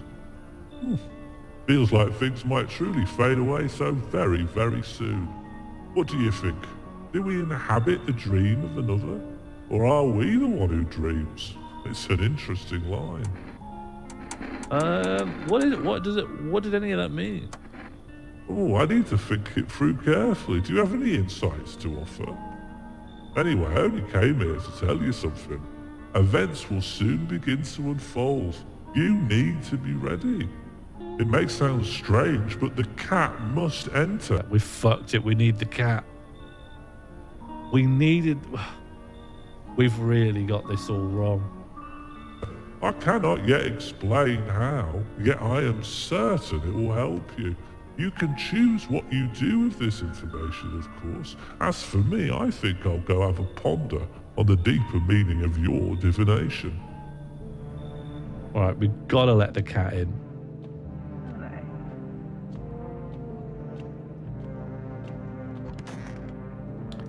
Feels like things might truly fade away so very, very soon. What do you think? Do we inhabit the dream of another? Or are we the one who dreams? It's an interesting line. What is it? What did any of that mean? Oh, I need to think it through carefully. Do you have any insights to offer? Anyway, I only came here to tell you something. Events will soon begin to unfold. You need to be ready. It may sound strange, but the cat must enter. We fucked it. We need the cat. We've really got this all wrong. I cannot yet explain how, yet I am certain it will help you. You can choose what you do with this information, of course. As for me, I think I'll go have a ponder on the deeper meaning of your divination. All right, we've got to let the cat in.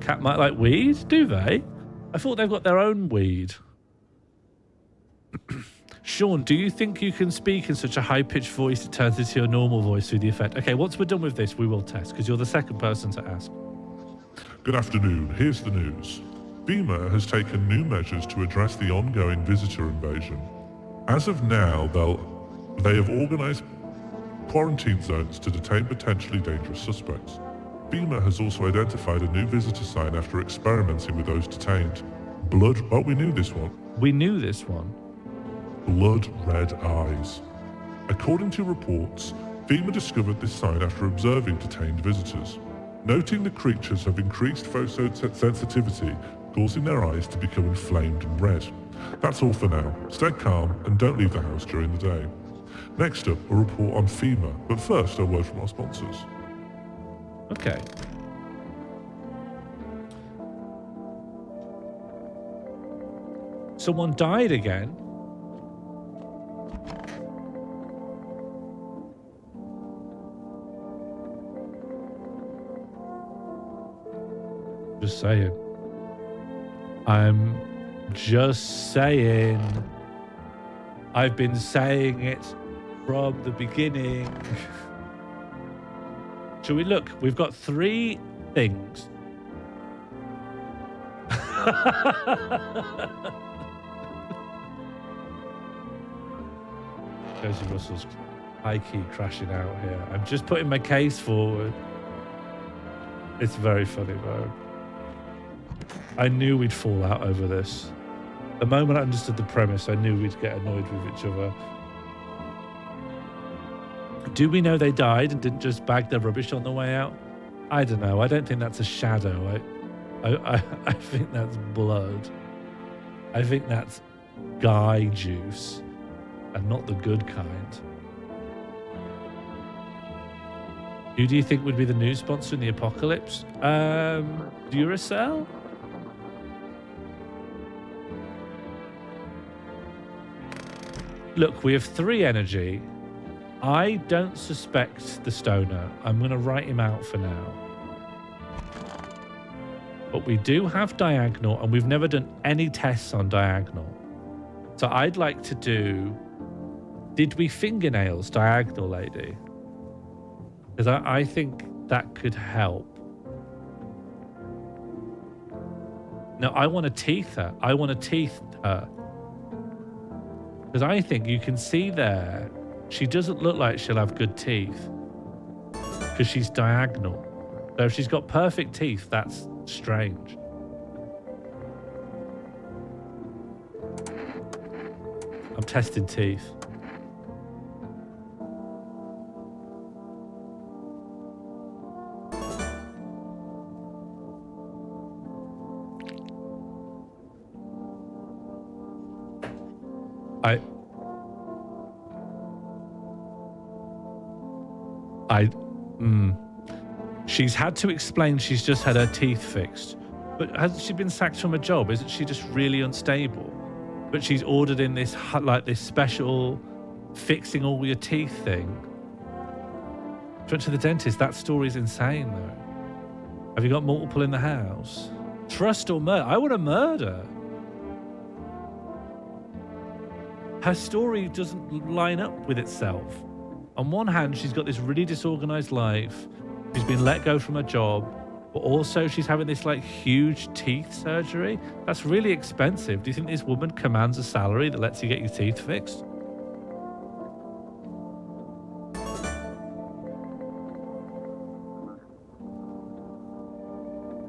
Cat might like weed, do they? I thought they've got their own weed. Sean, do you think you can speak in such a high-pitched voice it turns into your normal voice through the effect? Okay, once we're done with this, we will test, because you're the second person to ask. Good afternoon. Here's the news. FEMA has taken new measures to address the ongoing visitor invasion. As of now, they have organized quarantine zones to detain potentially dangerous suspects. FEMA has also identified a new visitor sign after experimenting with those detained. We knew this one. We knew this one. Blood red eyes. According to reports, FEMA discovered this sign after observing detained visitors, noting the creatures have increased photosensitivity, causing their eyes to become inflamed and red. That's all for now. Stay calm and don't leave the house during the day. Next up, a report on FEMA, but first a word from our sponsors. Okay. Someone died again? Just saying. I'm just saying. I've been saying it from the beginning. Shall we look? We've got 3 things. Josie Russell's high-key crashing out here. I'm just putting my case forward. It's very funny, though. I knew we'd fall out over this. The moment I understood the premise, I knew we'd get annoyed with each other. Do we know they died and didn't just bag their rubbish on the way out? I don't know. I don't think that's a shadow. I think that's blood. I think that's guy juice, and not the good kind. Who do you think would be the new sponsor in the apocalypse? Duracell? Look, we have 3 energy. I don't suspect the stoner. I'm going to write him out for now. But we do have diagonal, and we've never done any tests on diagonal. So I'd like to do... Did we fingernails diagonal lady? Because I think that could help. No, I want to teeth her. I want to teeth her. Because I think you can see there, she doesn't look like she'll have good teeth. Because she's diagonal. So if she's got perfect teeth, that's strange. I'm testing teeth. She's had to explain she's just had her teeth fixed. But hasn't she been sacked from a job? Isn't she just really unstable? But she's ordered in this, like, this special fixing all your teeth thing. She went to the dentist. That story's insane, though. Have you got multiple in the house? Trust or murder? I want to murder. Her story doesn't line up with itself. On one hand, she's got this really disorganized life. She's been let go from her job, but also she's having this like huge teeth surgery. That's really expensive. Do you think this woman commands a salary that lets you get your teeth fixed?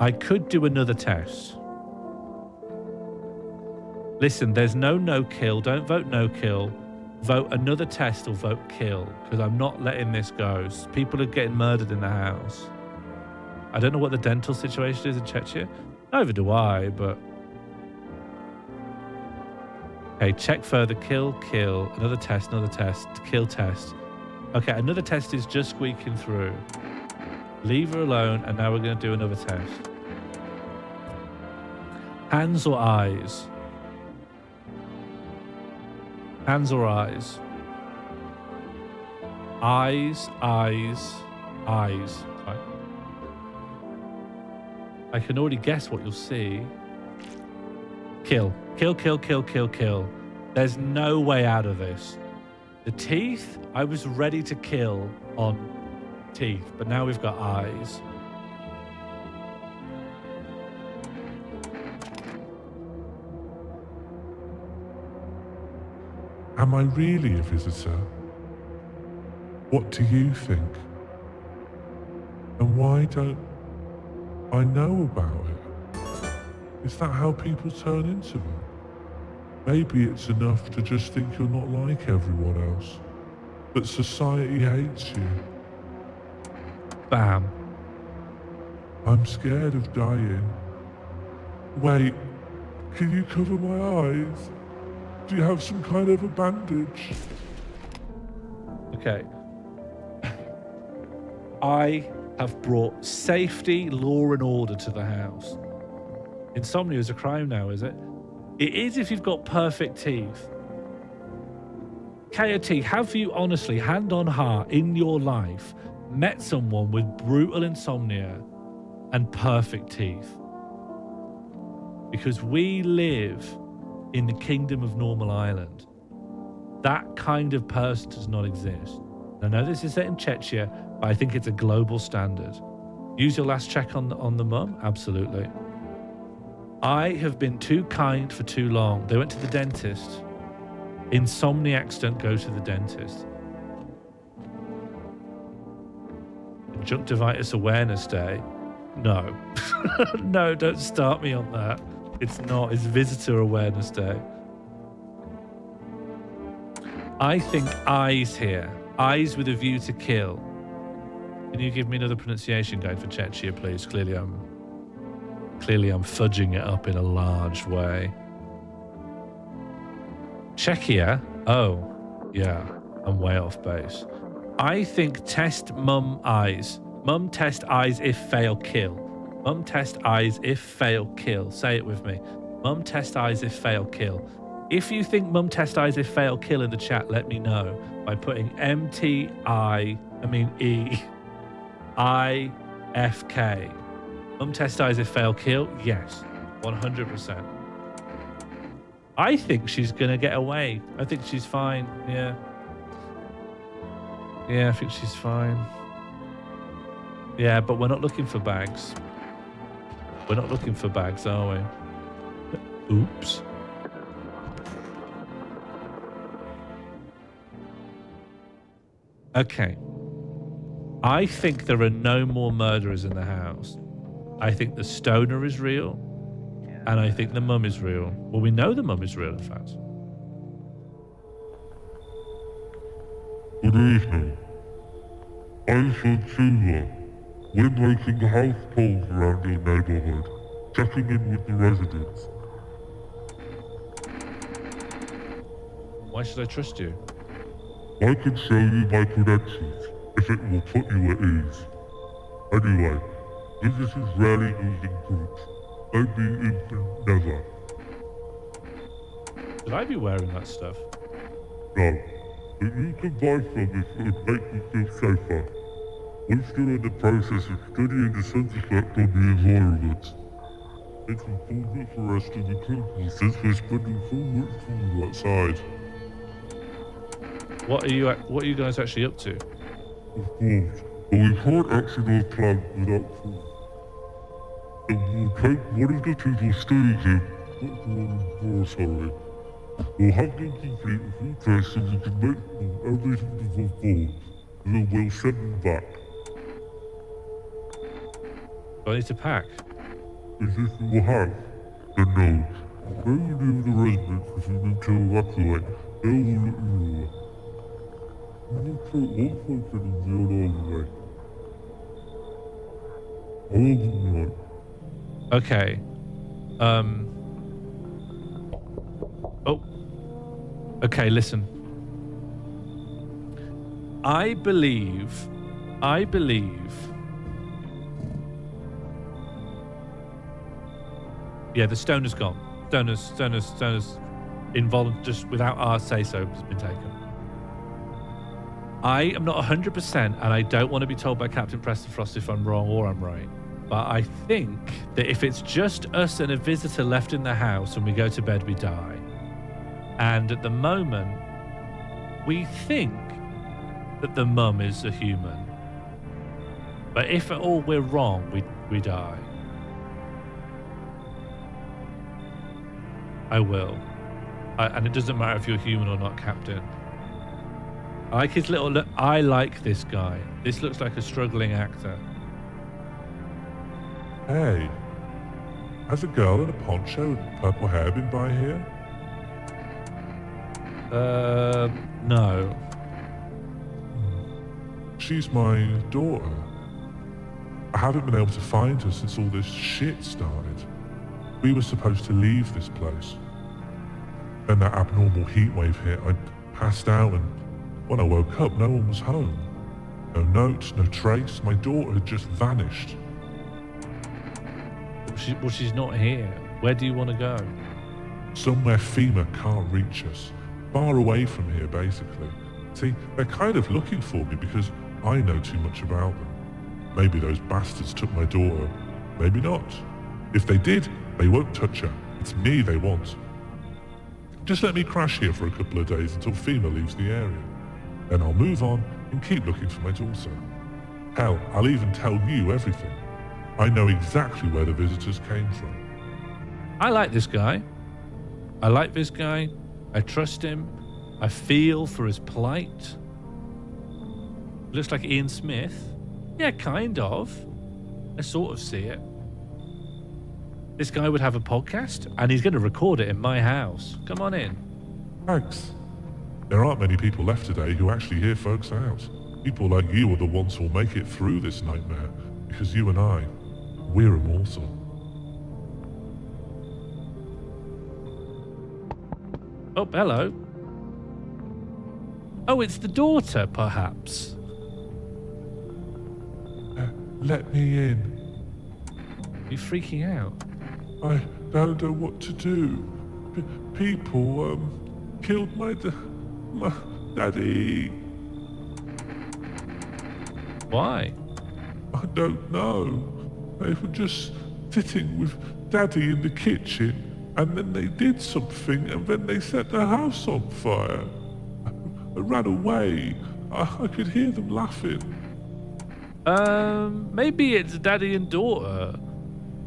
I could do another test. Listen, there's no kill. Don't vote no kill. Vote another test or vote kill, because I'm not letting this go. People are getting murdered in the house. I don't know what the dental situation is in Czechia. Neither do I, but... Okay, check further. Kill, kill. Another test, kill test. Okay, another test is just squeaking through. Leave her alone, and now we're going to do another test. Hands or eyes? Hands or eyes? Eyes, eyes, eyes. Right. I can already guess what you'll see. Kill. Kill, kill, kill, kill, kill. There's no way out of this. The teeth, I was ready to kill on teeth, but now we've got eyes. Am I really a visitor? What do you think? And why don't I know about it? Is that how people turn into them? Maybe it's enough to just think you're not like everyone else, but society hates you. Bam. I'm scared of dying. Wait, can you cover my eyes? Do you have some kind of a bandage? Okay. I have brought safety, law and order to the house. Insomnia is a crime now, is it? It is if you've got perfect teeth. KOT, have you honestly, hand on heart, in your life, met someone with brutal insomnia and perfect teeth? Because we live in the kingdom of Normal Island. That kind of person does not exist. I know this is set in Czechia, but I think it's a global standard. Use your last check on the mum? Absolutely. I have been too kind for too long. They went to the dentist. Insomniacs don't go to the dentist. Conjunctivitis Awareness Day? No. No, don't start me on that. It's not. It's Visitor Awareness Day. I think eyes here. Eyes with a view to kill. Can you give me another pronunciation guide for Czechia, please? Clearly I'm fudging it up in a large way. Czechia? Oh, yeah. I'm way off base. I think test mum eyes. Mum test eyes if fail kill. Mum test eyes if fail kill. Say it with me. Mum test eyes if fail kill. If you think mum test eyes if fail kill in the chat, let me know by putting EIFK. Mum test eyes if fail kill? Yes, 100%. I think she's gonna get away. I think she's fine. Yeah. Yeah, I think she's fine. Yeah, but we're not looking for bags. We're not looking for bags, are we? Oops. Okay. I think there are no more murderers in the house. I think the stoner is real, and I think the mum is real. Well, we know the mum is real, in fact. Good evening. I'm Shantula. We're making house calls around your neighborhood, checking in with the residents. Why should I trust you? I can show you my credentials if it will put you at ease. Anyway, visitors rarely move in groups. Only in never. Should I be wearing that stuff? No, but you can buy some if it would make you feel safer. We're still in the process of studying the sun's effect on the environment. It's important for us to be careful since we're spending so much time outside. What are you guys actually up to? Of course, but we can't action our plan without proof. And we'll take one of the people staying here, We'll have them complete a few tests so we can make them everything before fall. Then we'll send them back. Do I need to pack? If this will have, then no. When you leave the residence if you need to evacuate, they will let you know. You will take one person in the other way. I will be right. Okay. Oh. Okay, listen. I believe. Yeah, the stoner's gone. Stoner's involved, just without our say-so, has been taken. I am not 100%, and I don't want to be told by Captain Preston Frost if I'm wrong or I'm right. But I think that if it's just us and a visitor left in the house and we go to bed, we die. And at the moment, we think that the mum is a human. But if at all we're wrong, we die. I will. And it doesn't matter if you're human or not, Captain. I like his little look. I like this guy. This looks like a struggling actor. Hey, has a girl in a poncho with purple hair been by here? No. She's my daughter. I haven't been able to find her since all this shit started. We were supposed to leave this place. Then that abnormal heat wave hit. I passed out and when I woke up, no one was home. No notes, no trace. My daughter had just vanished. Well, she's not here. Where do you want to go? Somewhere FEMA can't reach us. Far away from here, basically. See, they're kind of looking for me because I know too much about them. Maybe those bastards took my daughter. Maybe not. If they did, they won't touch her. It's me they want. Just let me crash here for a couple of days until FEMA leaves the area. Then I'll move on and keep looking for my daughter. Hell, I'll even tell you everything. I know exactly where the visitors came from. I like this guy. I trust him. I feel for his plight. Looks like Ian Smith. Yeah, kind of. I sort of see it. This guy would have a podcast and he's going to record it in my house. Come on in. Thanks. There aren't many people left today who actually hear folks out. People like you are the ones who'll make it through this nightmare, because you and I, we're immortal. Oh, hello. Oh, it's the daughter, perhaps. Let me in. Are you freaking out? I don't know what to do. People, killed my daddy. Why? I don't know. They were just sitting with Daddy in the kitchen, and then they did something, and then they set the house on fire. I ran away. I could hear them laughing. Maybe it's daddy and daughter.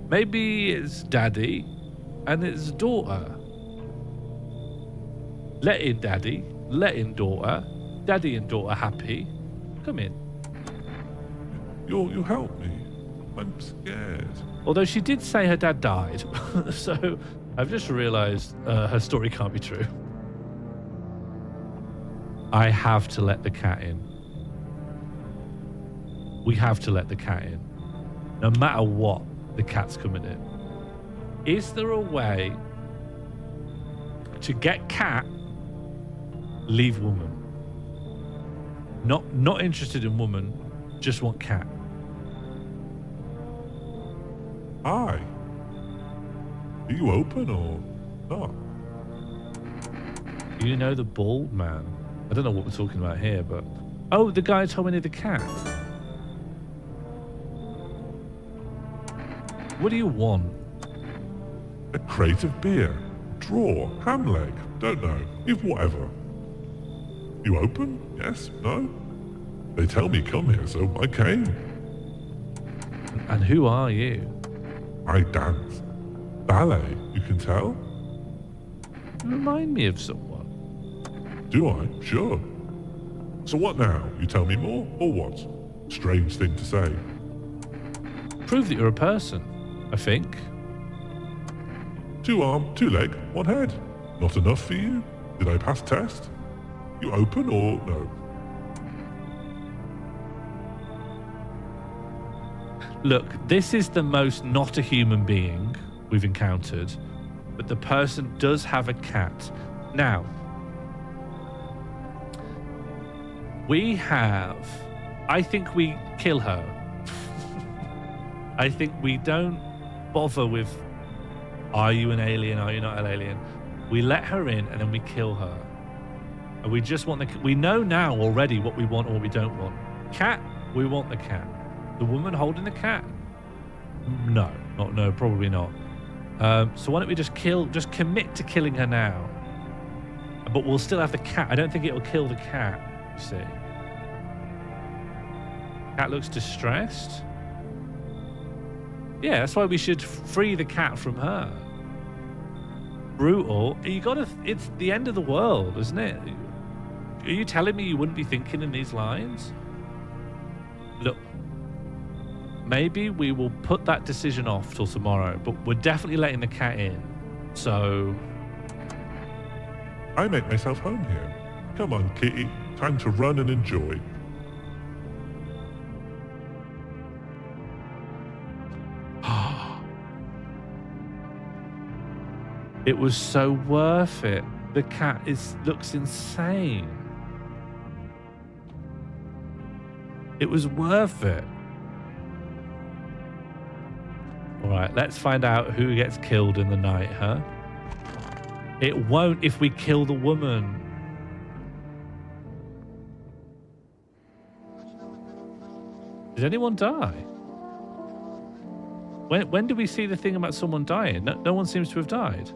Maybe it's daddy. and it's daughter. Let in daddy, let in daughter. Daddy and daughter happy. Come in. You'll help me. I'm scared. Although she did say her dad died, so I've just realised her story can't be true. I have to let the cat in. We have to let the cat in. No matter what, the cat's coming in. Is there a way to get cat, leave woman? Not interested in woman, just want cat. Hi. Are you open or not? You know the bald man? I don't know what we're talking about here, but... Oh, the guy told me the cat. What do you want? A crate of beer, drawer, ham leg, don't know, if whatever. You open? Yes? No? They tell me come here, so I came. And who are you? I dance. Ballet, you can tell? Remind me of someone. Do I? Sure. So what now? You tell me more, or what? Strange thing to say. Prove that you're a person, I think. 2 arm, 2 leg, 1 head. Not enough for you? Did I pass test? You open or no? Look, this is the most not a human being we've encountered, but the person does have a cat. Now, I think we kill her. I think we don't bother with, are you an alien, are you not an alien? We let her in and then we kill her. And we just want we know now already what we want or what we don't want. Cat, we want the cat. The woman holding the cat? No, probably not. So why don't we just commit to killing her now? But we'll still have the cat. I don't think it'll kill the cat, you see. Cat looks distressed. Yeah, that's why we should free the cat from her. Brutal. It's the end of the world, isn't it? Are you telling me you wouldn't be thinking in these lines? Look, maybe we will put that decision off till tomorrow, but we're definitely letting the cat in. So... I make myself home here. Come on, kitty. Time to run and enjoy. It was so worth it. The cat looks insane. It was worth it. All right, let's find out who gets killed in the night, huh? It won't if we kill the woman. Did anyone die? When did we see the thing about someone dying? No one seems to have died.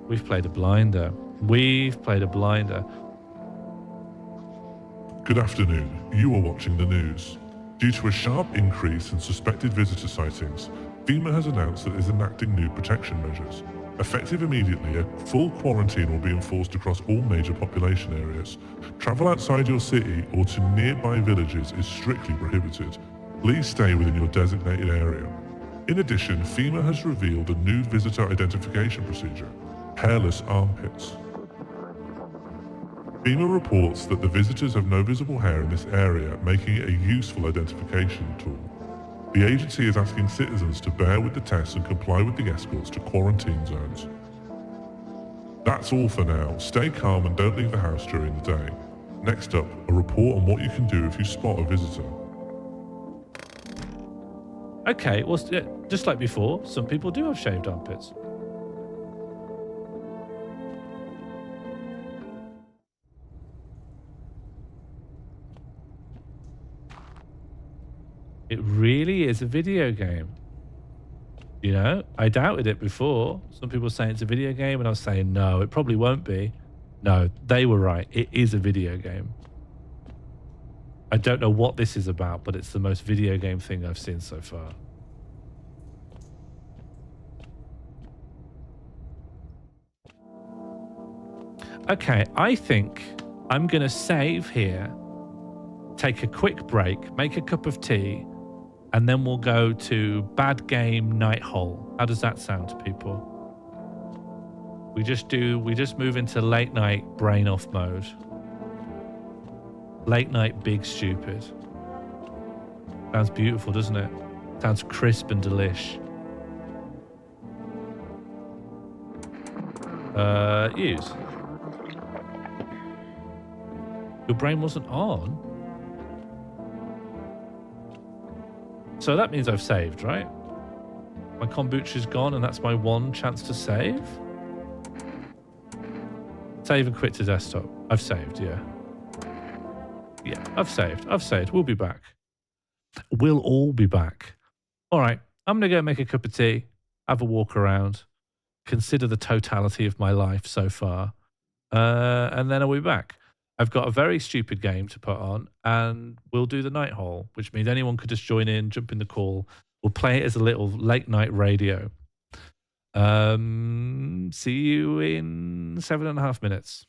We've played a blinder. We've played a blinder. Good afternoon. You are watching the news. Due to a sharp increase in suspected visitor sightings, FEMA has announced that it is enacting new protection measures. Effective immediately, a full quarantine will be enforced across all major population areas. Travel outside your city or to nearby villages is strictly prohibited. Please stay within your designated area. In addition, FEMA has revealed a new visitor identification procedure, hairless armpits. FEMA reports that the visitors have no visible hair in this area, making it a useful identification tool. The agency is asking citizens to bear with the tests and comply with the escorts to quarantine zones. That's all for now. Stay calm and don't leave the house during the day. Next up, a report on what you can do if you spot a visitor. Okay, well, just like before, some people do have shaved armpits. It really is a video game. You know, I doubted it before. Some people were saying it's a video game, and I was saying, no, it probably won't be. No, they were right. It is a video game. I don't know what this is about, but it's the most video game thing I've seen so far. Okay, I think I'm going to save here, take a quick break, make a cup of tea, and then we'll go to Bad Game Night Hole. How does that sound to people? We just move into late night brain off mode. Late night big stupid. Sounds beautiful, doesn't it? Sounds crisp and delish. Use. Your brain wasn't on? So that means I've saved, right? My kombucha's gone and that's my one chance to save? Save and quit to desktop. I've saved, yeah. Yeah, I've saved. We'll be back. We'll all be back. All right, I'm going to go make a cup of tea, have a walk around, consider the totality of my life so far, and then I'll be back. I've got a very stupid game to put on, and we'll do the night hole, which means anyone could just join in, jump in the call. We'll play it as a little late night radio. See you in 7.5 minutes.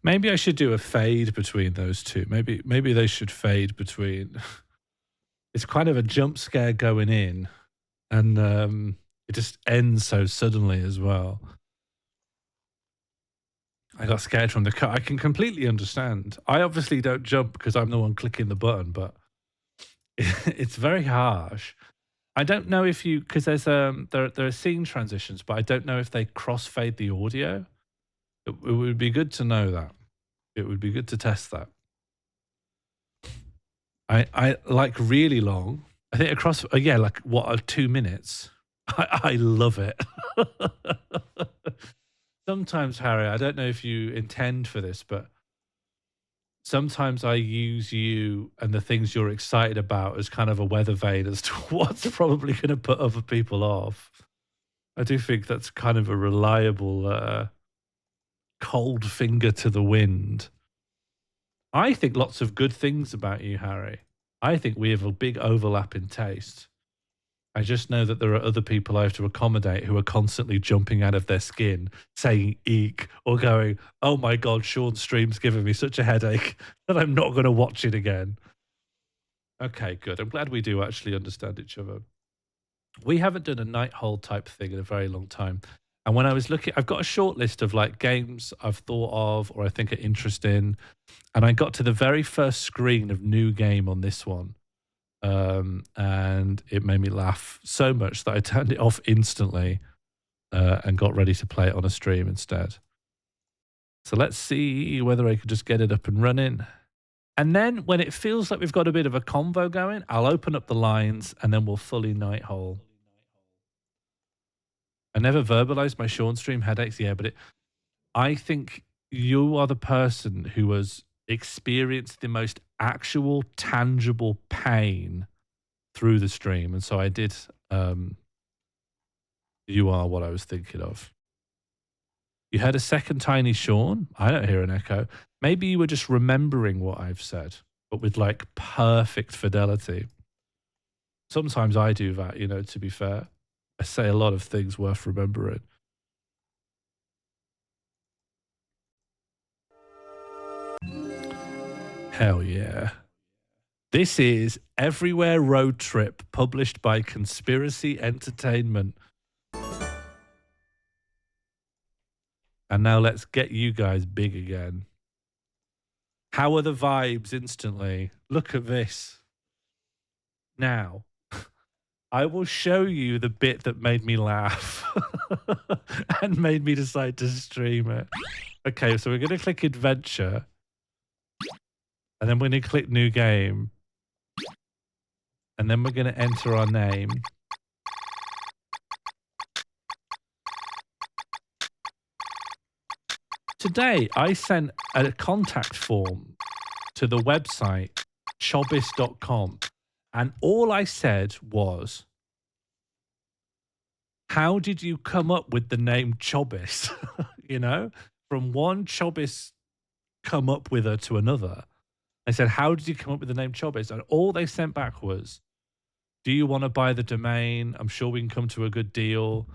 Maybe I should do a fade between those two. Maybe they should fade between. It's kind of a jump scare going in, and it just ends so suddenly as well. I got scared from the cut. I can completely understand. I obviously don't jump because I'm the one clicking the button, but it's very harsh. I don't know if you, because there's there are scene transitions, but I don't know if they crossfade the audio. It would be good to know that. It would be good to test that. I like really long. I think across, yeah, like what, 2 minutes. I love it. Sometimes, Harry, I don't know if you intend for this, but sometimes I use you and the things you're excited about as kind of a weather vane as to what's probably going to put other people off. I do think that's kind of a reliable cold finger to the wind. I think lots of good things about you, Harry. I think we have a big overlap in taste. I just know that there are other people I have to accommodate who are constantly jumping out of their skin, saying eek, or going, oh my God, Sean's stream's giving me such a headache that I'm not going to watch it again. Okay, good. I'm glad we do actually understand each other. We haven't done a night hold type thing in a very long time. And when I was looking, I've got a short list of like games I've thought of or I think are interesting. And I got to the very first screen of new game on this one. And it made me laugh so much that I turned it off instantly and got ready to play it on a stream instead. So let's see whether I could just get it up and running. And then when it feels like we've got a bit of a convo going, I'll open up the lines and then we'll fully night hole. I never verbalized my Sean stream headaches. Yeah, but I think you are the person who has experienced the most actual tangible pain through the stream. And so I did, you are what I was thinking of. You heard a second tiny Sean? I don't hear an echo. Maybe you were just remembering what I've said, but with like perfect fidelity. Sometimes I do that, you know, to be fair. I say a lot of things worth remembering. Hell yeah. This is Everywhere Road Trip, published by Conspiracy Entertainment. And now let's get you guys big again. How are the vibes instantly? Look at this. Now, I will show you the bit that made me laugh and made me decide to stream it. Okay, so we're going to click Adventure. And then we're going to click New Game. And then we're going to enter our name. Today, I sent a contact form to the website chobis.com. And all I said was, how did you come up with the name Chobis? You know, from one Chobis come up with her to another. I said, how did you come up with the name Chobis? And all they sent back was, do you want to buy the domain? I'm sure we can come to a good deal.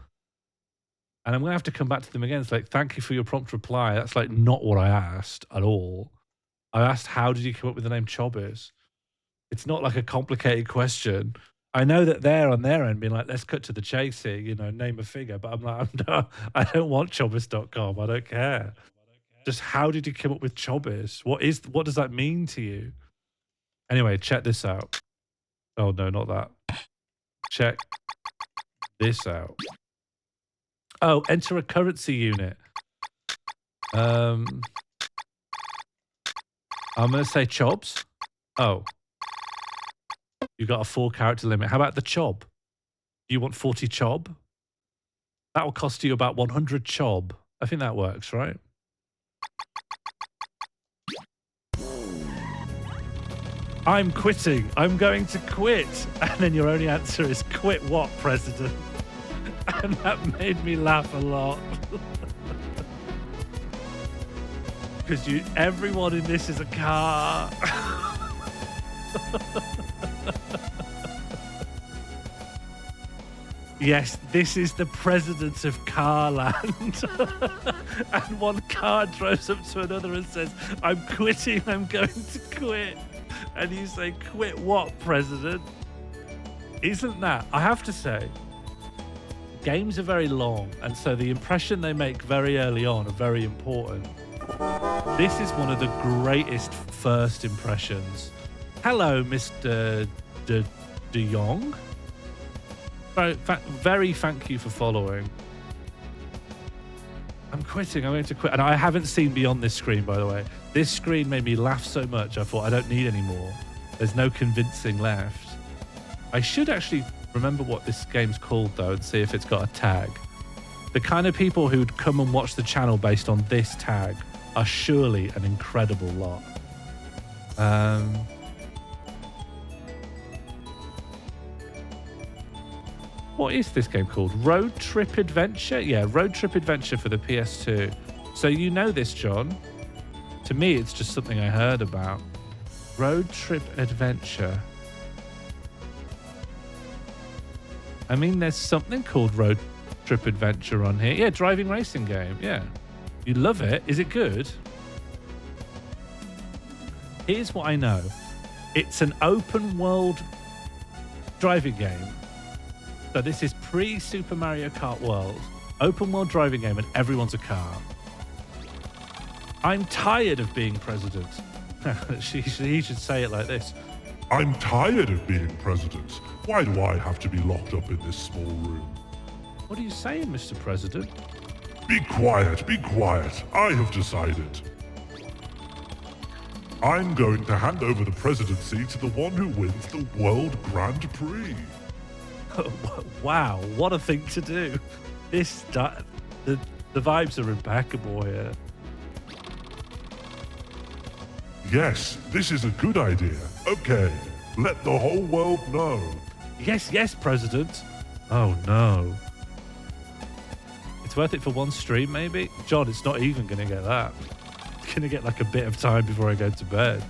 And I'm going to have to come back to them again. It's like, thank you for your prompt reply. That's like not what I asked at all. I asked, how did you come up with the name Chobis? It's not like a complicated question. I know that they're on their end being like, let's cut to the chase here, you know, name a figure. But I'm like, I don't want Chobis.com. I don't care. Just how did you come up with Chobis? What does that mean to you? Anyway, check this out. Oh, no, not that. Check this out. Oh, enter a currency unit. I'm going to say chobs. Oh. You got a 4-character limit. How about the chob? You want 40 chob? That will cost you about 100 chob. I think that works, right? I'm quitting. I'm going to quit. And then your only answer is quit what, President? And that made me laugh a lot. Because everyone in this is a car. Yes, this is the president of Carland. and one car drives up to another and says, "I'm quitting, I'm going to quit." And you say, "Quit what, President?" Isn't that, I have to say, games are very long, and so the impression they make very early on are very important. This is one of the greatest first impressions. Hello, Mr. De Jong. Very thank you for following. I'm quitting, I'm going to quit. And I haven't seen beyond this screen, by the way. This screen made me laugh so much, I thought I don't need any more. There's no convincing left. I should actually remember what this game's called, though, and see if it's got a tag. The kind of people who'd come and watch the channel based on this tag are surely an incredible lot. What is this game called? Road Trip Adventure? Yeah, Road Trip Adventure for the PS2. So you know this, John. To me, it's just something I heard about. Road Trip Adventure. I mean, there's something called Road Trip Adventure on here. Yeah, driving racing game. Yeah. You love it. Is it good? Here's what I know. It's an open world driving game. So this is pre-Super Mario Kart World. Open world driving game and everyone's a car. I'm tired of being president. He should say it like this. I'm tired of being president. Why do I have to be locked up in this small room? What are you saying, Mr. President? Be quiet, be quiet. I have decided. I'm going to hand over the presidency to the one who wins the World Grand Prix. Wow, what a thing to do. The vibes are impeccable here. Yes, this is a good idea. Okay, let the whole world know. Yes, yes, President. Oh, no. It's worth it for one stream, maybe? John, it's not even going to get that. It's going to get like a bit of time before I go to bed.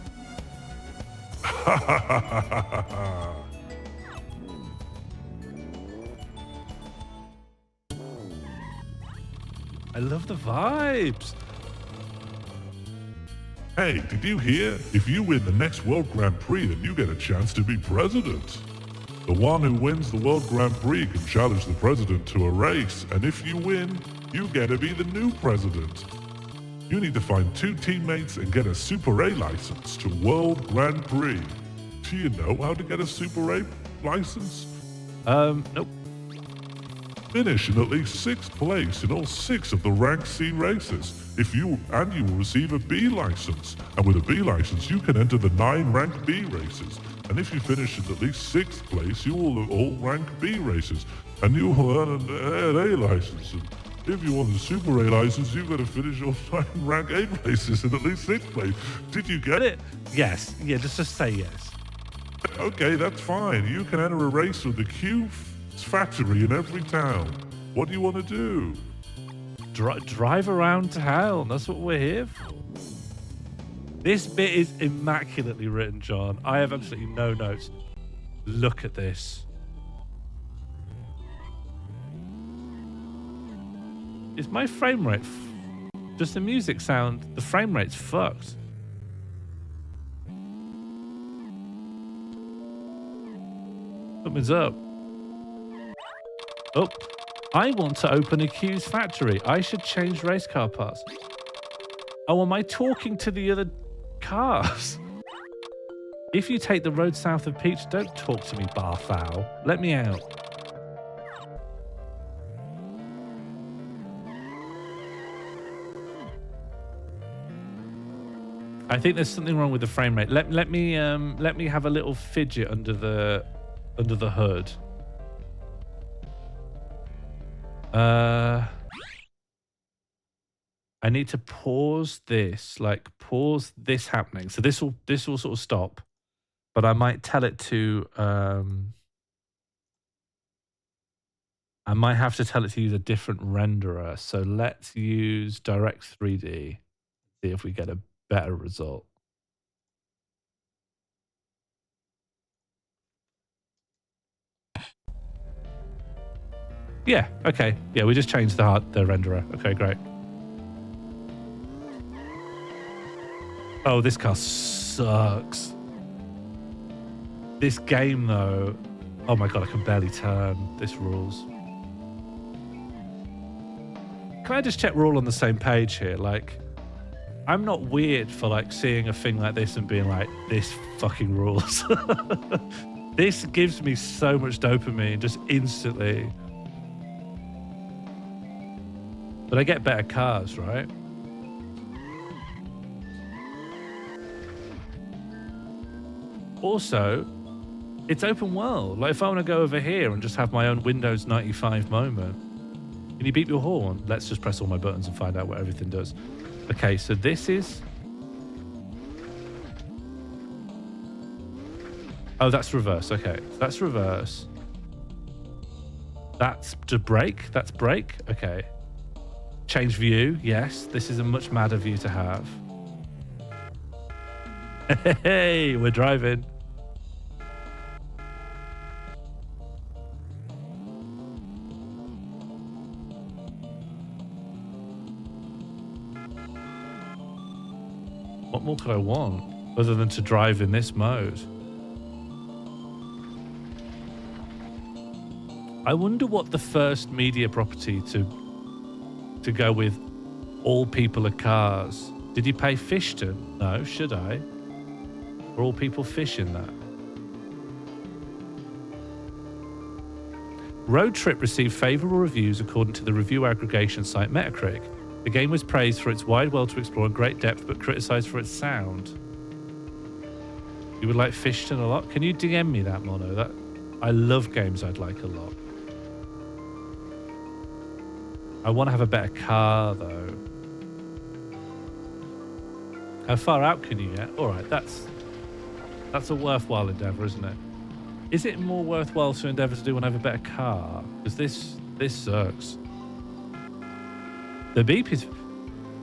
I love the vibes. Hey, did you hear? If you win the next World Grand Prix, then you get a chance to be president. The one who wins the World Grand Prix can challenge the president to a race, and if you win, you get to be the new president. You need to find 2 teammates and get a Super A license to World Grand Prix. Do you know how to get a Super A license? Nope. Finish in at least 6th place in all 6 of the Rank C races. You will receive a B license. And with a B license, you can enter the 9 Rank B races. And if you finish in at least 6th place, you will all Rank B races. And you will earn an A license. And if you want a Super A license, you've got to finish all 9 Rank A races in at least 6th place. Did you get it? Yes. Yeah, just say yes. Okay, that's fine. You can enter a race with the Q factory in every town. What do you want to do? Drive around town. That's what we're here for. This bit is immaculately written, John. I have absolutely no notes. Look at this. Is my frame rate... Does the music sound... The frame rate's fucked. Something's up. Oh, I want to open a Q's factory. I should change race car parts. Oh, am I talking to the other cars? If you take the road south of Peach, don't talk to me, barfowl. Let me out. I think there's something wrong with the frame rate. Let me have a little fidget under the hood. I need to pause this, like pause this happening. So this will sort of stop, but I might tell it to I might have to tell it to use a different renderer. So let's use Direct 3D. See if we get a better result. Yeah, okay. Yeah, we just changed the renderer. Okay, great. Oh, this car sucks. This game, though. Oh my god, I can barely turn. This rules. Can I just check we're all on the same page here? Like, I'm not weird for like seeing a thing like this and being like, this fucking rules. This gives me so much dopamine just instantly. But I get better cars, right? Also, it's open world. Like if I want to go over here and just have my own Windows 95 moment, can you beep your horn? Let's just press all my buttons and find out what everything does. Okay, so this is... Oh, that's reverse. Okay, that's reverse. That's to brake. That's brake. Okay. Change view. Yes, this is a much madder view to have. Hey, we're driving. What more could I want other than to drive in this mode? I wonder what the first media property to go with all people are cars. Did you pay Fishton? No, should I? Are all people fish in that? Road Trip received favourable reviews according to the review aggregation site Metacritic. The game was praised for its wide world to explore in great depth, but criticised for its sound. You would like Fishton a lot? Can you DM me that, Mono? That I love games I'd like a lot. I want to have a better car, though. How far out can you get? All right, that's a worthwhile endeavour, isn't it? Is it more worthwhile to endeavour to do when I have a better car? Because this sucks. The beep is...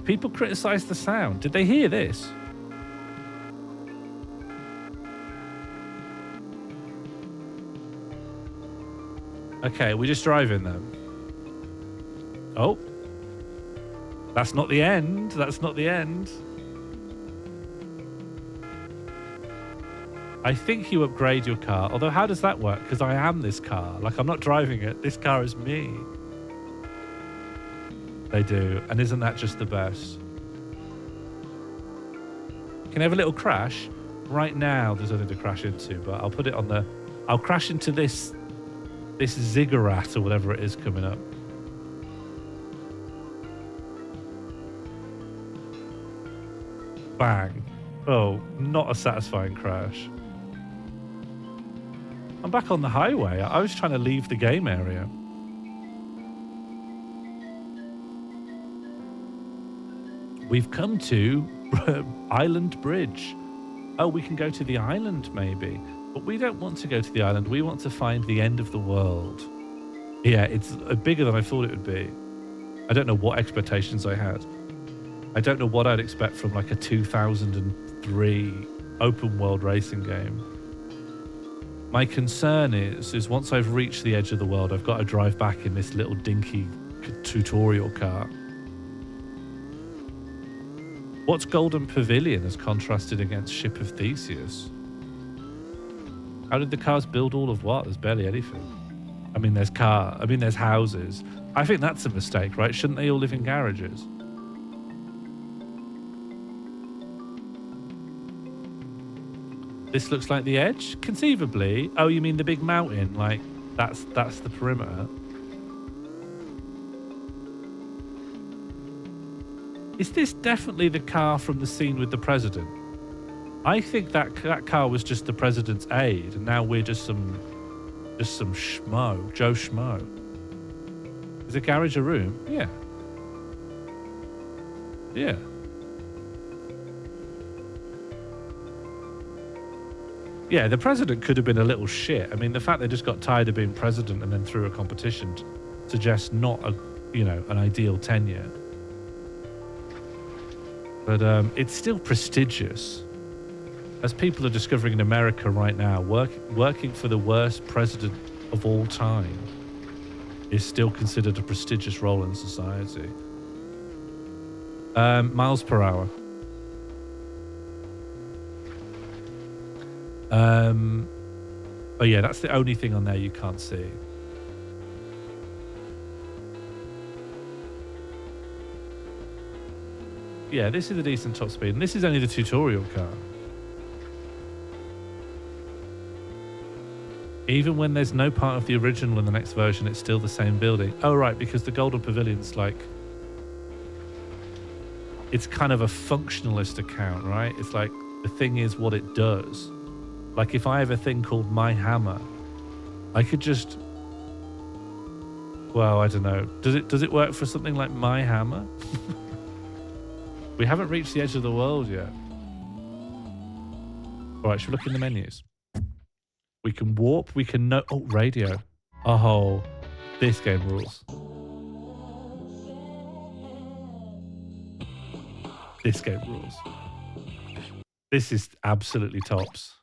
People criticise the sound. Did they hear this? Okay, we're just driving them. Oh. That's not the end. That's not the end. I think you upgrade your car. Although, how does that work? Because I am this car. Like, I'm not driving it. This car is me. They do. And isn't that just the best? Can I have a little crash? Right now, there's nothing to crash into, but I'll put it on the... I'll crash into this ziggurat or whatever it is coming up. Bang. Oh, not a satisfying crash. I'm back on the highway. I was trying to leave the game area. We've come to Island Bridge. Oh, we can go to the island maybe. But we don't want to go to the island. We want to find the end of the world. Yeah, it's bigger than I thought it would be. I don't know what expectations I had. I don't know what I'd expect from like a 2003 open world racing game. My concern is once I've reached the edge of the world, I've got to drive back in this little dinky tutorial car. What's Golden Pavilion as contrasted against Ship of Theseus? How did the cars build all of what? There's barely anything. I mean, there's houses. I think that's a mistake, right? Shouldn't they all live in garages? This looks like the edge? Conceivably. Oh, you mean the big mountain? Like, that's the perimeter. Is this definitely the car from the scene with the president? I think that car was just the president's aide, and now we're just some schmo, Joe Schmo. Is a garage a room? Yeah. Yeah. Yeah, the president could have been a little shit. I mean, the fact they just got tired of being president and then threw a competition suggests not an ideal tenure. But it's still prestigious. As people are discovering in America right now, working for the worst president of all time is still considered a prestigious role in society. Miles per hour. Oh yeah, that's the only thing on there you can't see. Yeah, this is a decent top speed, and this is only the tutorial car. Even when there's no part of the original in the next version, it's still the same building. Oh, right, because the Golden Pavilion's like... It's kind of a functionalist account, right? It's like, the thing is what it does. Like, if I have a thing called My Hammer, I could just... Well, I don't know. Does it work for something like My Hammer? We haven't reached the edge of the world yet. All right, should we look in the menus? We can warp, we can know... Oh, radio. Oh, this game rules. This game rules. This is absolutely tops.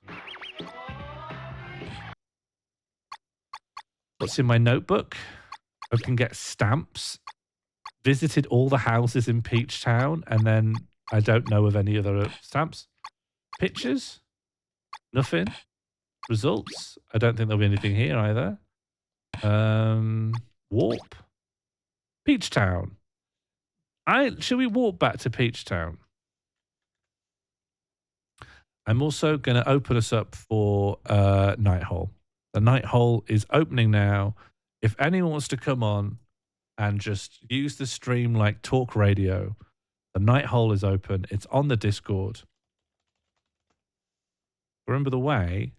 What's in my notebook? I can get stamps. Visited all the houses in Peach Town, and then I don't know of any other stamps. Pictures? Nothing. Results? I don't think there'll be anything here either. Warp? Peach Town. Should we warp back to Peach Town? I'm also going to open us up for Night Hole. The Night Hole is opening now. If anyone wants to come on and just use the stream like talk radio, the Night Hole is open. It's on the Discord. Remember the way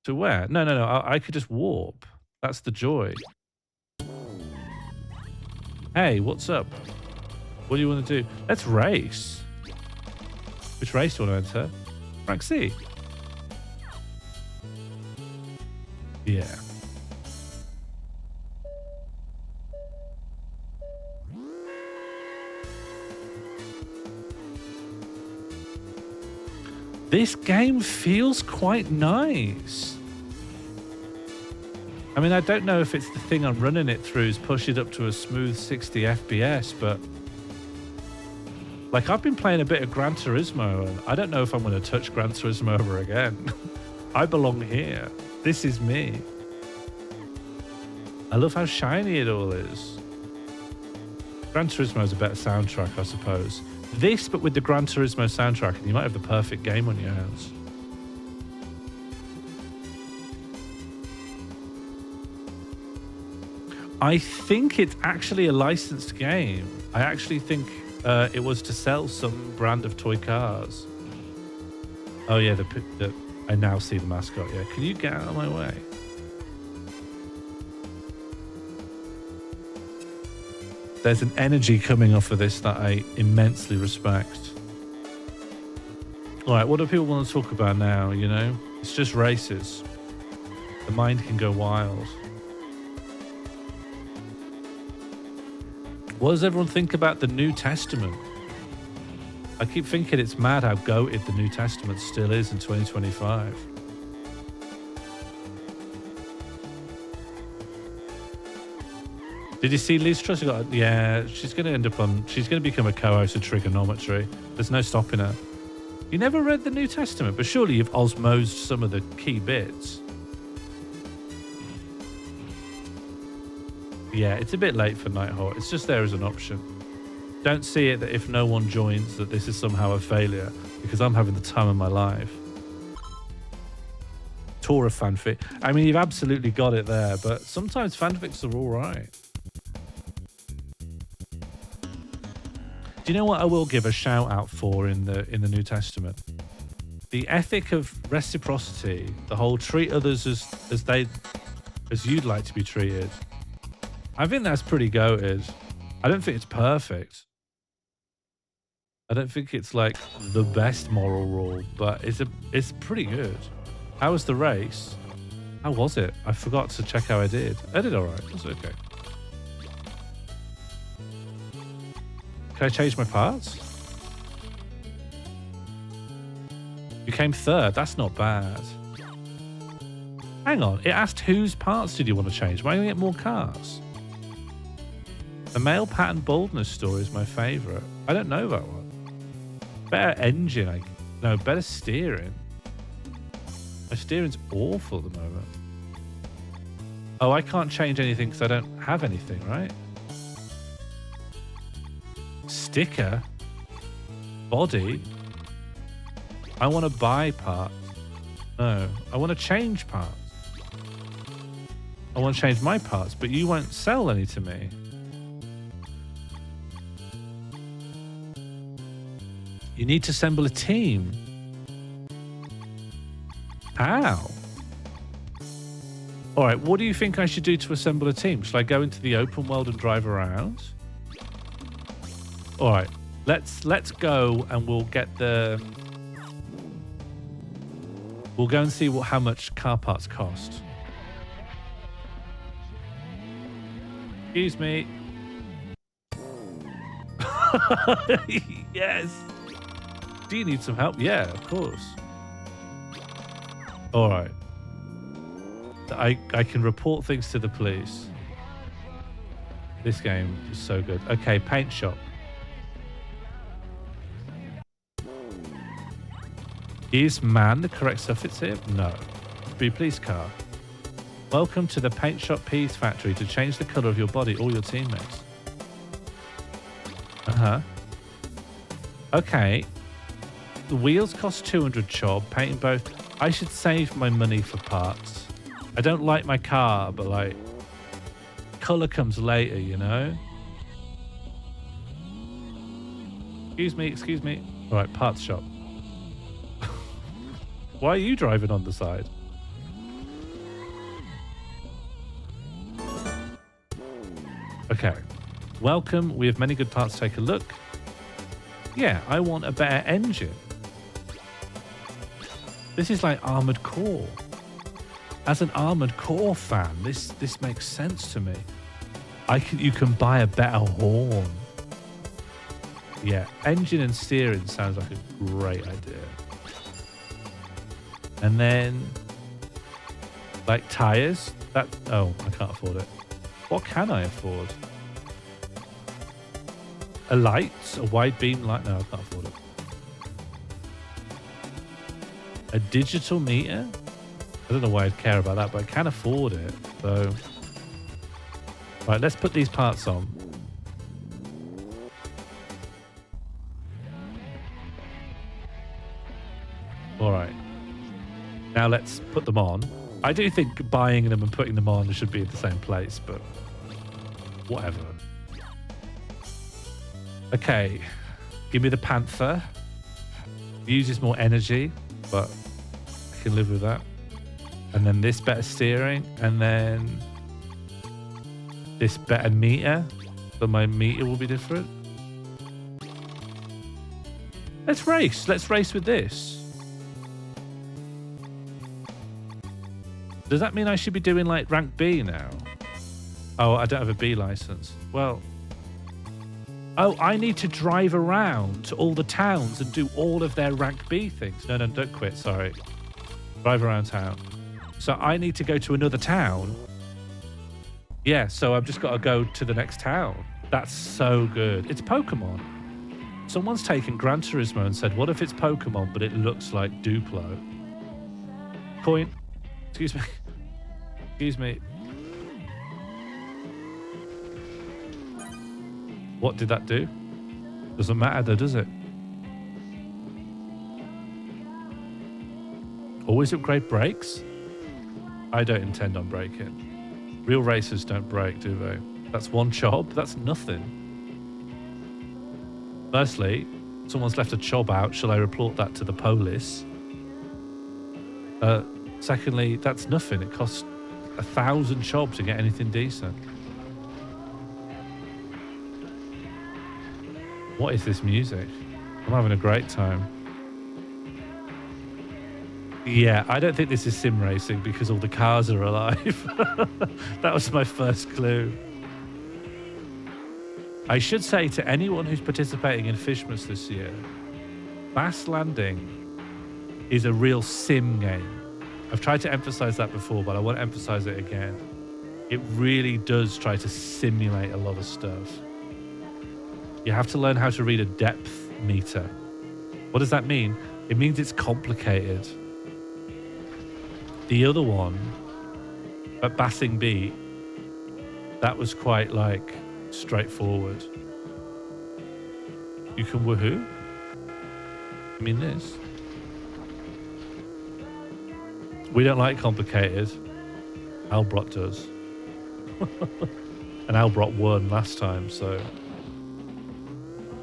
to where? No. I could just warp. That's the joy. Hey, what's up? What do you want to do? Let's race. Which race do you want to enter? Rank C. Yeah. This game feels quite nice. I mean, I don't know if it's the thing I'm running it through is push it up to a smooth 60 FPS, but like I've been playing a bit of Gran Turismo and I don't know if I'm going to touch Gran Turismo ever again. I belong here. This is me. I love how shiny it all is. Gran Turismo is a better soundtrack, I suppose. This, but with the Gran Turismo soundtrack, and you might have the perfect game on your hands. I think it's actually a licensed game. I actually think it was to sell some brand of toy cars. Oh yeah, I now see the mascot. Yeah, can you get out of my way? There's an energy coming off of this that I immensely respect. All right, what do people want to talk about now, you know? It's just races. The mind can go wild. What does everyone think about the New Testament? I keep thinking it's mad how goated the New Testament still is in 2025. Did you see Liz Truss? Yeah, she's going to become a co-host of Trigonometry. There's no stopping her. You never read the New Testament, but surely you've osmosed some of the key bits. Yeah, it's a bit late for Night Hole. It's just there as an option. Don't see it that if no one joins that this is somehow a failure, because I'm having the time of my life. Tour of fanfic. I mean, you've absolutely got it there, but sometimes fanfics are all right. Do you know what I will give a shout out for in the New Testament? The ethic of reciprocity, the whole treat others as you'd like to be treated. I think that's pretty goated. I don't think it's perfect. I don't think it's like the best moral rule, but it's pretty good. How was the race? How was it? I forgot to check how I did. I did all right. That's okay. Can I change my parts? You came third. That's not bad. Hang on. It asked whose parts did you want to change? Am I going to get more cars? The male pattern baldness story is my favourite. I don't know that one. Better engine. Better steering. My steering's awful at the moment. Oh, I can't change anything because I don't have anything, right? Sticker? Body? I want to buy parts. No, I want to change parts. I want to change my parts, but you won't sell any to me. You need to assemble a team. How? All right, what do you think I should do to assemble a team? Should I go into the open world and drive around? All right, let's go and we'll get the... We'll go and see how much car parts cost. Excuse me. Yes. Do you need some help? Yeah, of course. All right. I can report things to the police. This game is so good. Okay, paint shop. Is man the correct suffix here? No. Be police car. Welcome to the Paint Shop Peas factory to change the color of your body or your teammates. Uh-huh. Okay. The wheels cost 200 chob, painting both. I should save my money for parts. I don't like my car, but like, color comes later, you know? Excuse me. All right, parts shop. Why are you driving on the side? Okay. Welcome. We have many good parts. Take a look. Yeah, I want a better engine. This is like Armored Core. As an Armored Core fan, this makes sense to me. You can buy a better horn. Yeah, engine and steering sounds like a great idea. And then, like tires. Oh, I can't afford it. What can I afford? A light, a wide beam light. No, I can't afford it. A digital meter. I don't know why I'd care about that, but I can afford it. So, right, let's put these parts on. All right. Now let's put them on. I do think buying them and putting them on should be in the same place, but whatever. Okay, give me the Panther. Uses more energy, but I can live with that. And then this better steering, and then this better meter. So my meter will be different. Let's race. Let's race with this. Does that mean I should be doing like rank B now? Oh, I don't have a B license. Well, oh, I need to drive around to all the towns and do all of their rank B things. No, don't quit. Sorry. Drive around town. So I need to go to another town. Yeah, so I've just got to go to the next town. That's so good. It's Pokemon. Someone's taken Gran Turismo and said, what if it's Pokemon, but it looks like Duplo? Point. Excuse me. Excuse me. What did that do? Doesn't matter though, does it? Always upgrade brakes? I don't intend on braking. Real racers don't brake, do they? That's one chob. That's nothing. Firstly, someone's left a chob out. Shall I report that to the police? Secondly, that's nothing. It costs 1,000 chob to get anything decent. What is this music? I'm having a great time. Yeah, I don't think this is sim racing because all the cars are alive. That was my first clue. I should say to anyone who's participating in Fishmas this year, Fast Landing is a real sim game. I've tried to emphasize that before, but I want to emphasize it again. It really does try to simulate a lot of stuff. You have to learn how to read a depth meter. What does that mean? It means it's complicated. The other one, at Bassing Beat, that was quite like straightforward. You can woohoo? I mean this. We don't like complicated. Albrock does. And Albrock won last time, so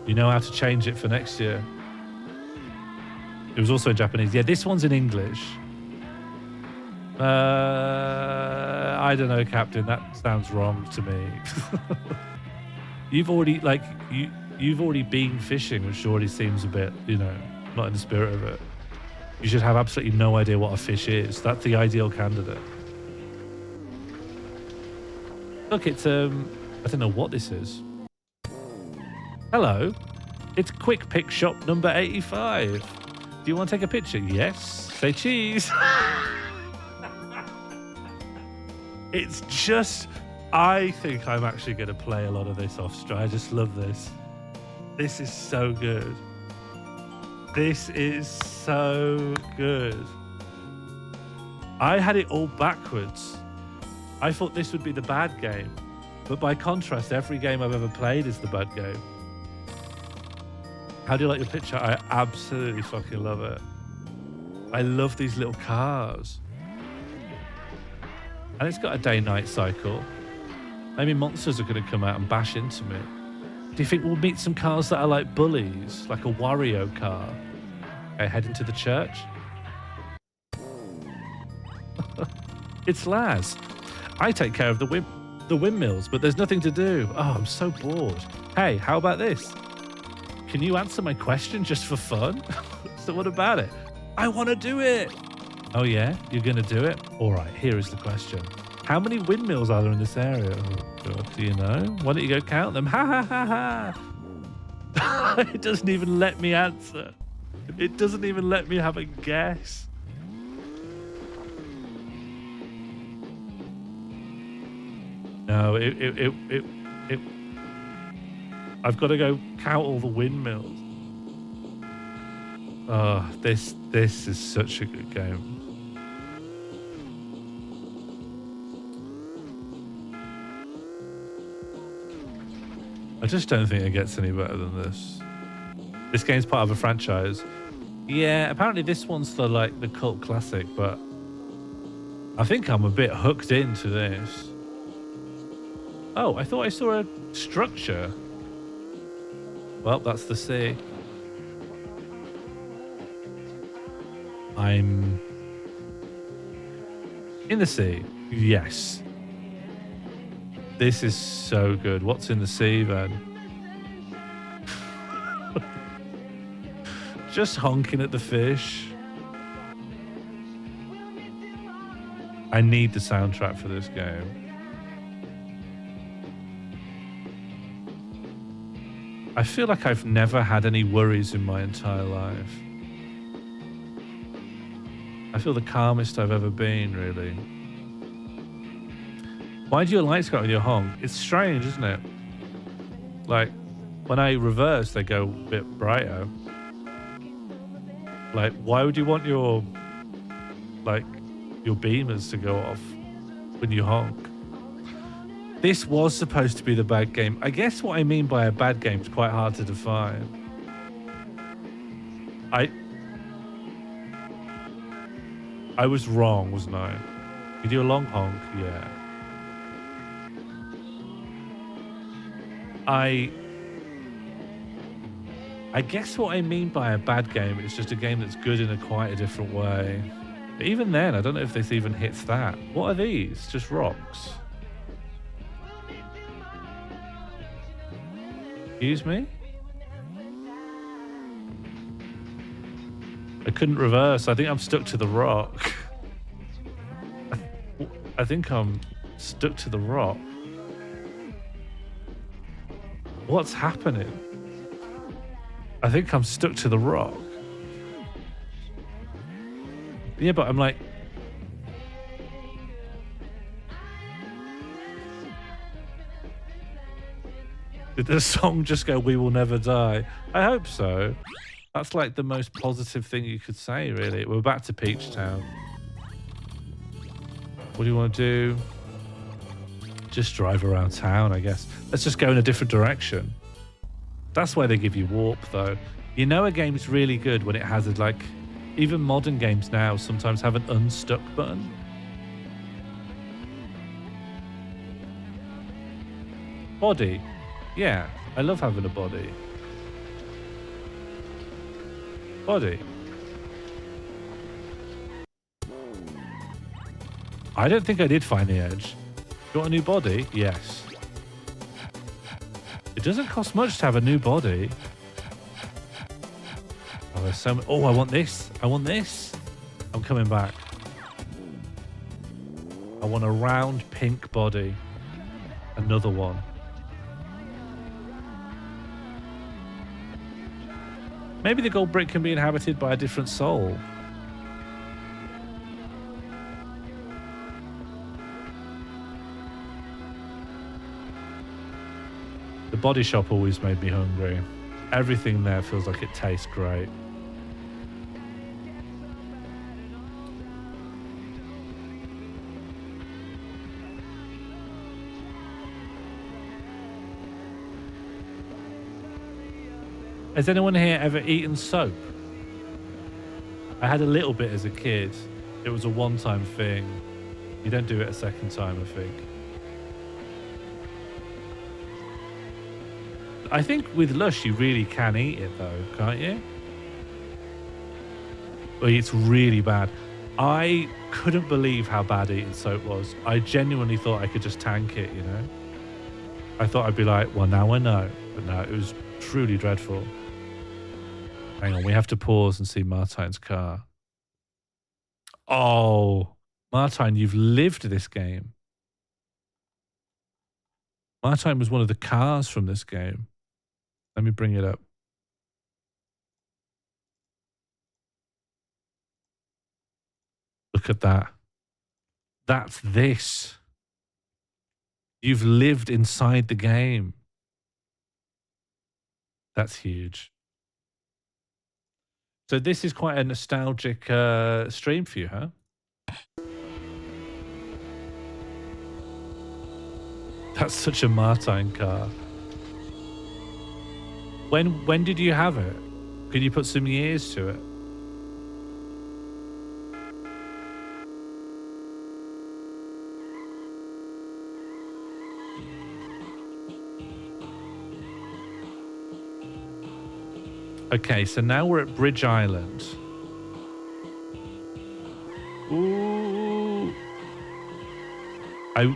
you know how to change it for next year. It was also in Japanese. Yeah, this one's in English. I don't know, Captain. That sounds wrong to me. You've already been fishing, which already seems a bit, not in the spirit of it. You should have absolutely no idea what a fish is. That's the ideal candidate. Look, it's I don't know what this is. Hello, it's Quick Pick Shop number 85. Do you want to take a picture? Yes. Say cheese. It's just, I think I'm actually going to play a lot of this off stream. I just love this. This is so good. This is so good. I had it all backwards. I thought this would be the bad game. But by contrast, every game I've ever played is the bad game. How do you like your picture? I absolutely fucking love it. I love these little cars. And it's got a day-night cycle. Maybe monsters are going to come out and bash into me. Do you think we'll meet some cars that are like bullies? Like a Wario car? Okay, heading to the church. It's Laz. I take care of the windmills, but there's nothing to do. Oh, I'm so bored. Hey, how about this? Can you answer my question just for fun? So what about it? I want to do it. Oh yeah, you're going to do it? All right, here is the question. How many windmills are there in this area? Oh God, do you know? Why don't you go count them? Ha ha ha ha. It doesn't even let me answer. It doesn't even let me have a guess. No, I've got to go count all the windmills. Oh, this is such a good game. I just don't think it gets any better than this. This game's part of a franchise. Yeah, apparently this one's the cult classic, but I think I'm a bit hooked into this. Oh, I thought I saw a structure. Well, that's the sea. I'm in the sea. Yes. This is so good. What's in the sea then? Just honking at the fish. I need the soundtrack for this game. I feel like I've never had any worries in my entire life. I feel the calmest I've ever been, really. Why do your lights go out with your honk? It's strange, isn't it? Like, when I reverse, they go a bit brighter. Like, why would you want your beamers to go off when you honk? This was supposed to be the bad game. I guess what I mean by a bad game is quite hard to define. I was wrong, wasn't I? You do a long honk? Yeah. I guess what I mean by a bad game is just a game that's good in quite a different way. But even then, I don't know if this even hits that. What are these? Just rocks? Excuse me? I couldn't reverse. I think I'm stuck to the rock. I think I'm stuck to the rock. What's happening? I think I'm stuck to the rock. Yeah, but I'm like... Did the song just go, "We will never die"? I hope so. That's like the most positive thing you could say, really. We're back to Peach Town. What do you want to do? Just drive around town, I guess. Let's just go in a different direction. That's why they give you warp, though. You know a game's really good when it has a, like, even modern games now sometimes have an unstuck button. Body. Yeah, I love having a body. Body. I don't think I did find the edge. You want a new body? Yes. It doesn't cost much to have a new body. Oh, there's so much. Oh, I want this. I want this. I'm coming back. I want a round pink body. Another one. Maybe the gold brick can be inhabited by a different soul. The body shop always made me hungry. Everything there feels like it tastes great. Has anyone here ever eaten soap? I had a little bit as a kid. It was a one-time thing. You don't do it a second time, I think. I think with Lush you really can eat it though, can't you? Well, it's really bad. I couldn't believe how bad eating soap was. I genuinely thought I could just tank it, you know? I thought I'd be like, well, now I know. But no, it was truly dreadful. Hang on, we have to pause and see Martine's car. Oh, Martine, you've lived this game. Martine was one of the cars from this game. Let me bring it up. Look at that. That's this. You've lived inside the game. That's huge. So this is quite a nostalgic stream for you, huh? That's such a Martine car. When did you have it? Could you put some years to it? Okay, so now we're at Bridge Island. Ooh.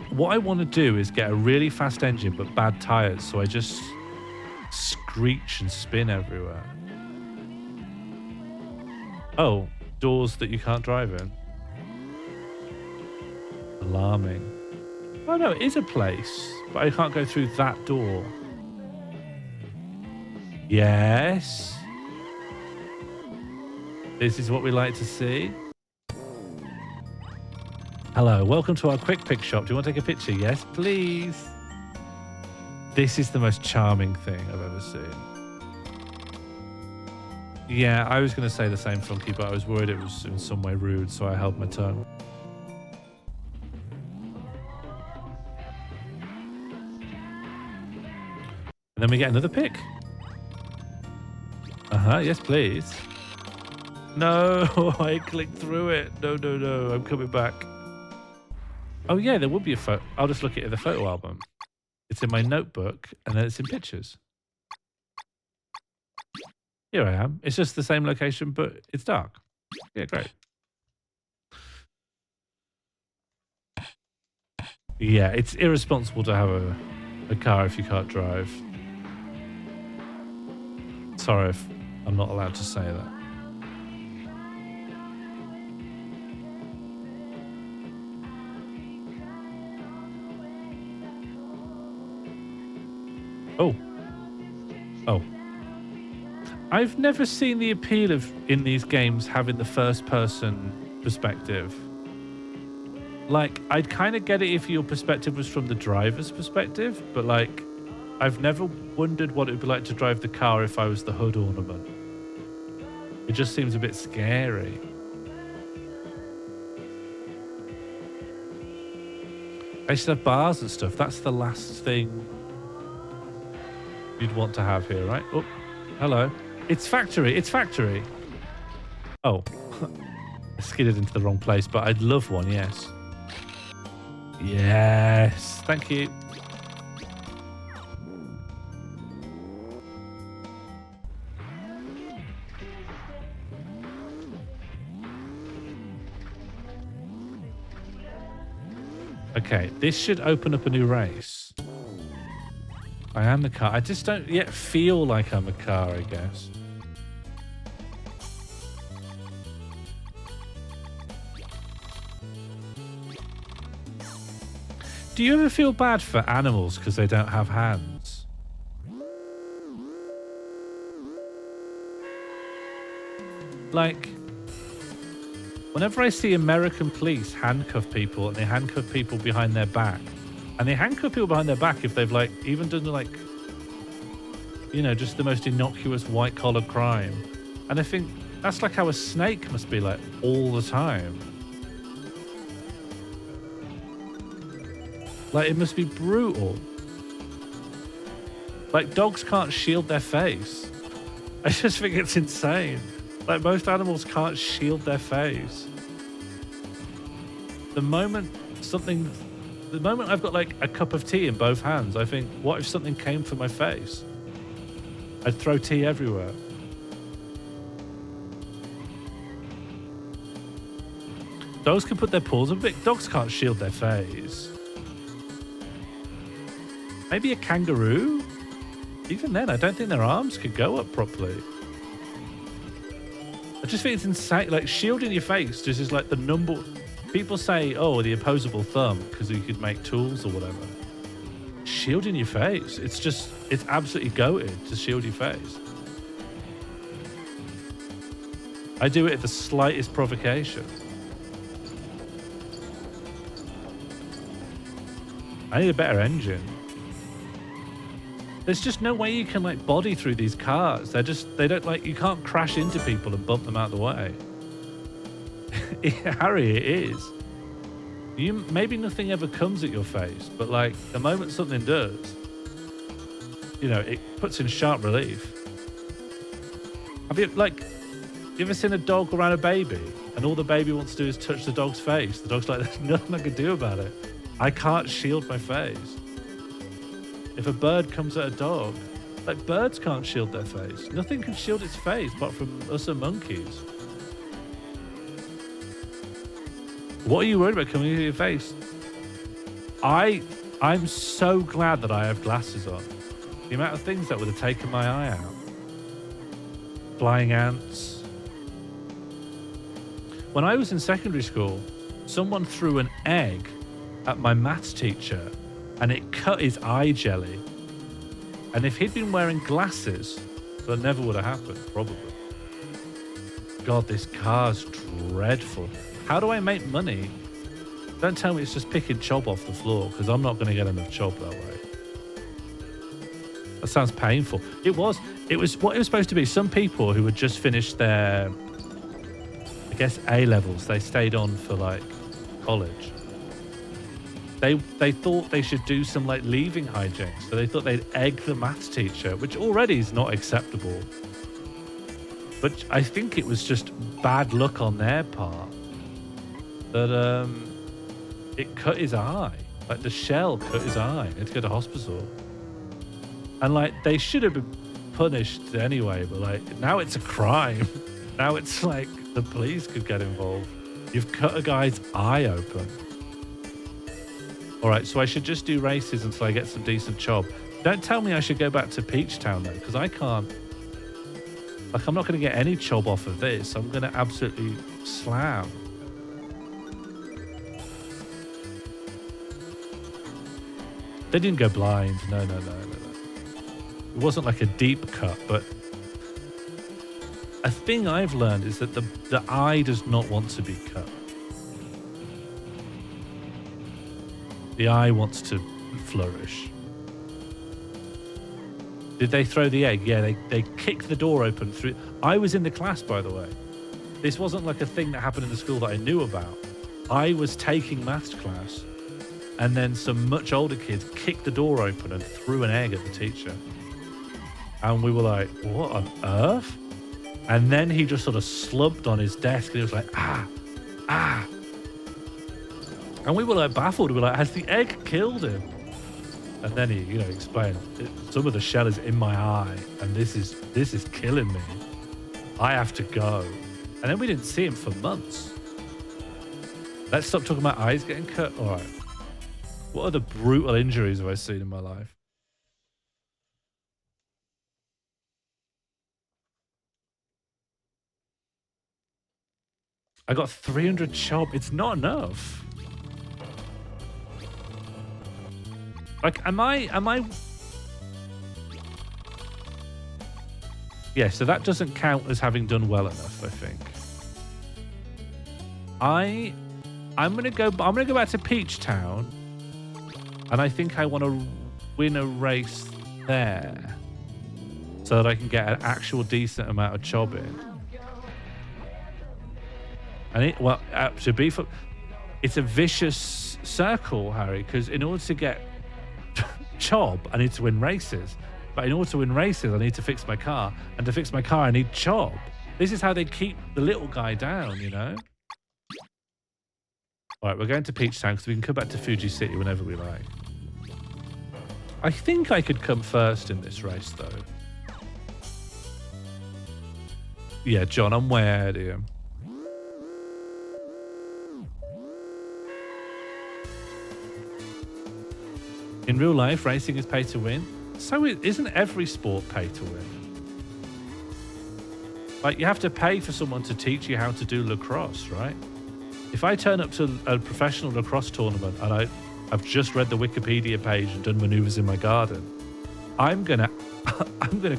What I want to do is get a really fast engine but bad tires, so I just screech and spin everywhere. Oh, doors that you can't drive in. Alarming. Oh no, it is a place, but I can't go through that door. Yes. This is what we like to see. Hello, welcome to our quick pick shop. Do you want to take a picture? Yes, please. This is the most charming thing I've ever seen. Yeah, I was going to say the same, Funky, but I was worried it was in some way rude, so I held my tongue. And then we get another pick. Uh-huh, yes, please. No, I clicked through it. No, no, no, I'm coming back. Oh, yeah, there would be a photo. I'll just look at it in the photo album. It's in my notebook, and then it's in pictures. Here I am. It's just the same location, but it's dark. Yeah, great. Yeah, it's irresponsible to have a car if you can't drive. Sorry if I'm not allowed to say that. Oh. Oh. I've never seen the appeal of, in these games, having the first person perspective. Like, I'd kind of get it if your perspective was from the driver's perspective, but like, I've never wondered what it would be like to drive the car if I was the hood ornament. It just seems a bit scary. They should have bars and stuff. That's the last thing you'd want to have here, right? Oh, hello. It's factory. It's factory. Oh, I skidded into the wrong place, but I'd love one, yes. Yes. Thank you. Okay, this should open up a new race. I am the car. I just don't yet feel like I'm a car, I guess. Do you ever feel bad for animals because they don't have hands? Like, whenever I see American police handcuff people and they handcuff people behind their back, and they handcuff people behind their back if they've like even done like, you know, just the most innocuous white collar crime. And I think that's like how a snake must be like all the time. Like it must be brutal. Like dogs can't shield their face. I just think it's insane. Like most animals can't shield their face. The moment I've got like a cup of tea in both hands, I think, what if something came for my face? I'd throw tea everywhere. Dogs can put their paws up, but dogs can't shield their face. Maybe a kangaroo? Even then, I don't think their arms could go up properly. I just think it's insane. Like, shielding your face just is like the number... People say, oh, the opposable thumb, because you could make tools or whatever. Shielding your face. It's just... It's absolutely goated to shield your face. I do it at the slightest provocation. I need a better engine. There's just no way you can like body through these cars. They don't like, you can't crash into people and bump them out of the way. Harry, it is. Maybe nothing ever comes at your face, but like the moment something does, you know, it puts in sharp relief. Have you ever seen a dog around a baby and all the baby wants to do is touch the dog's face? The dog's like, there's nothing I can do about it. I can't shield my face. If a bird comes at a dog, like birds can't shield their face. Nothing can shield its face apart from us and monkeys. What are you worried about coming into your face? I'm so glad that I have glasses on. The amount of things that would have taken my eye out. Flying ants. When I was in secondary school, someone threw an egg at my maths teacher and it cut his eye jelly. And if he'd been wearing glasses, that never would have happened, probably. God, this car's dreadful. How do I make money? Don't tell me it's just picking chob off the floor, because I'm not going to get enough chob that way. That sounds painful. It was what it was supposed to be. Some people who had just finished their, I guess, A-levels, they stayed on for like college. They thought they should do some like leaving hijinks. So they thought they'd egg the maths teacher, which already is not acceptable. But I think it was just bad luck on their part that it cut his eye. Like the shell cut his eye. He had to go to hospital. And like they should have been punished anyway, but like now it's a crime. Now it's like the police could get involved. You've cut a guy's eye open. All right, so I should just do races until I get some decent chob. Don't tell me I should go back to Peach Town though, because I can't. Like, I'm not going to get any chob off of this. I'm going to absolutely slam. They didn't go blind. No. It wasn't like a deep cut, but a thing I've learned is that the eye does not want to be cut. The eye wants to flourish. Did they throw the egg? Yeah, they kicked the door open through. I was in the class, by the way. This wasn't like a thing that happened in the school that I knew about. I was taking maths class And then some much older kids kicked the door open and threw an egg at the teacher. And we were like, what on earth? And then he just sort of slumped on his desk and he was like, ah. And we were like baffled. We were like, has the egg killed him? And then he, explained, some of the shell is in my eye and this is killing me. I have to go. And then we didn't see him for months. Let's stop talking about eyes getting cut. All right. What other brutal injuries have I seen in my life? I got 300 chop. It's not enough. Like, am I? Yeah, so that doesn't count as having done well enough, I think. I'm gonna go back to Peach Town, and I think I want to win a race there, so that I can get an actual decent amount of chob in. And it's a vicious circle, Harry, because in order to get chob, I need to win races. But in order to win races, I need to fix my car. And to fix my car, I need chob. This is how they keep the little guy down, All right, we're going to Peach Town because we can come back to Fuji City whenever we like. I think I could come first in this race, though. Yeah, John, I'm way ahead of you. In real life, racing is pay to win. So isn't every sport pay to win? Like, you have to pay for someone to teach you how to do lacrosse, right? If I turn up to a professional lacrosse tournament and I've just read the Wikipedia page and done maneuvers in my garden, I'm gonna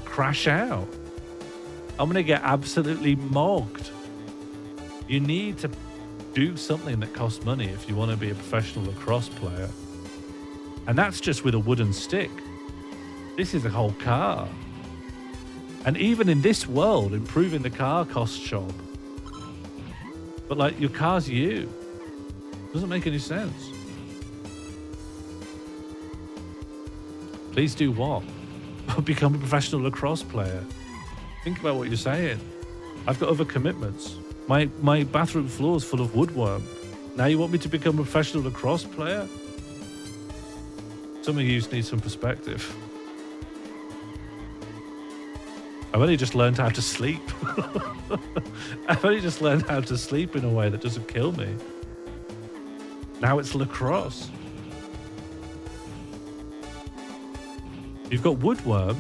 crash out. I'm gonna get absolutely mogged. You need to do something that costs money if you want to be a professional lacrosse player. And that's just with a wooden stick. This is a whole car. And even in this world, improving the car costs job. But like, your car's you. Doesn't make any sense. Please do what? Become a professional lacrosse player. Think about what you're saying. I've got other commitments. My bathroom floor is full of woodworm. Now you want me to become a professional lacrosse player? Some of you need some perspective. I've only just learned how to sleep. I've only just learned how to sleep in a way that doesn't kill me. Now it's lacrosse. You've got woodworm.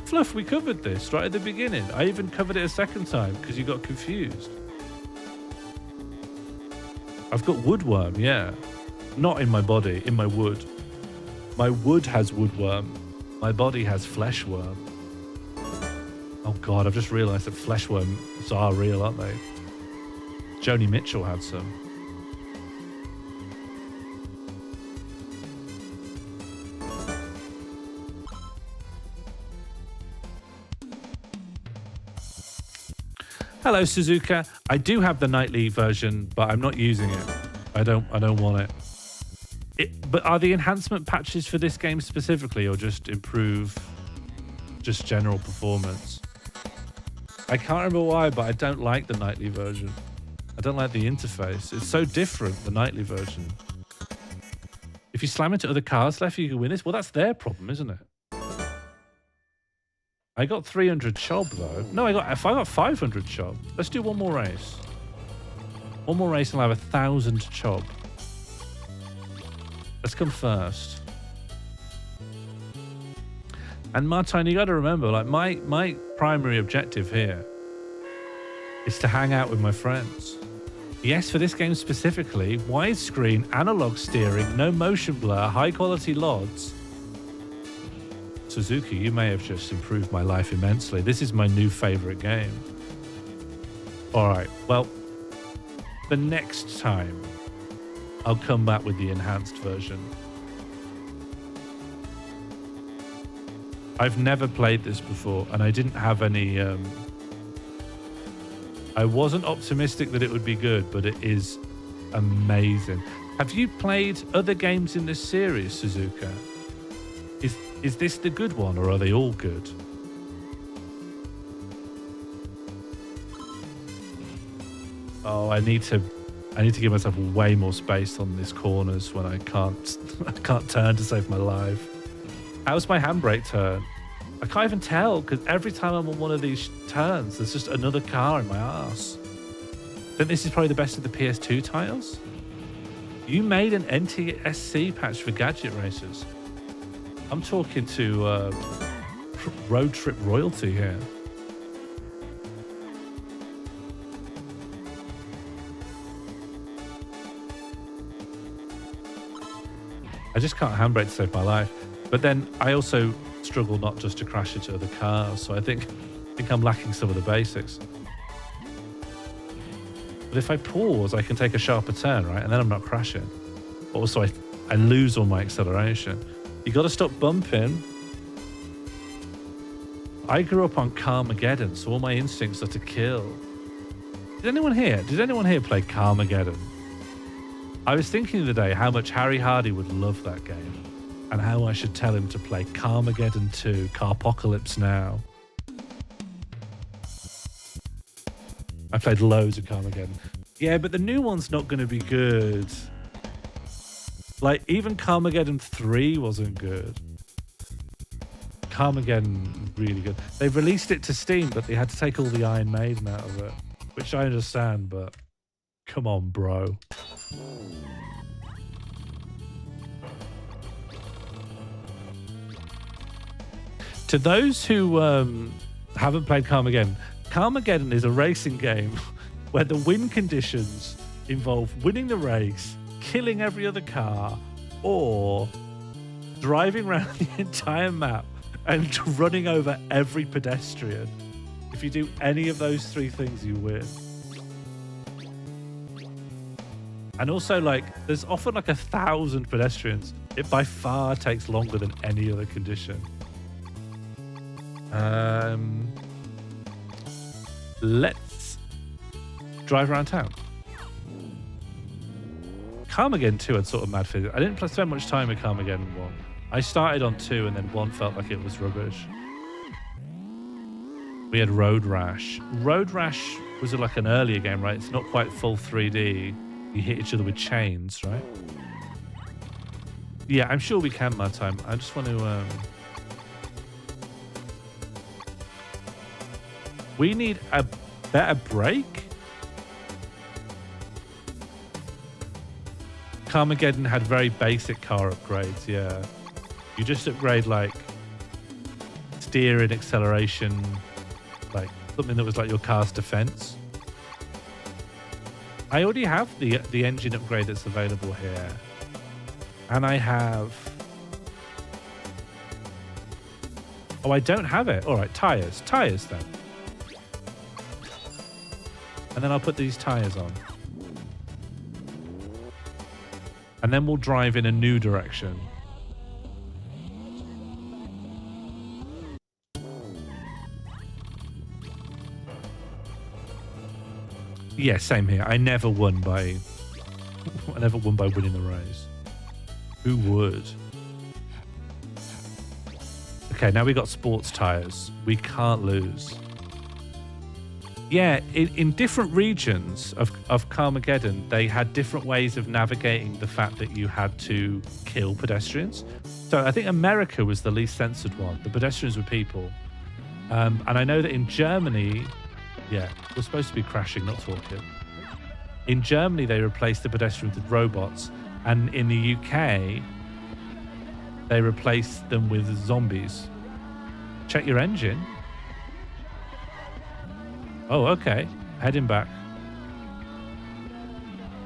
Fluff, we covered this right at the beginning. I even covered it a second time because you got confused. I've got woodworm, yeah. Not in my body, in my wood. My wood has woodworm. My body has fleshworm. Oh God, I've just realised that fleshworms are real, aren't they? Joni Mitchell had some. Hello, Suzuka. I do have the nightly version, but I'm not using it. I don't want it. But are the enhancement patches for this game specifically, or just improve just general performance? I can't remember why, but I don't like the nightly version. I don't like the interface. It's so different, the nightly version. If you slam into other cars left, you can win this. Well, that's their problem, isn't it? I got 300 chob though. No, I got 500 chob. Let's do one more race. One more race and I'll have 1,000 chob. Let's come first. And Martin, you got to remember, like my primary objective here is to hang out with my friends. Yes, for this game specifically, widescreen, analog steering, no motion blur, high quality LODs. Suzuki, you may have just improved my life immensely. This is my new favorite game. All right, well, the next time I'll come back with the enhanced version. I've never played this before, and I didn't have any... I wasn't optimistic that it would be good, but it is amazing. Have you played other games in this series, Suzuka? Is this the good one, or are they all good? Oh, I need to give myself way more space on these corners when I can't turn to save my life. How's my handbrake turn? I can't even tell because every time I'm on one of these turns, there's just another car in my arse. I think this is probably the best of the PS2 titles. You made an NTSC patch for Gadget Racers. I'm talking to road trip royalty here. I just can't handbrake to save my life. But then I also struggle not just to crash into other cars. So I think I'm lacking some of the basics. But if I pause, I can take a sharper turn, right? And then I'm not crashing. But also, I lose all my acceleration. You got to stop bumping. I grew up on Carmageddon, so all my instincts are to kill. Did anyone here play Carmageddon? I was thinking the other day how much Harry Hardy would love that game and how I should tell him to play Carmageddon 2, Carpocalypse Now. I played loads of Carmageddon. Yeah, but the new one's not going to be good. Like, even Carmageddon 3 wasn't good. Carmageddon, really good. They've released it to Steam, but they had to take all the Iron Maiden out of it, which I understand, but come on, bro. To those who haven't played Carmageddon, Carmageddon is a racing game where the win conditions involve winning the race, killing every other car, or driving around the entire map and running over every pedestrian. If you do any of those three things, you win. And also, like, there's often like 1,000 pedestrians. It by far takes longer than any other condition. Let's drive around town. Carmageddon 2 had sort of mad physics. I didn't spend much time with Carmageddon 1. I started on 2 and then 1 felt like it was rubbish. We had Road Rash. Road Rash was like an earlier game, right? It's not quite full 3D. You hit each other with chains, right? Yeah, I'm sure we can my time. I just want to... We need a better brake. Carmageddon had very basic car upgrades, yeah. You just upgrade like steering, acceleration, like something that was like your car's defense. I already have the engine upgrade that's available here. And I have... Oh, I don't have it. All right, tires. Tires then. And then I'll put these tires on. And then we'll drive in a new direction. Yeah, same here. I never won by winning the race. Who would? Okay, now we got sports tires. We can't lose. Yeah, in different regions of Carmageddon, they had different ways of navigating the fact that you had to kill pedestrians. So I think America was the least censored one. The pedestrians were people. And I know that in Germany, yeah, we're supposed to be crashing, not talking. In Germany, they replaced the pedestrians with robots. And in the UK, they replaced them with zombies. Check your engine. Oh, okay. Heading back.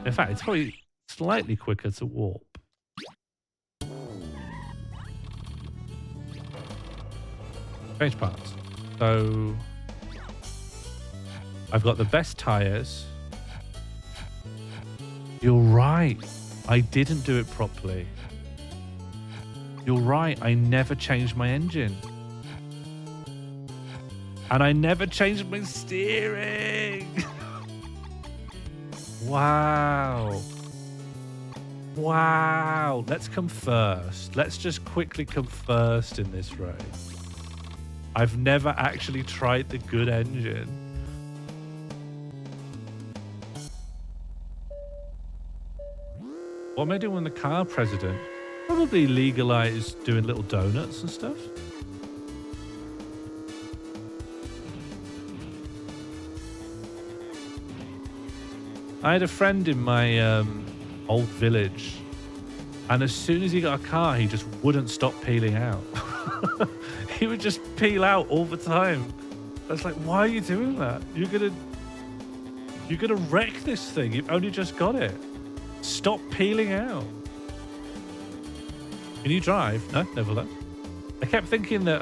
In fact, it's probably slightly quicker to warp. Change parts. So I've got the best tires. You're right. I didn't do it properly. You're right. I never changed my engine. And I never changed my steering. Wow. Wow. Let's come first. Let's just quickly come first in this race. I've never actually tried the good engine. What am I doing when the car president? Probably legalize doing little donuts and stuff. I had a friend in my old village, and as soon as he got a car, he just wouldn't stop peeling out. He would just peel out all the time. I was like, why are you doing that? You're gonna wreck this thing. You've only just got it. Stop peeling out. Can you drive? No, never left. I kept thinking that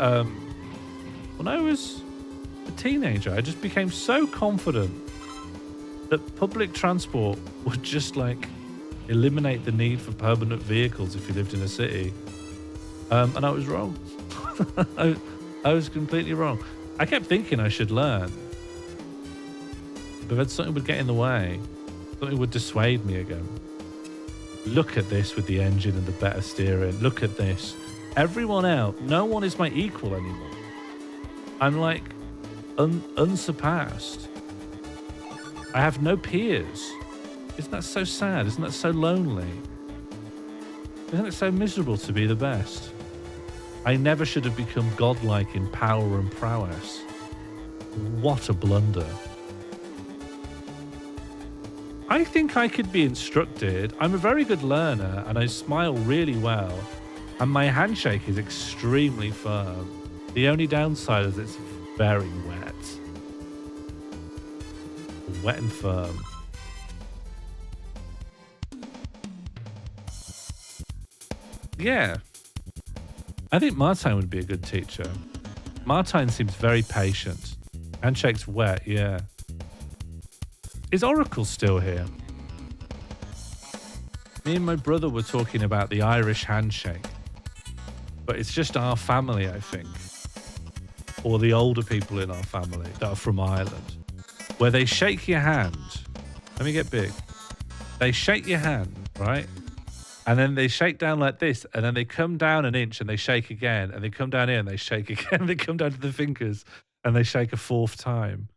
when I was a teenager, I just became so confident that public transport would just like eliminate the need for permanent vehicles if you lived in a city. And I was wrong. I was completely wrong. I kept thinking I should learn, but then something would get in the way. Something would dissuade me again. Look at this with the engine and the better steering. Look at this. Everyone else, no one is my equal anymore. I'm like unsurpassed. I have no peers. Isn't that so sad? Isn't that so lonely? Isn't it so miserable to be the best? I never should have become godlike in power and prowess. What a blunder. I think I could be instructed. I'm a very good learner and I smile really well. And my handshake is extremely firm. The only downside is it's very wet. Wet and firm. Yeah. I think Martine would be a good teacher. Martine seems very patient. Handshake's wet, yeah. Is Oracle still here? Me and my brother were talking about the Irish handshake. But it's just our family, I think. Or the older people in our family that are from Ireland. Where they shake your hand. Let me get big. They shake your hand, right? And then they shake down like this, and then they come down an inch and they shake again, and they come down here and they shake again. They come down to the fingers and they shake a fourth time.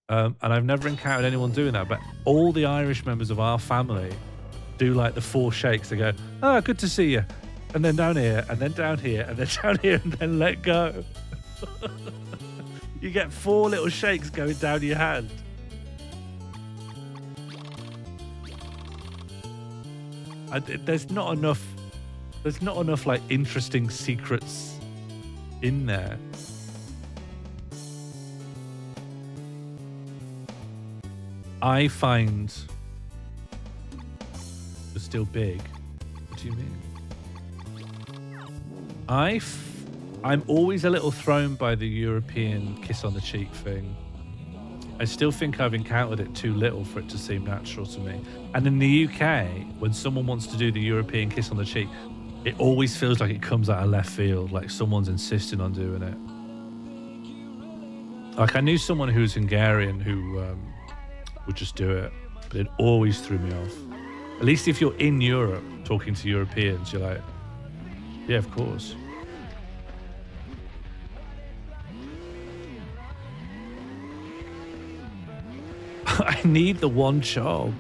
And I've never encountered anyone doing that, but all the Irish members of our family do like the 4 shakes. They go, oh, good to see you. And then down here, and then down here, and then down here, and then let go. You get 4 little shakes going down your hand. There's not enough like interesting secrets in there. I find you're still big. What do you mean? I'm always a little thrown by the European kiss on the cheek thing. I still think I've encountered it too little for it to seem natural to me. And in the UK, when someone wants to do the European kiss on the cheek, it always feels like it comes out of left field, like someone's insisting on doing it. Like I knew someone who was Hungarian who would just do it, but it always threw me off. At least if you're in Europe talking to Europeans, you're like, yeah, of course. I need the one job.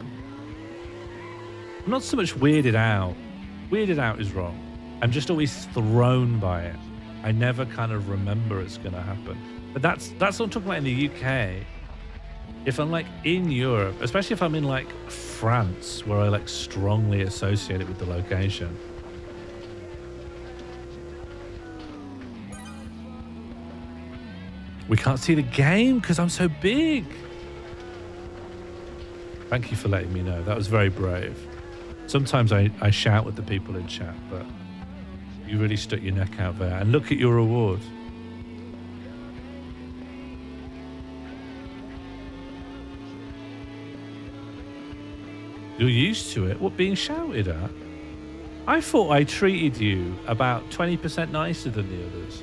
I'm not so much weirded out. Weirded out is wrong. I'm just always thrown by it. I never kind of remember it's going to happen. But that's what I'm talking about in the UK. If I'm like in Europe, especially if I'm in like France, where I like strongly associate it with the location. We can't see the game because I'm so big. Thank you for letting me know. That was very brave. Sometimes I shout at the people in chat, but you really stuck your neck out there. And look at your reward. You're used to it. What, being shouted at? I thought I treated you about 20% nicer than the others.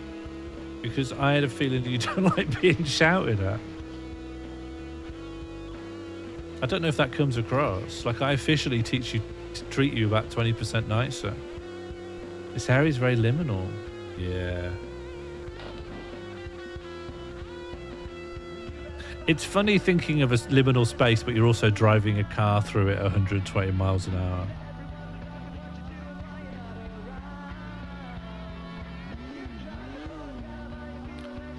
Because I had a feeling that you don't like being shouted at. I don't know if that comes across. Like I officially teach treat you about 20% nicer. This area is very liminal. Yeah. It's funny thinking of a liminal space, but you're also driving a car through it at 120 miles an hour.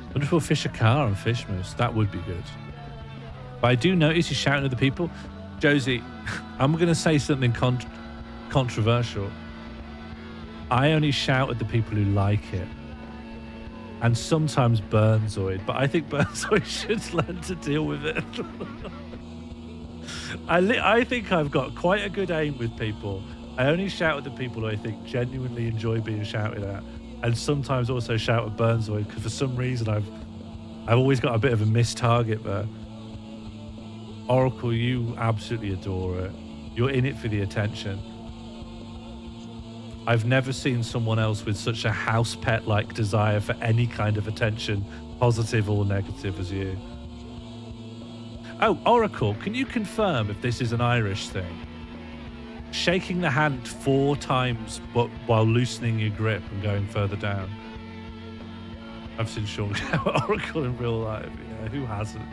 Wonder if we'll fish a car on Fishmas. That would be good. But I do notice you shouting at the people. Josie, I'm going to say something controversial. I only shout at the people who like it. And sometimes Burnzoid, but I think Burnzoid should learn to deal with it. I think I've got quite a good aim with people. I only shout at the people who I think genuinely enjoy being shouted at, and sometimes also shout at Burnzoid because for some reason I've always got a bit of a missed target there. Oracle, you absolutely adore it. You're in it for the attention. I've never seen someone else with such a house pet-like desire for any kind of attention, positive or negative, as you. Oh, Oracle, can you confirm if this is an Irish thing? Shaking the hand 4 times but while loosening your grip and going further down. I've seen Sean Oracle in real life. Yeah, who hasn't?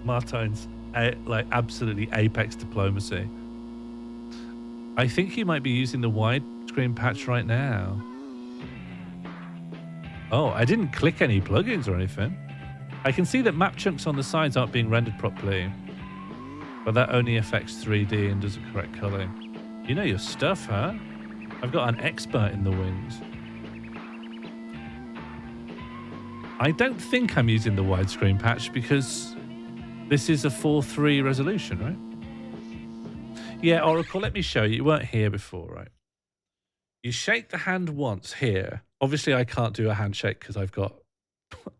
Martine's like absolutely apex diplomacy. I think you might be using the widescreen patch right now. Oh, I didn't click any plugins or anything. I can see that map chunks on the sides aren't being rendered properly, but that only affects 3D and doesn't correct culling. You know your stuff, huh? I've got an expert in the wings. I don't think I'm using the widescreen patch because this is a 4:3 resolution, right? Yeah, Oracle, let me show you. You weren't here before, right? You shake the hand once here. Obviously, I can't do a handshake because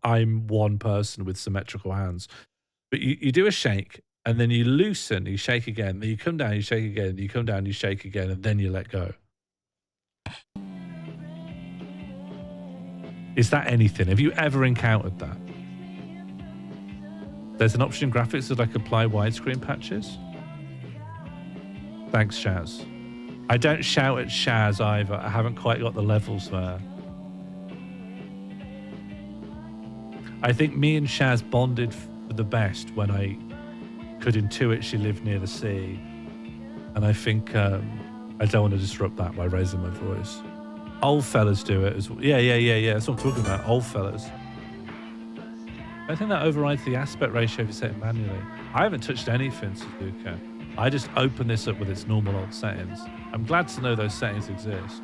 I'm one person with symmetrical hands. But you do a shake, and then you loosen, you shake again, then you come down, you shake again, you come down, you shake again, and then you let go. Is that anything? Have you ever encountered that? There's an option in graphics that I could apply widescreen patches. Thanks, Shaz. I don't shout at Shaz either. I haven't quite got the levels there. I think me and Shaz bonded for the best when I could intuit she lived near the sea. And I think I don't want to disrupt that by raising my voice. Old fellas do it as well. Yeah. That's what I'm talking about. Old fellas. I think that overrides the aspect ratio if you set it manually. I haven't touched anything, Suzuka. I just open this up with its normal old settings. I'm glad to know those settings exist.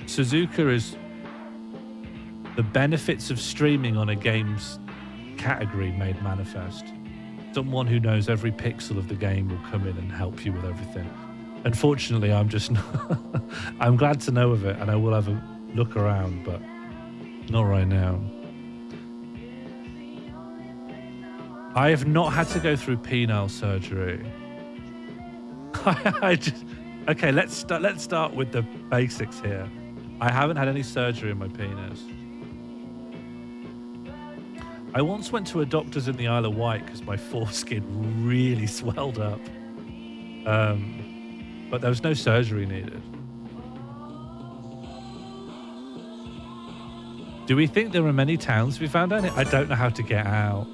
Suzuka is the benefits of streaming on a game's category made manifest. Someone who knows every pixel of the game will come in and help you with everything. Unfortunately, I'm just not I'm glad to know of it, and I will have a look around, but not right now. I have not had to go through penile surgery. Okay, let's start with the basics here. I haven't had any surgery in my penis. I once went to a doctor's in the Isle of Wight because my foreskin really swelled up. But there was no surgery needed. Do we think there are many towns we found out? I don't know how to get out.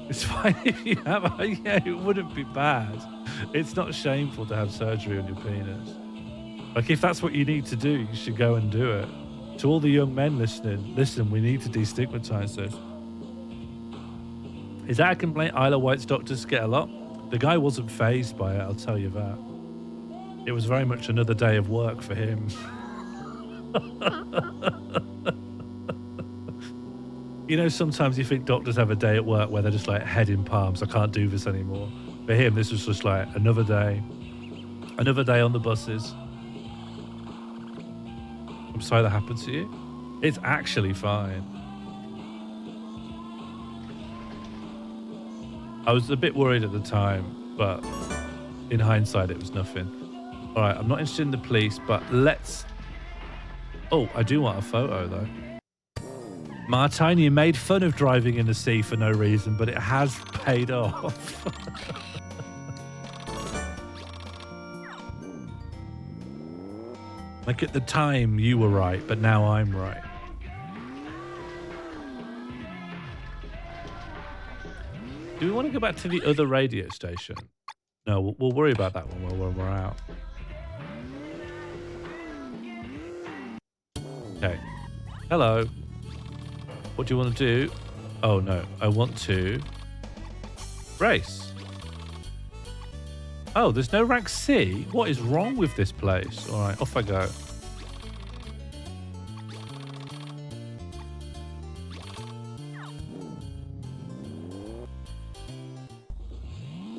It's fine if you have, yeah, it wouldn't be bad. It's not shameful to have surgery on your penis. Like, if that's what you need to do, you should go and do it. To all the young men listening, listen, we need to destigmatize this. Is that a complaint Isle of Wight's doctors get a lot? The guy wasn't fazed by it, I'll tell you that. It was very much another day of work for him. You know, sometimes you think doctors have a day at work where they're just like head in palms, I can't do this anymore. For him, this was just like another day on the buses. I'm sorry that happened to you. It's actually fine. I was a bit worried at the time, but in hindsight, it was nothing. All right, I'm not interested in the police, but let's... Oh, I do want a photo, though. Martine, you made fun of driving in the sea for no reason, but it has paid off. Like at the time, you were right, but now I'm right. Do we want to go back to the other radio station? No, we'll worry about that one when we're out. Okay. Hello. What do you want to do? Oh, no. I want to race. Oh, there's no rank C? What is wrong with this place? All right, off I go.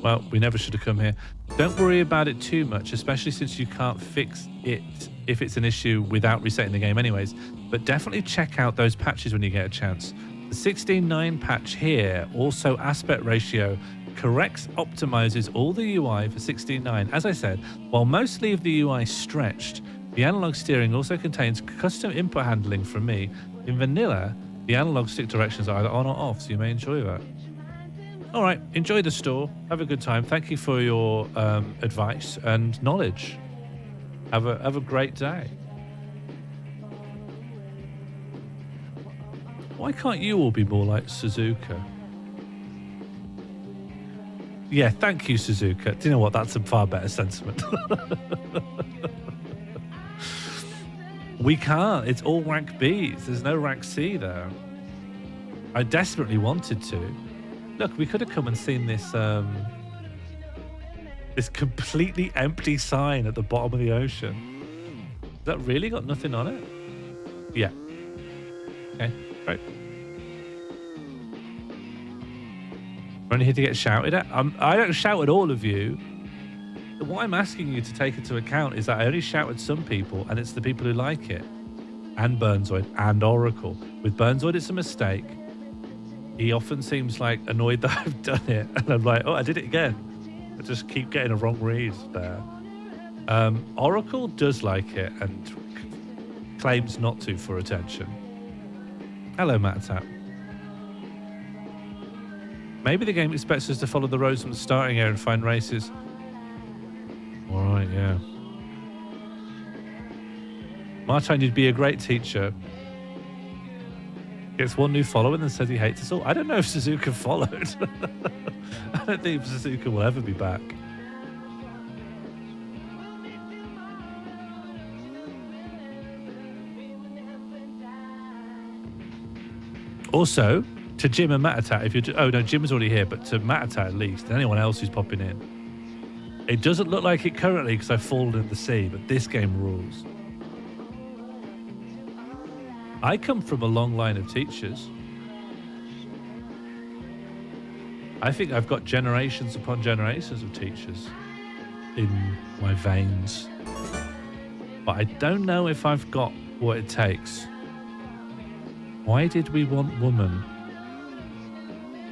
Well, we never should have come here. Don't worry about it too much, especially since you can't fix it if it's an issue without resetting the game anyways. But definitely check out those patches when you get a chance. The 16.9 patch here, also aspect ratio, corrects, optimizes all the UI for 16.9. As I said, while mostly of the UI stretched, the analog steering also contains custom input handling from me. In vanilla, the analog stick directions are either on or off, so you may enjoy that. All right, enjoy the store. Have a good time. Thank you for your advice and knowledge. Have a great day. Why can't you all be more like Suzuka? Yeah, thank you, Suzuka. Do you know what? That's a far better sentiment. We can't. It's all rank Bs. There's no rank C there. I desperately wanted to. Look, we could have come and seen this this completely empty sign at the bottom of the ocean. Has that really got nothing on it? Yeah. Okay, right. We're only here to get shouted at. I don't shout at all of you. What I'm asking you to take into account is that I only shout at some people, and it's the people who like it. And Burnzoid and Oracle. With Burnzoid, it's a mistake. He often seems like annoyed that I've done it. And I'm like, oh, I did it again. I just keep getting a wrong read there. Oracle does like it and claims not to for attention. Hello, Matatap. Maybe the game expects us to follow the roads from the starting area and find races. All right, yeah. Martine, you'd be a great teacher. Gets one new follower and then says he hates us all. I don't know if Suzuka followed. I don't think Suzuka will ever be back. Also, to Jim and Matata, if you're... Oh, no, Jim is already here, but to Matata at least, and anyone else who's popping in. It doesn't look like it currently because I've fallen in the sea, but this game rules. I come from a long line of teachers. I think I've got generations upon generations of teachers in my veins. But I don't know if I've got what it takes. Why did we want woman?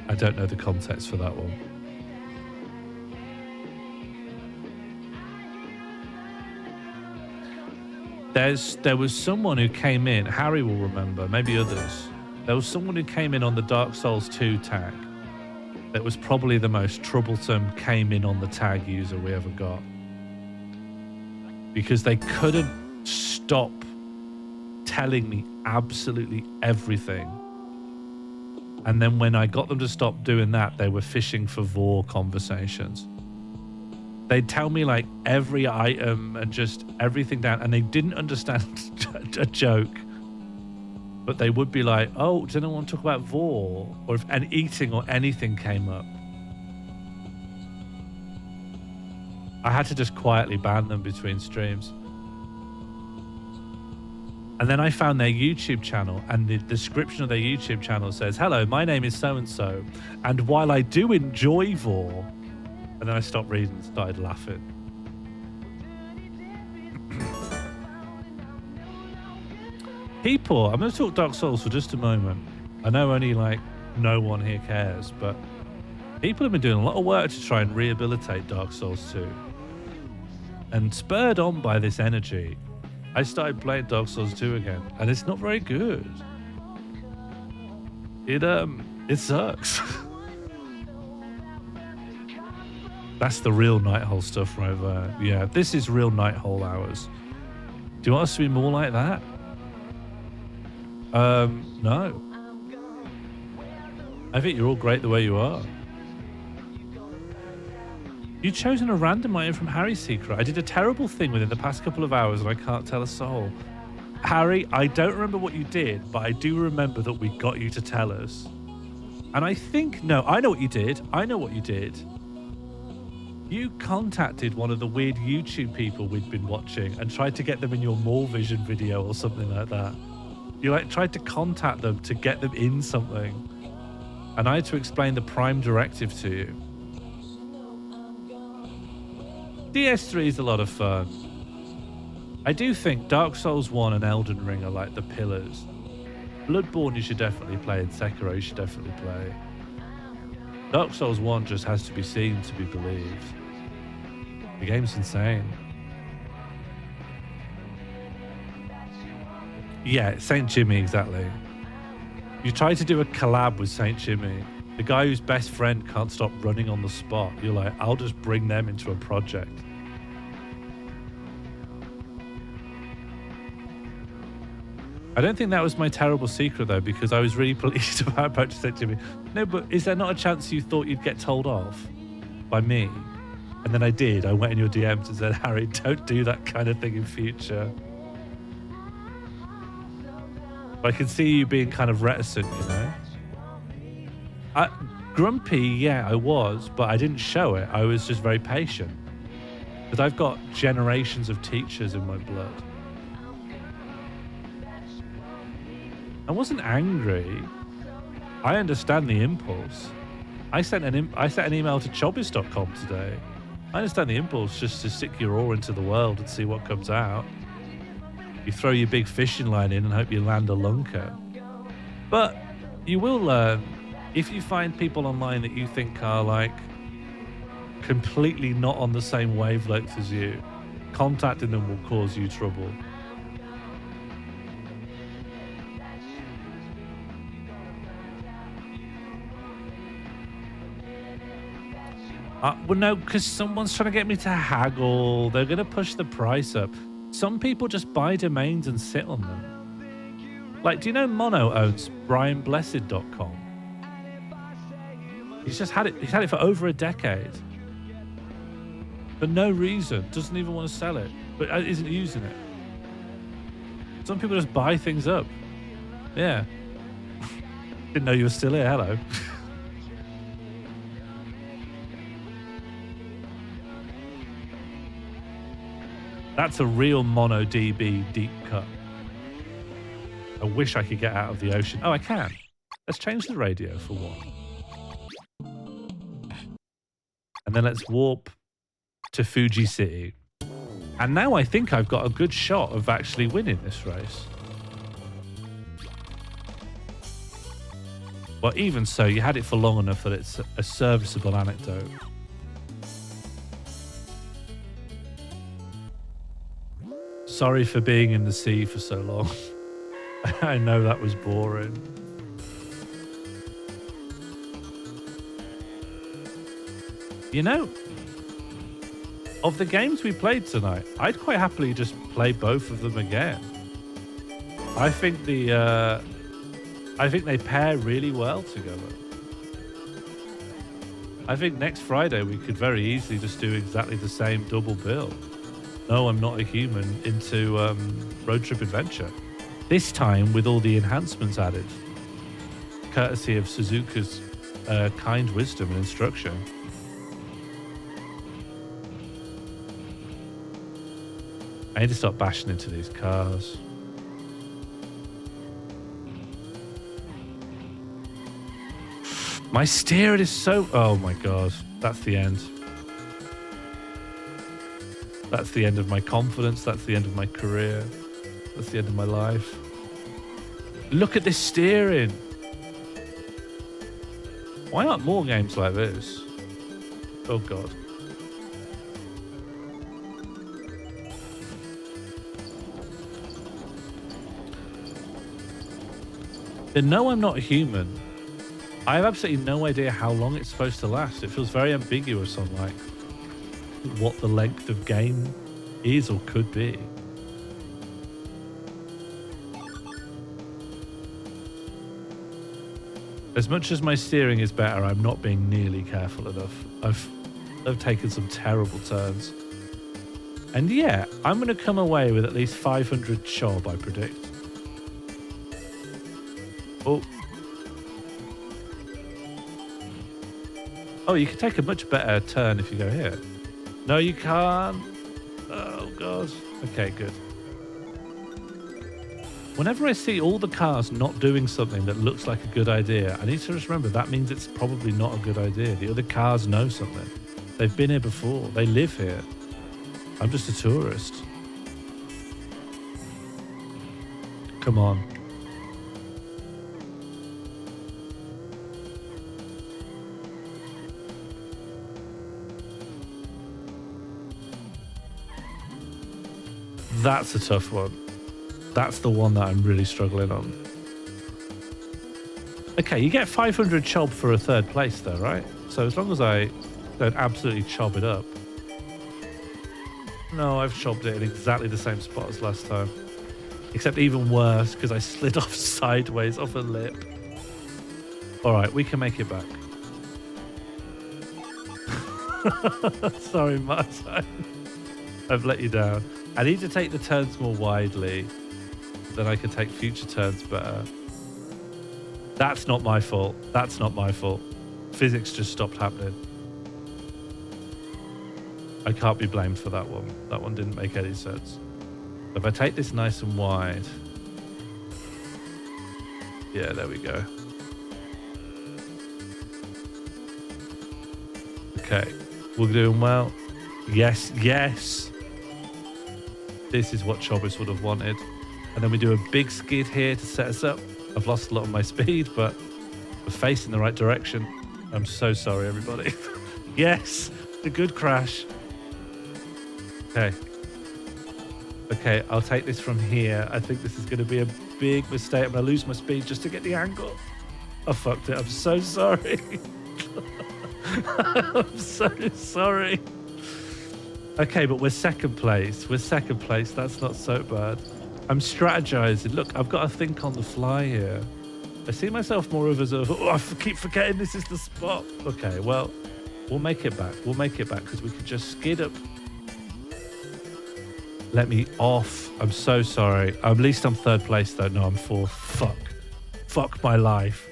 I don't know the context for that one. There was someone who came in, Harry will remember, maybe others. There was someone who came in on the Dark Souls 2 tag that was probably the most troublesome came in on the tag user we ever got. Because they couldn't stop telling me absolutely everything. And then when I got them to stop doing that, they were fishing for vor conversations. They'd tell me like every item and just everything down, and they didn't understand a joke. But they would be like, oh, does anyone want to talk about vor? Or if an eating or anything came up. I had to just quietly ban them between streams. And then I found their YouTube channel, and the description of their YouTube channel says, hello, my name is so-and-so, and while I do enjoy vor... And then I stopped reading and started laughing. People, I'm going to talk Dark Souls for just a moment. I know only like no one here cares, but people have been doing a lot of work to try and rehabilitate Dark Souls 2. And spurred on by this energy, I started playing Dark Souls 2 again, and it's not very good. It sucks. That's the real Nighthole stuff right there. Yeah, this is real Nighthole hours. Do you want us to be more like that? No. I think you're all great the way you are. You've chosen a random item from Harry's secret. I did a terrible thing within the past couple of hours and I can't tell a soul. Harry, I don't remember what you did, but I do remember that we got you to tell us. And I think, no, I know what you did. I know what you did. You contacted one of the weird YouTube people we'd been watching and tried to get them in your Mall Vision video or something like that. You like tried to contact them to get them in something. And I had to explain the Prime Directive to you. DS3 is a lot of fun. I do think Dark Souls 1 and Elden Ring are like the pillars. Bloodborne you should definitely play and Sekiro you should definitely play. Dark Souls 1 just has to be seen to be believed. The game's insane. Yeah, Saint Jimmy, exactly. You try to do a collab with Saint Jimmy. The guy whose best friend can't stop running on the spot. You're like, I'll just bring them into a project. I don't think that was my terrible secret, though, because I was really pleased about approaching Saint Jimmy. No, but is there not a chance you thought you'd get told off by me? And then I did. I went in your DMs and said, Harry, don't do that kind of thing in future. I can see you being kind of reticent, you know? Grumpy, yeah, I was, but I didn't show it. I was just very patient. Because I've got generations of teachers in my blood. I wasn't angry. I understand the impulse. I sent an email to chobis.com today. I understand the impulse just to stick your oar into the world and see what comes out. You throw your big fishing line in and hope you land a lunker. But you will learn if you find people online that you think are like completely not on the same wavelength as you, contacting them will cause you trouble. Well, no, because someone's trying to get me to haggle. They're going to push the price up. Some people just buy domains and sit on them. Like, do you know Mono owns BrianBlessed.com? He's had it for over a decade. For no reason. Doesn't even want to sell it. But isn't using it. Some people just buy things up. Yeah. Didn't know you were still here. Hello. That's a real MonoDB deep cut. I wish I could get out of the ocean. Oh, I can. Let's change the radio for one. And then let's warp to Fuji City. And now I think I've got a good shot of actually winning this race. Well, even so, you had it for long enough that it's a serviceable anecdote. Sorry for being in the sea for so long. I know that was boring. You know, of the games we played tonight, I'd quite happily just play both of them again. I think they pair really well together. I think next Friday we could very easily just do exactly the same double bill. No, I'm Not a Human into Road Trip Adventure. This time with all the enhancements added, courtesy of Suzuka's kind wisdom and instruction. I need to stop bashing into these cars. My steering is so... Oh my God, that's the end. That's the end of my confidence. That's the end of my career. That's the end of my life. Look at this steering. Why aren't more games like this? Oh God. Then no, I'm not human. I have absolutely no idea how long it's supposed to last. It feels very ambiguous on like what the length of game is or could be. As much as my steering is better, I'm not being nearly careful enough. I've taken some terrible turns. And yeah, I'm going to come away with at least 500 chob, I predict. Oh. Oh, you can take a much better turn if you go here. No, you can't. Oh, God. Okay, good. Whenever I see all the cars not doing something that looks like a good idea, I need to just remember that means it's probably not a good idea. The other cars know something. They've been here before. They live here. I'm just a tourist. Come on. That's a tough one. That's the one that I'm really struggling on. Okay, you get 500 chob for a third place though, right? So as long as I don't absolutely chob it up. No, I've chobbed it in exactly the same spot as last time. Except even worse, because I slid off sideways off a lip. All right, we can make it back. Sorry, Martin. I've let you down. I need to take the turns more widely. Then I can take future turns better. That's not my fault. That's not my fault. Physics just stopped happening. I can't be blamed for that one. That one didn't make any sense. If I take this nice and wide. Yeah, there we go. Okay, we're doing well. Yes, yes. This is what Chobis would have wanted. And then we do a big skid here to set us up. I've lost a lot of my speed, but we're facing the right direction. I'm so sorry, everybody. Yes, the good crash. Okay. Okay, I'll take this from here. I think this is going to be a big mistake. I'm going to lose my speed just to get the angle. I fucked it. I'm so sorry. I'm so sorry. Okay, but we're second place. We're second place. That's not so bad. I'm strategizing. Look, I've got to think on the fly here. I see myself more of as a, oh, I keep forgetting this is the spot. Okay, well, we'll make it back. We'll make it back because we can just skid up. Let me off. I'm so sorry. At least I'm third place though. No, I'm fourth. Fuck. Fuck my life.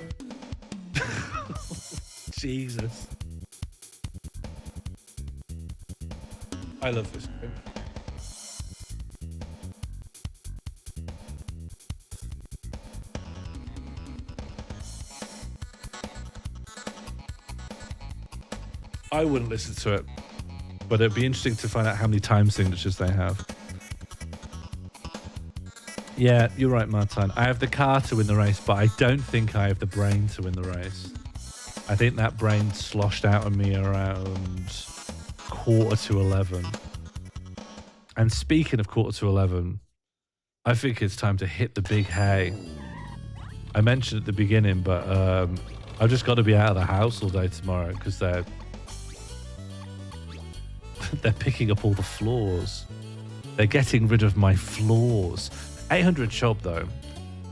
Jesus. I love this game. I wouldn't listen to it, but it'd be interesting to find out how many time signatures they have. Yeah, you're right, Martin. I have the car to win the race, but I don't think I have the brain to win the race. I think that brain sloshed out of me around 11:15. And speaking of 11:15, I think it's time to hit the big hay. I mentioned at the beginning, but I've just got to be out of the house all day tomorrow because they're picking up all the floors. They're getting rid of my floors. 800 chob though. Do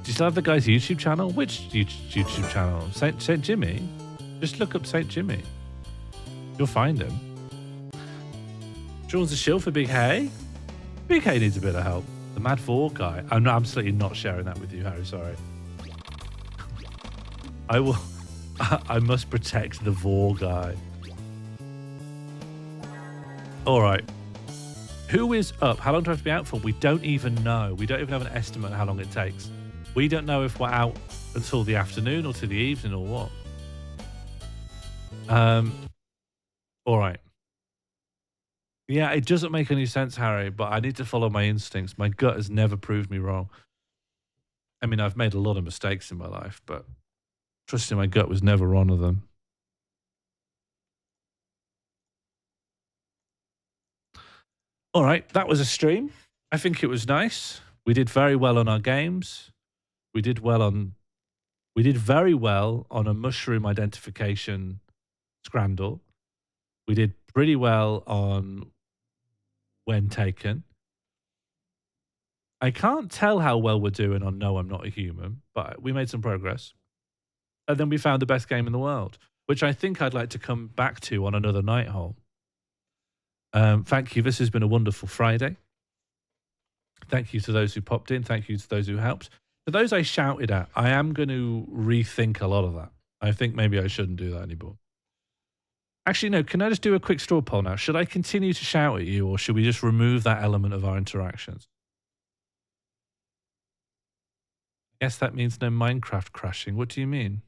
you still have the guy's YouTube channel? Which YouTube channel? Saint Jimmy? Just look up Saint Jimmy. You'll find him. Draws a shield for Big Hay. Big Hay needs a bit of help. The Mad Vor guy. I'm absolutely not sharing that with you, Harry. Sorry. I will. I must protect the Vor guy. All right. Who is up? How long do I have to be out for? We don't even know. We don't even have an estimate how long it takes. We don't know if we're out until the afternoon or to the evening or what. All right. Yeah, it doesn't make any sense, Harry, but I need to follow my instincts. My gut has never proved me wrong. I mean, I've made a lot of mistakes in my life, but trusting my gut was never one of them. All right, that was a stream. I think it was nice. We did very well on our games. We did well on We did very well on a mushroom identification scramble. We did pretty well on when taken. I can't tell how well we're doing on No, I'm Not a Human, but we made some progress. And then we found the best game in the world, which I think I'd like to come back to on another night hole. Thank you. This has been a wonderful Friday. Thank you to those who popped in. Thank you to those who helped. For those I shouted at, I am going to rethink a lot of that. I think maybe I shouldn't do that anymore. Actually, no, can I just do a quick straw poll now? Should I continue to shout at you, or should we just remove that element of our interactions? I guess that means no Minecraft crashing. What do you mean?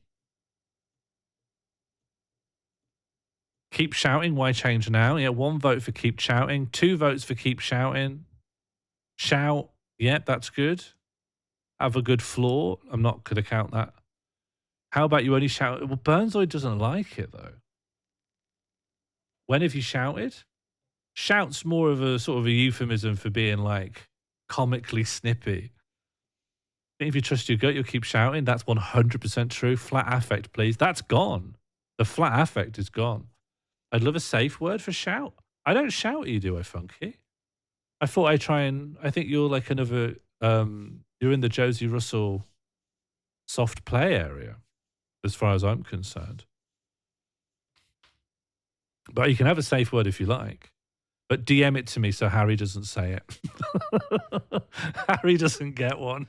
Keep shouting. Why change now? Yeah, 1 vote for keep shouting. 2 votes for keep shouting. Shout. Yeah, that's good. Have a good floor. I'm not going to count that. How about you only shout? Well, Burnzoid doesn't like it, though. When have you shouted? Shout's more of a sort of a euphemism for being like comically snippy. If you trust your gut, you'll keep shouting. That's 100% true. Flat affect, please. That's gone. The flat affect is gone. I'd love a safe word for shout. I don't shout at you, do I, Funky? I thought I'd try and... I think you're like another... you're in the Josie Russell soft play area, as far as I'm concerned. But you can have a safe word if you like. But DM it to me so Harry doesn't say it. Harry doesn't get one.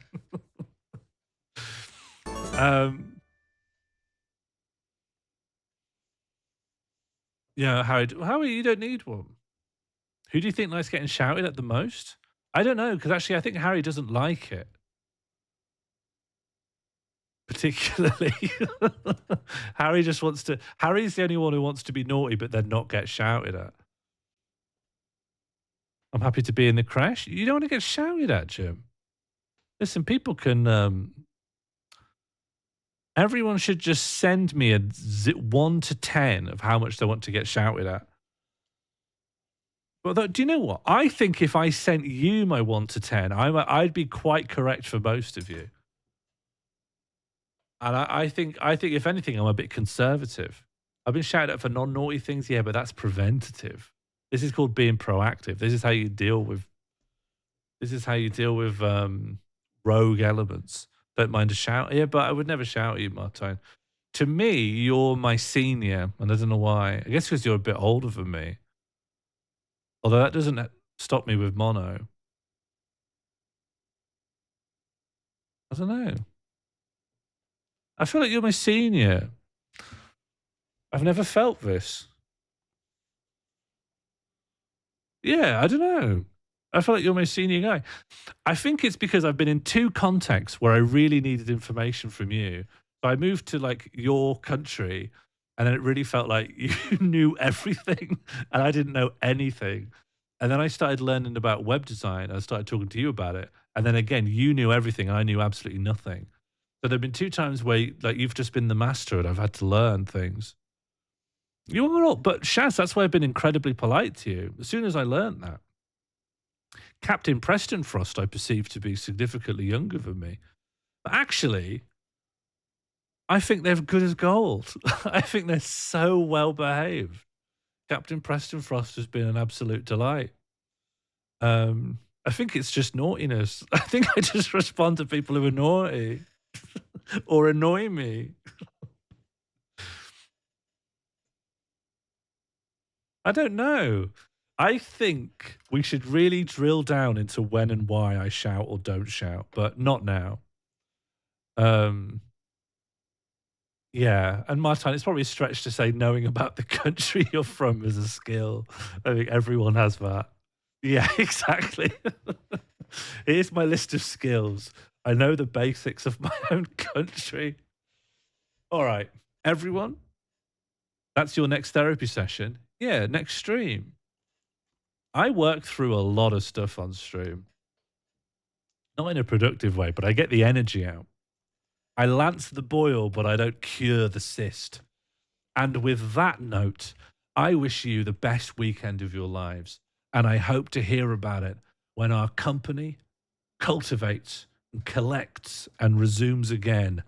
Yeah, Harry, you don't need one. Who do you think likes getting shouted at the most? I don't know, because actually I think Harry doesn't like it. Particularly. Harry just wants to... Harry's the only one who wants to be naughty but then not get shouted at. I'm happy to be in the crash. You don't want to get shouted at, Jim. Listen, people can... everyone should just send me a 1 to 10 of how much they want to get shouted at. But do you know what? I think if I sent you my 1 to 10, I'd be quite correct for most of you. And I think if anything, I'm a bit conservative. I've been shouted at for non-naughty things, yeah, but that's preventative. This is called being proactive. This is how you deal with. This is how you deal with rogue elements. Don't mind a shout, yeah, but I would never shout at you, Martine. To me, you're my senior, and I don't know why. I guess because you're a bit older than me. Although that doesn't stop me with mono. I don't know. I feel like you're my senior. I've never felt this. Yeah, I don't know. I feel like you're my senior guy. I think it's because I've been in 2 contexts where I really needed information from you. So I moved to like your country, and then it really felt like you knew everything and I didn't know anything. And then I started learning about web design. I started talking to you about it. And then again, you knew everything and I knew absolutely nothing. So there have been 2 times where like you've just been the master and I've had to learn things. You are all, but Shaz, that's why I've been incredibly polite to you. As soon as I learned that. Captain Preston Frost I perceive to be significantly younger than me. But actually, I think they're good as gold. I think they're so well behaved. Captain Preston Frost has been an absolute delight. I think it's just naughtiness. I think I just respond to people who are naughty or annoy me. I don't know. I think we should really drill down into when and why I shout or don't shout, but not now. Yeah, and Martine, it's probably a stretch to say knowing about the country you're from is a skill. I think everyone has that. Yeah, exactly. Here's my list of skills. I know the basics of my own country. All right, everyone. That's your next therapy session. Yeah, next stream. I work through a lot of stuff on stream. Not in a productive way, but I get the energy out. I lance the boil, but I don't cure the cyst. And with that note, I wish you the best weekend of your lives. And I hope to hear about it when our company cultivates and collects and resumes again.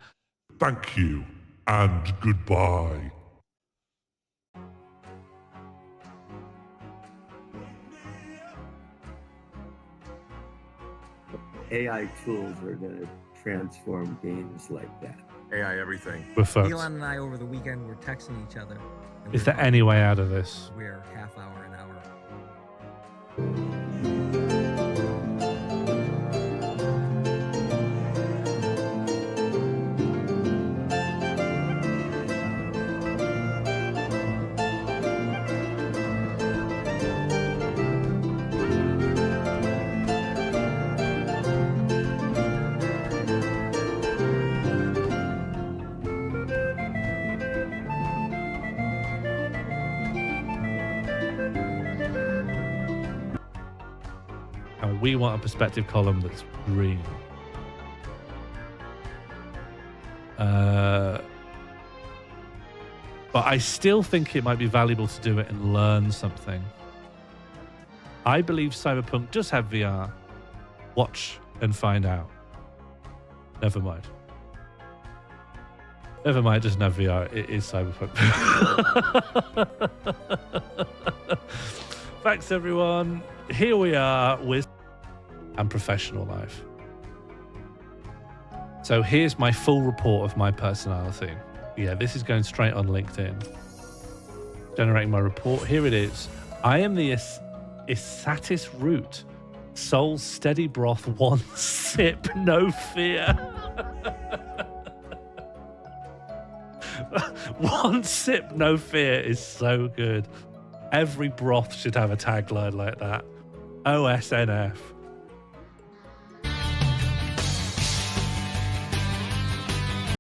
Thank you and goodbye. AI tools are going to transform games like that. AI everything. We're fucked. Elon and I over the weekend were texting each other. and Is we there were any talking way about out of this? We're half hour, an hour. And we want a perspective column that's green. But I still think it might be valuable to do it and learn something. I believe Cyberpunk does have VR. Watch and find out. Never mind. Never mind, it doesn't have VR. It is Cyberpunk. Thanks, everyone. Here we are with and professional life. So here's my full report of my personality. Yeah, this is going straight on LinkedIn. Generating my report. Here it is. I am the Isatis root. Soul steady broth, one sip, no fear. One sip, no fear is so good. Every broth should have a tagline like that. OSNF.